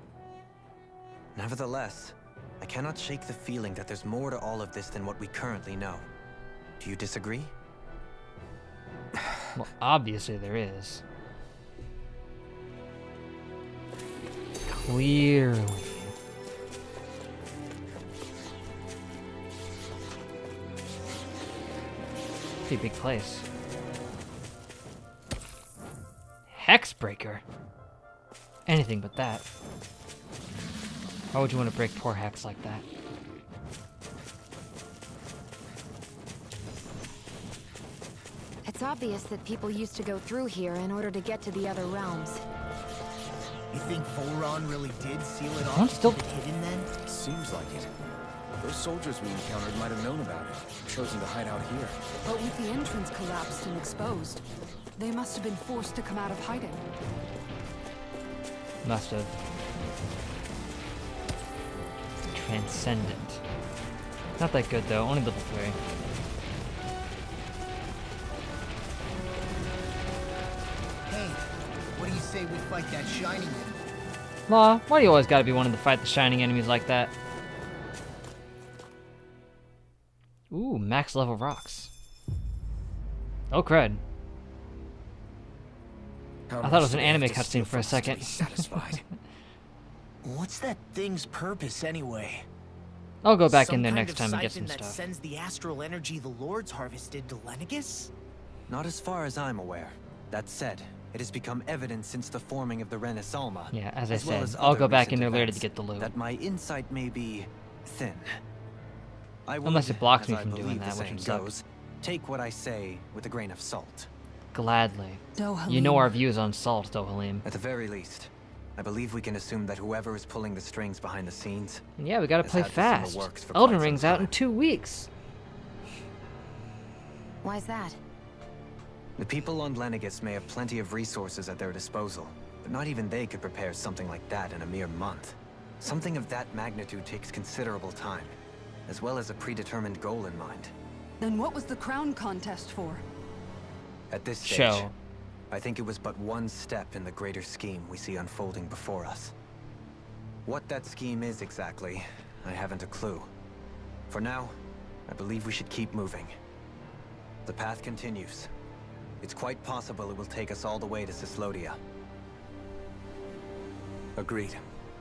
Nevertheless, I cannot shake the feeling that there's more to all of this than what we currently know. Do you disagree?
Well, obviously there is. Clearly. Pretty big place. Hexbreaker? Anything but that. Why would you want to break poor Hex like that?
It's obvious that people used to go through here in order to get to the other realms.
You think Volron really did seal it
I'm
off to
still-
keep it hidden then?
Seems like it. Those soldiers we encountered might have known about it, chosen to hide out here.
But with the entrance collapsed and exposed, they must have been forced to come out of hiding.
Must have. Transcendent. Not that good though, only level 3.
Hey, what do you say we fight that shining enemy?
Law, why do you always gotta be wanting to fight the shining enemies like that? Ooh, max level rocks. Oh crud. I thought it was an anime cutscene for a second.
Satisfied.
What's that thing's purpose anyway?
I'll go back
Some
in there
kind
next
of
time and get
siphon
some
that
stuff.
sends the astral energy the Lords harvested to Lenegus?
Not as far as I'm aware. That said, it has become evident since the forming of the Renis Alma.
Yeah, as I
well
said,
as
I'll
other
go back in
recent
there later to
events,
get the loot.
That my insight may be thin. I would,
Unless it blocks
as
me
I
from doing
believe
that,
the
which
saying
would suck.
goes, take what I say with a grain of salt.
Gladly.
Dohalim.
You know our views on salt, Dohalim.
At the very least, I believe we can assume that whoever is pulling the strings behind the scenes.
And yeah, we gotta
has
play
had this in the
fast.
works for
Elden
quite some
Ring's out in
time.
2 weeks.
Why's that?
The people on Lenegus may have plenty of resources at their disposal, but not even they could prepare something like that in a mere month. Something of that magnitude takes considerable time, as well as a predetermined goal in mind.
Then what was the crown contest for?
At this stage,
Show.
I think it was but one step in the greater scheme we see unfolding before us. What that scheme is exactly, I haven't a clue. For now, I believe we should keep moving. The path continues. It's quite possible it will take us all the way to Cyslodia.
Agreed.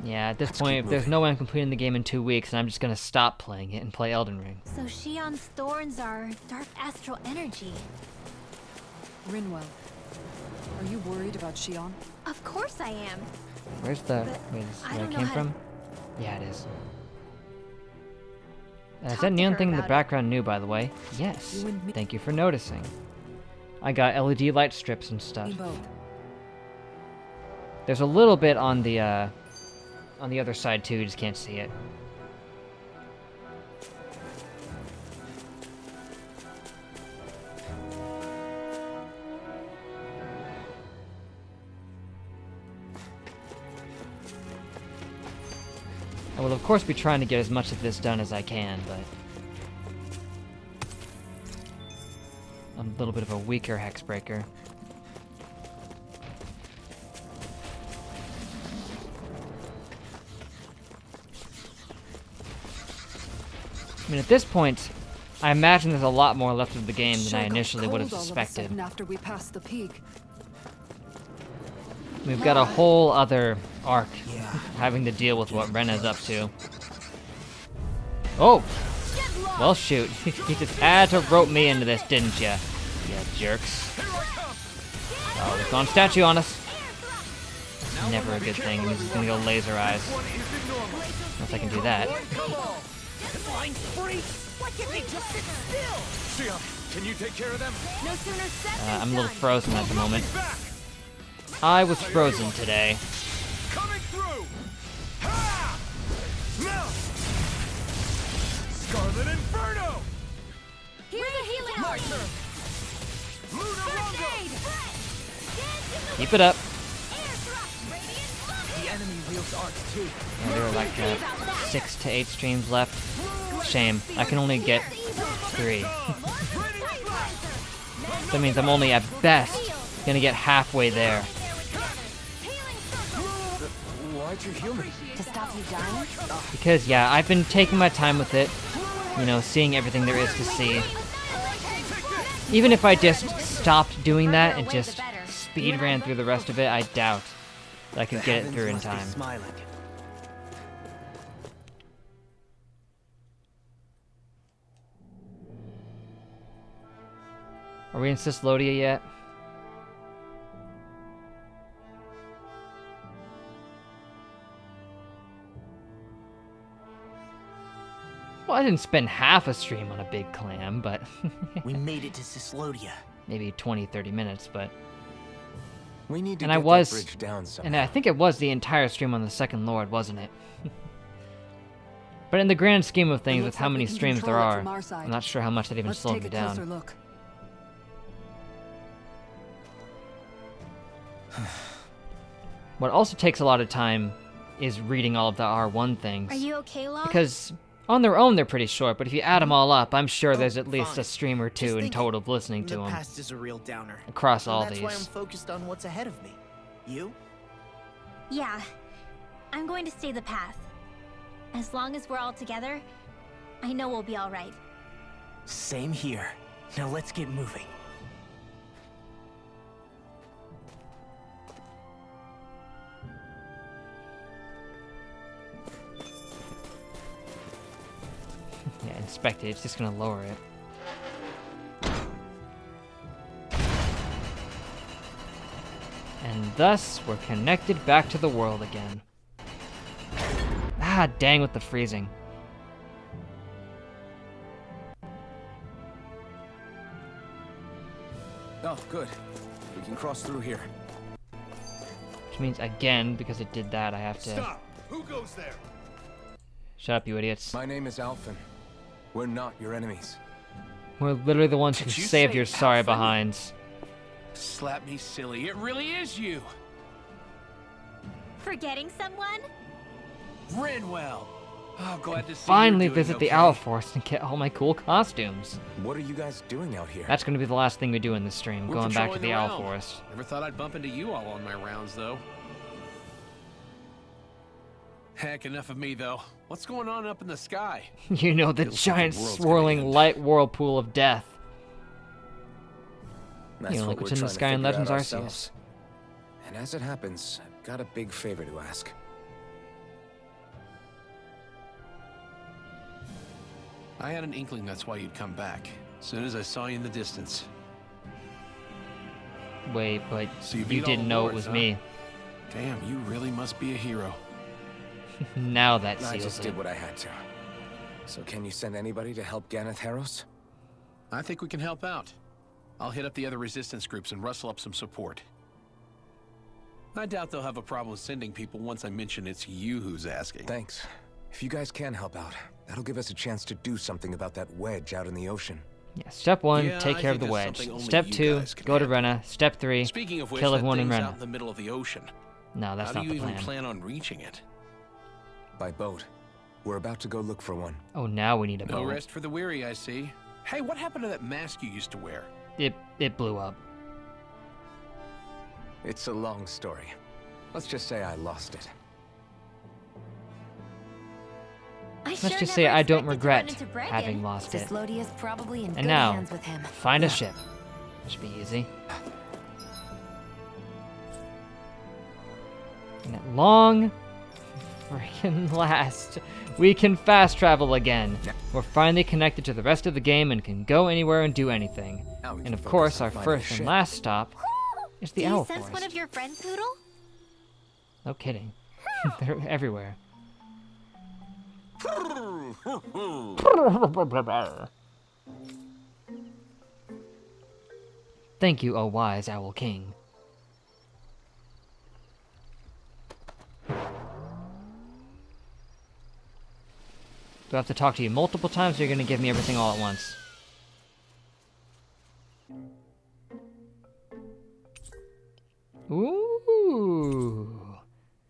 Yeah, at this
Let's
point,
keep
if there's
moving.
no way I'm completing the game in 2 weeks, and I'm just gonna stop playing it and play Elden Ring.
So Shion's thorns are dark astral energy.
Rinwell, are you worried about Shion?
Of course I am.
Where's the...
But
Wait, is
I
where
don't
it
know
came
how to-
from? Yeah, it is. Is
Talk
that
to
neon
her
thing in the
about it.
background new, by the way? Yes.
You and me-
Thank you for noticing. I got LED light strips and stuff.
We both.
There's a little bit on the other side too, you just can't see it. I will of course be trying to get as much of this done as I can, but I'm a little bit of a weaker Hexbreaker. I mean, at this point, I imagine there's a lot more left of the game than
Sure
I
got
initially would have
cold all of a
suspected.
sudden after we passed the peak.
We've got a whole other arc having to deal with what Rena's up to. Oh! Well, shoot. You just had to rope me into this, didn't ya? You jerks. Oh, there's gone statue on us. never a good thing. He's just gonna go laser eyes. Unless I can do that.
Flying freaks! Why can't they just sit still?
Sia, can you take care of them?
No sooner said than
I'm a little
done.
frozen at the moment. I was frozen today.
Coming through! Ha! No! Scarlet Inferno!
Here's a healing Martha.
Luna Rongo!
Keep it up.
The enemy wields arcs too.
Yeah, there are like 6 to 8 streams left. Shame. I can only get 3. That means I'm only at best gonna get halfway there.
Why'd you heal me?
To stop you dying?
Because, yeah, I've been taking my time with it. You know, seeing everything there is to see. Even if I just stopped doing that and just speed ran through the rest of it, I doubt that I could get it through in time. Are we in Cyslodia yet? Well, I didn't spend half a stream on a big clam, but...
We made it to Cyslodia.
Maybe 20-30 minutes, but...
We need to
and
get
I was,
that bridge down somehow.
and I think it was the entire stream on the Second Lord, wasn't it? But in the grand scheme of things, with how many streams there are, I'm not sure how much that even slowed me down.
Closer look.
What also takes a lot of time is reading all of the R1 things.
Are you okay, Locke?
Because on their own they're pretty short, but if you add them all up, I'm sure there's at least a stream or two in total of listening to
The
them.
past is a real downer.
Across
And
all
that's why I'm
these.
focused on what's ahead of me. You?
Yeah. I'm going to stay the path. As long as we're all together, I know we'll be alright.
Same here. Now let's get moving.
Yeah, inspect it, it's just gonna lower it. And thus, we're connected back to the world again. Ah, dang with the freezing.
Oh, good. We can cross through here.
Which means again, because it did that, I have to...
Stop! Who goes there?
Shut up, you idiots.
My name is Alphen. We're not your enemies.
We're literally the ones who
Did you
saved
say
your sorry
Alphen?
behinds.
Slap me silly. It really is you.
Forgetting someone?
Rinwell. Oh, glad to see
Finally
you're doing
visit the
okay.
Owl Forest and get all my cool costumes.
What are you guys doing out here?
That's gonna be the last thing we do in this stream,
We're
going back to
patrolling
the
the
Owl
realm.
Forest.
Never thought I'd bump into you all on my rounds, though. Heck, enough of me, though. What's going on up in the sky?
You know, the
Feels like the
giant
world's gonna
swirling
end.
light whirlpool of death.
That's
You know,
what
like
we're
what's in the
trying to
sky in
figure out
Legends Arceus.
ourselves. And as it happens, I've got a big favor to ask.
I had an inkling that's why you'd come back. As soon as I saw you in the distance.
Wait, but
So
you
beat all
didn't
the
know it
lords,
was
huh?
me.
Damn, you really must be a hero.
Now that
I
seals
just
it.
did what I had to. So can you send anybody to help Ganeth Harros?
I think we can help out. I'll hit up the other resistance groups and rustle up some support. I doubt they'll have a problem sending people once I mention it's you who's asking.
Thanks. If you guys can help out, that'll give us a chance to do something about that wedge out in the ocean.
Yeah, step 1,
Yeah,
take
I
care of
think
the
that's
wedge.
something only
Step
you
2,
guys can
go to
handle.
Rena. Step 3,
Speaking of which,
kill
that
everyone in
thing's
Rena.
out in the middle of the ocean.
No, that's
How
not
do
the
you
plan.
even plan on reaching it?
By boat. We're about to go look for one.
Oh, now we need a
No
boat.
rest for the weary, I see. Hey, what happened to that mask you used to wear?
It blew up.
It's a long story. Let's just say I lost it.
Let's just say I don't regret having lost it.
Cyslodia's probably in
And
good
now,
hands with him.
find a ship. Should be easy. And at long freaking last, we can fast travel again. We're finally connected to the rest of the game and can go anywhere and do anything.
Now we
And
can
of
focus
course,
on
our
finding
first
a
and
ship.
last stop is the
Do you
Owl
sense
Forest.
one of your friends, Poodle?
No kidding. They're everywhere. Thank you, O wise Owl King. Do I have to talk to you multiple times, or you're gonna give me everything all at once? Ooh.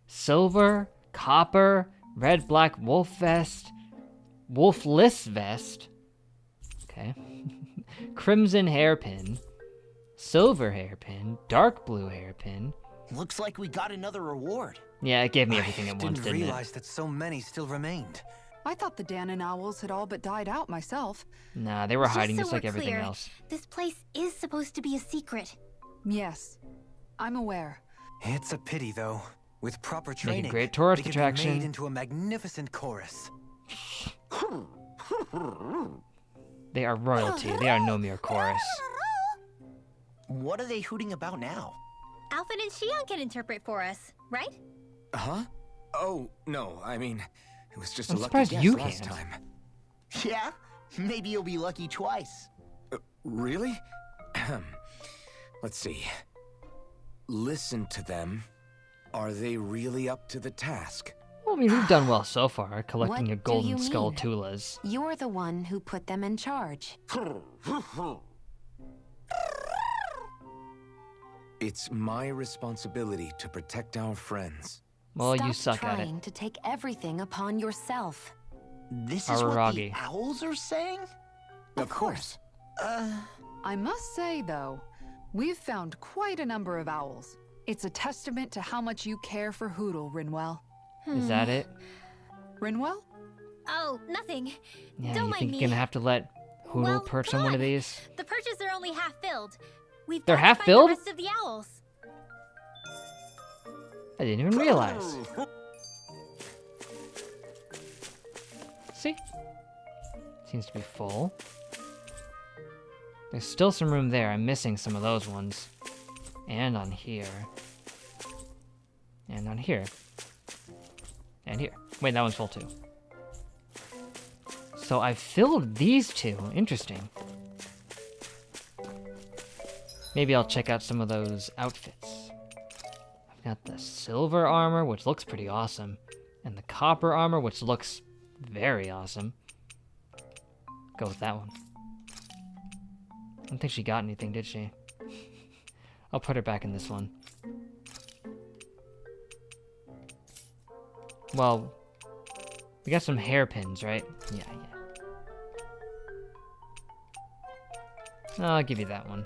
Silver, copper, red, black, wolf vest, wolfless vest. Okay. Crimson hairpin, silver hairpin, dark blue hairpin.
Looks like we got another reward.
Yeah, it gave me everything at once,
Didn't
didn't
realize that so many still remained.
I thought the Danon owls had all but died out myself.
it? Nah, they were hiding just
so
like
we're
everything
clear,
else.
This place is supposed to be a secret.
Yes, I'm aware.
It's a pity, though. With proper
Make
training,
a great tourist
they could be
attraction.
made into a magnificent chorus.
They are royalty. They are no mere chorus.
What are they hooting about now?
Alphen and Xion can interpret for us, right?
Huh? Oh, no, I mean, it was just
I'm
a lucky
surprised
guess
you
last
can't.
time.
Yeah? Maybe you'll be lucky twice.
Really? Let's see. Listen to them. Are they really up to the task?
Well, I mean, we've done well so far, collecting
What
a
do
golden
you
skull
mean?
Tulas.
You're the one who put them in charge.
It's my responsibility to protect our friends.
Well,
Stop
you suck at it.
trying to take everything upon yourself.
This is what the
Araragi.
owls are saying?
Of course.
I must say, though, we've found quite a number of owls. It's a testament to how much you care for Hootle, Rinwell.
Is that it?
Rinwell?
Oh, nothing.
Yeah,
Don't
you
mind
think
me.
you're gonna have to let Hootle
Well,
perch
come
on one of
on.
these?
The perches are only half filled. We've
They're
got to
half
find
filled?
the rest of the owls.
I didn't even realize. See? Seems to be full. There's still some room there. I'm missing some of those ones. And on here. And on here. And here. Wait, that one's full too. So I filled these two. Interesting. Maybe I'll check out some of those outfits. I've got the silver armor, which looks pretty awesome. And the copper armor, which looks very awesome. Go with that one. I don't think she got anything, did she? I'll put her back in this one. Well, we got some hairpins, right? Yeah. I'll give you that one.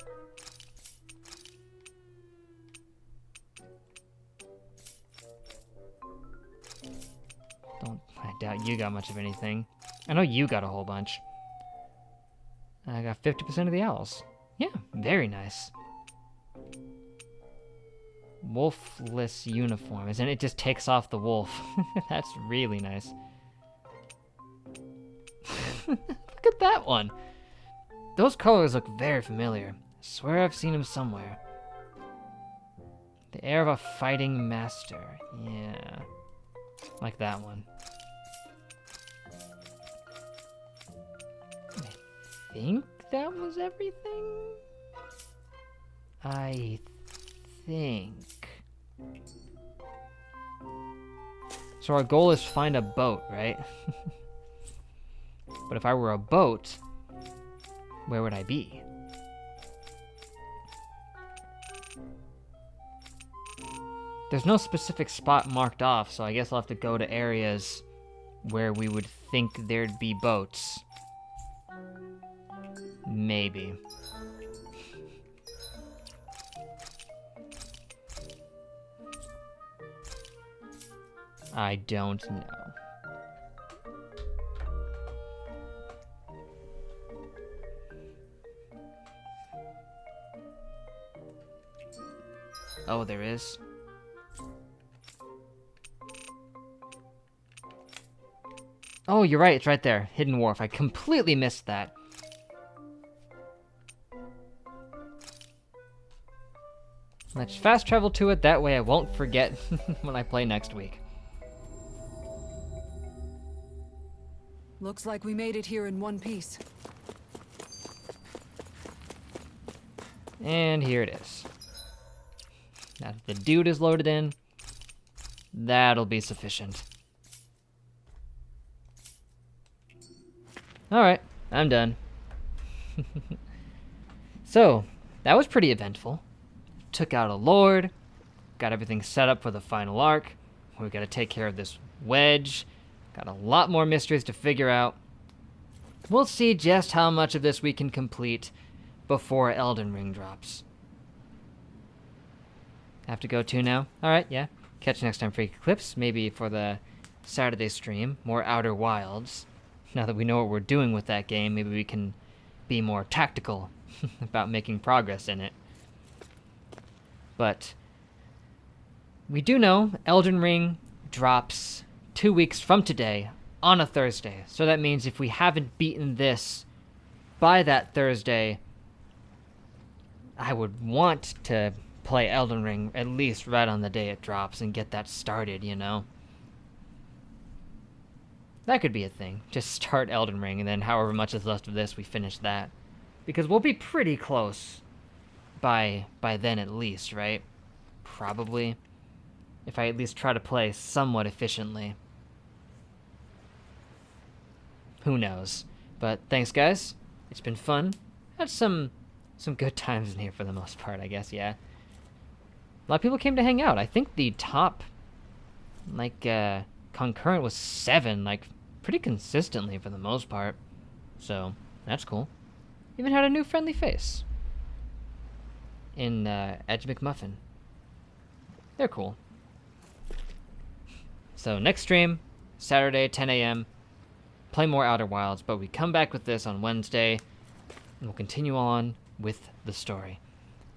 I doubt you got much of anything. I know you got a whole bunch. I got 50% of the owls. Yeah, very nice. Wolfless uniform, and it just takes off the wolf. That's really nice. Look at that one. Those colors look very familiar. I swear I've seen them somewhere. The air of a fighting master. Yeah. Like that one. I think that was everything? I think. So our goal is find a boat, right? But if I were a boat, where would I be? There's no specific spot marked off, so I guess I'll have to go to areas where we would think there'd be boats. Maybe. I don't know. Oh, there is. Oh, you're right, it's right there. Hidden Wharf. I completely missed that. Let's fast travel to it, that way I won't forget when I play next week.
Looks like we made it here in one piece.
And here it is. Now that the dude is loaded in, that'll be sufficient. Alright, I'm done. So, that was pretty eventful. Took out a lord, got everything set up for the final arc. We gotta take care of this wedge. Got a lot more mysteries to figure out. We'll see just how much of this we can complete before Elden Ring drops. Have to go too now? Alright, yeah. Catch you next time for Eclipse, maybe for the Saturday stream, more Outer Wilds. Now that we know what we're doing with that game, maybe we can be more tactical about making progress in it. But we do know Elden Ring drops 2 weeks from today on a Thursday. So that means if we haven't beaten this by that Thursday, I would want to play Elden Ring at least right on the day it drops and get that started, you know? That could be a thing. Just start Elden Ring and then however much is left of this, we finish that. Because we'll be pretty close by then at least, right? Probably. If I at least try to play somewhat efficiently. Who knows? But thanks, guys. It's been fun. Had some good times in here for the most part, I guess, yeah. A lot of people came to hang out. I think the top, concurrent was 7, pretty consistently for the most part. So, that's cool. Even had a new friendly face. In, Edge McMuffin. They're cool. So, next stream, Saturday, 10 a.m. Play more Outer Wilds, but we come back with this on Wednesday, and we'll continue on with the story.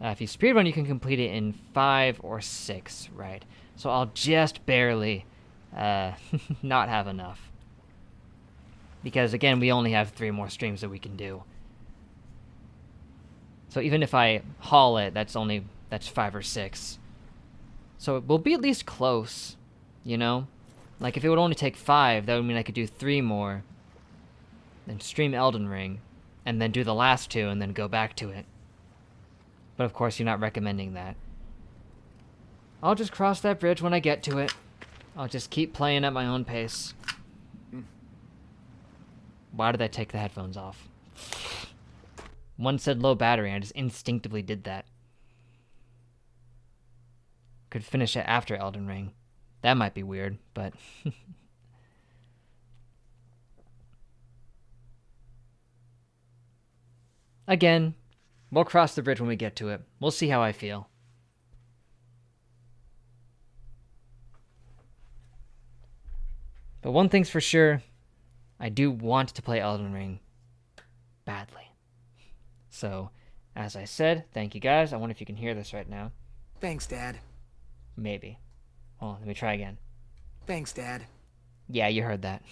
If you speedrun, you can complete it in 5 or 6, right? So I'll just barely not have enough. Because, again, we only have 3 more streams that we can do. So even if I haul it, that's 5 or 6. So we'll be at least close, you know? Like, if it would only take 5, that would mean I could do 3 more, then stream Elden Ring, and then do the last 2, and then go back to it. But of course, you're not recommending that. I'll just cross that bridge when I get to it. I'll just keep playing at my own pace. Why did I take the headphones off? One said low battery, and I just instinctively did that. Could finish it after Elden Ring. That might be weird, but... Again, we'll cross the bridge when we get to it. We'll see how I feel. But one thing's for sure, I do want to play Elden Ring badly. So, as I said, thank you guys. I wonder if you can hear this right now.
Thanks, Dad.
Maybe. Hold on, let me try again.
Thanks, Dad.
Yeah, you heard that.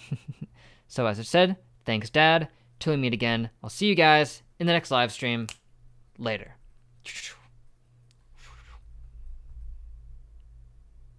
So as I said, thanks, Dad. Till we meet again, I'll see you guys in the next live stream. Later.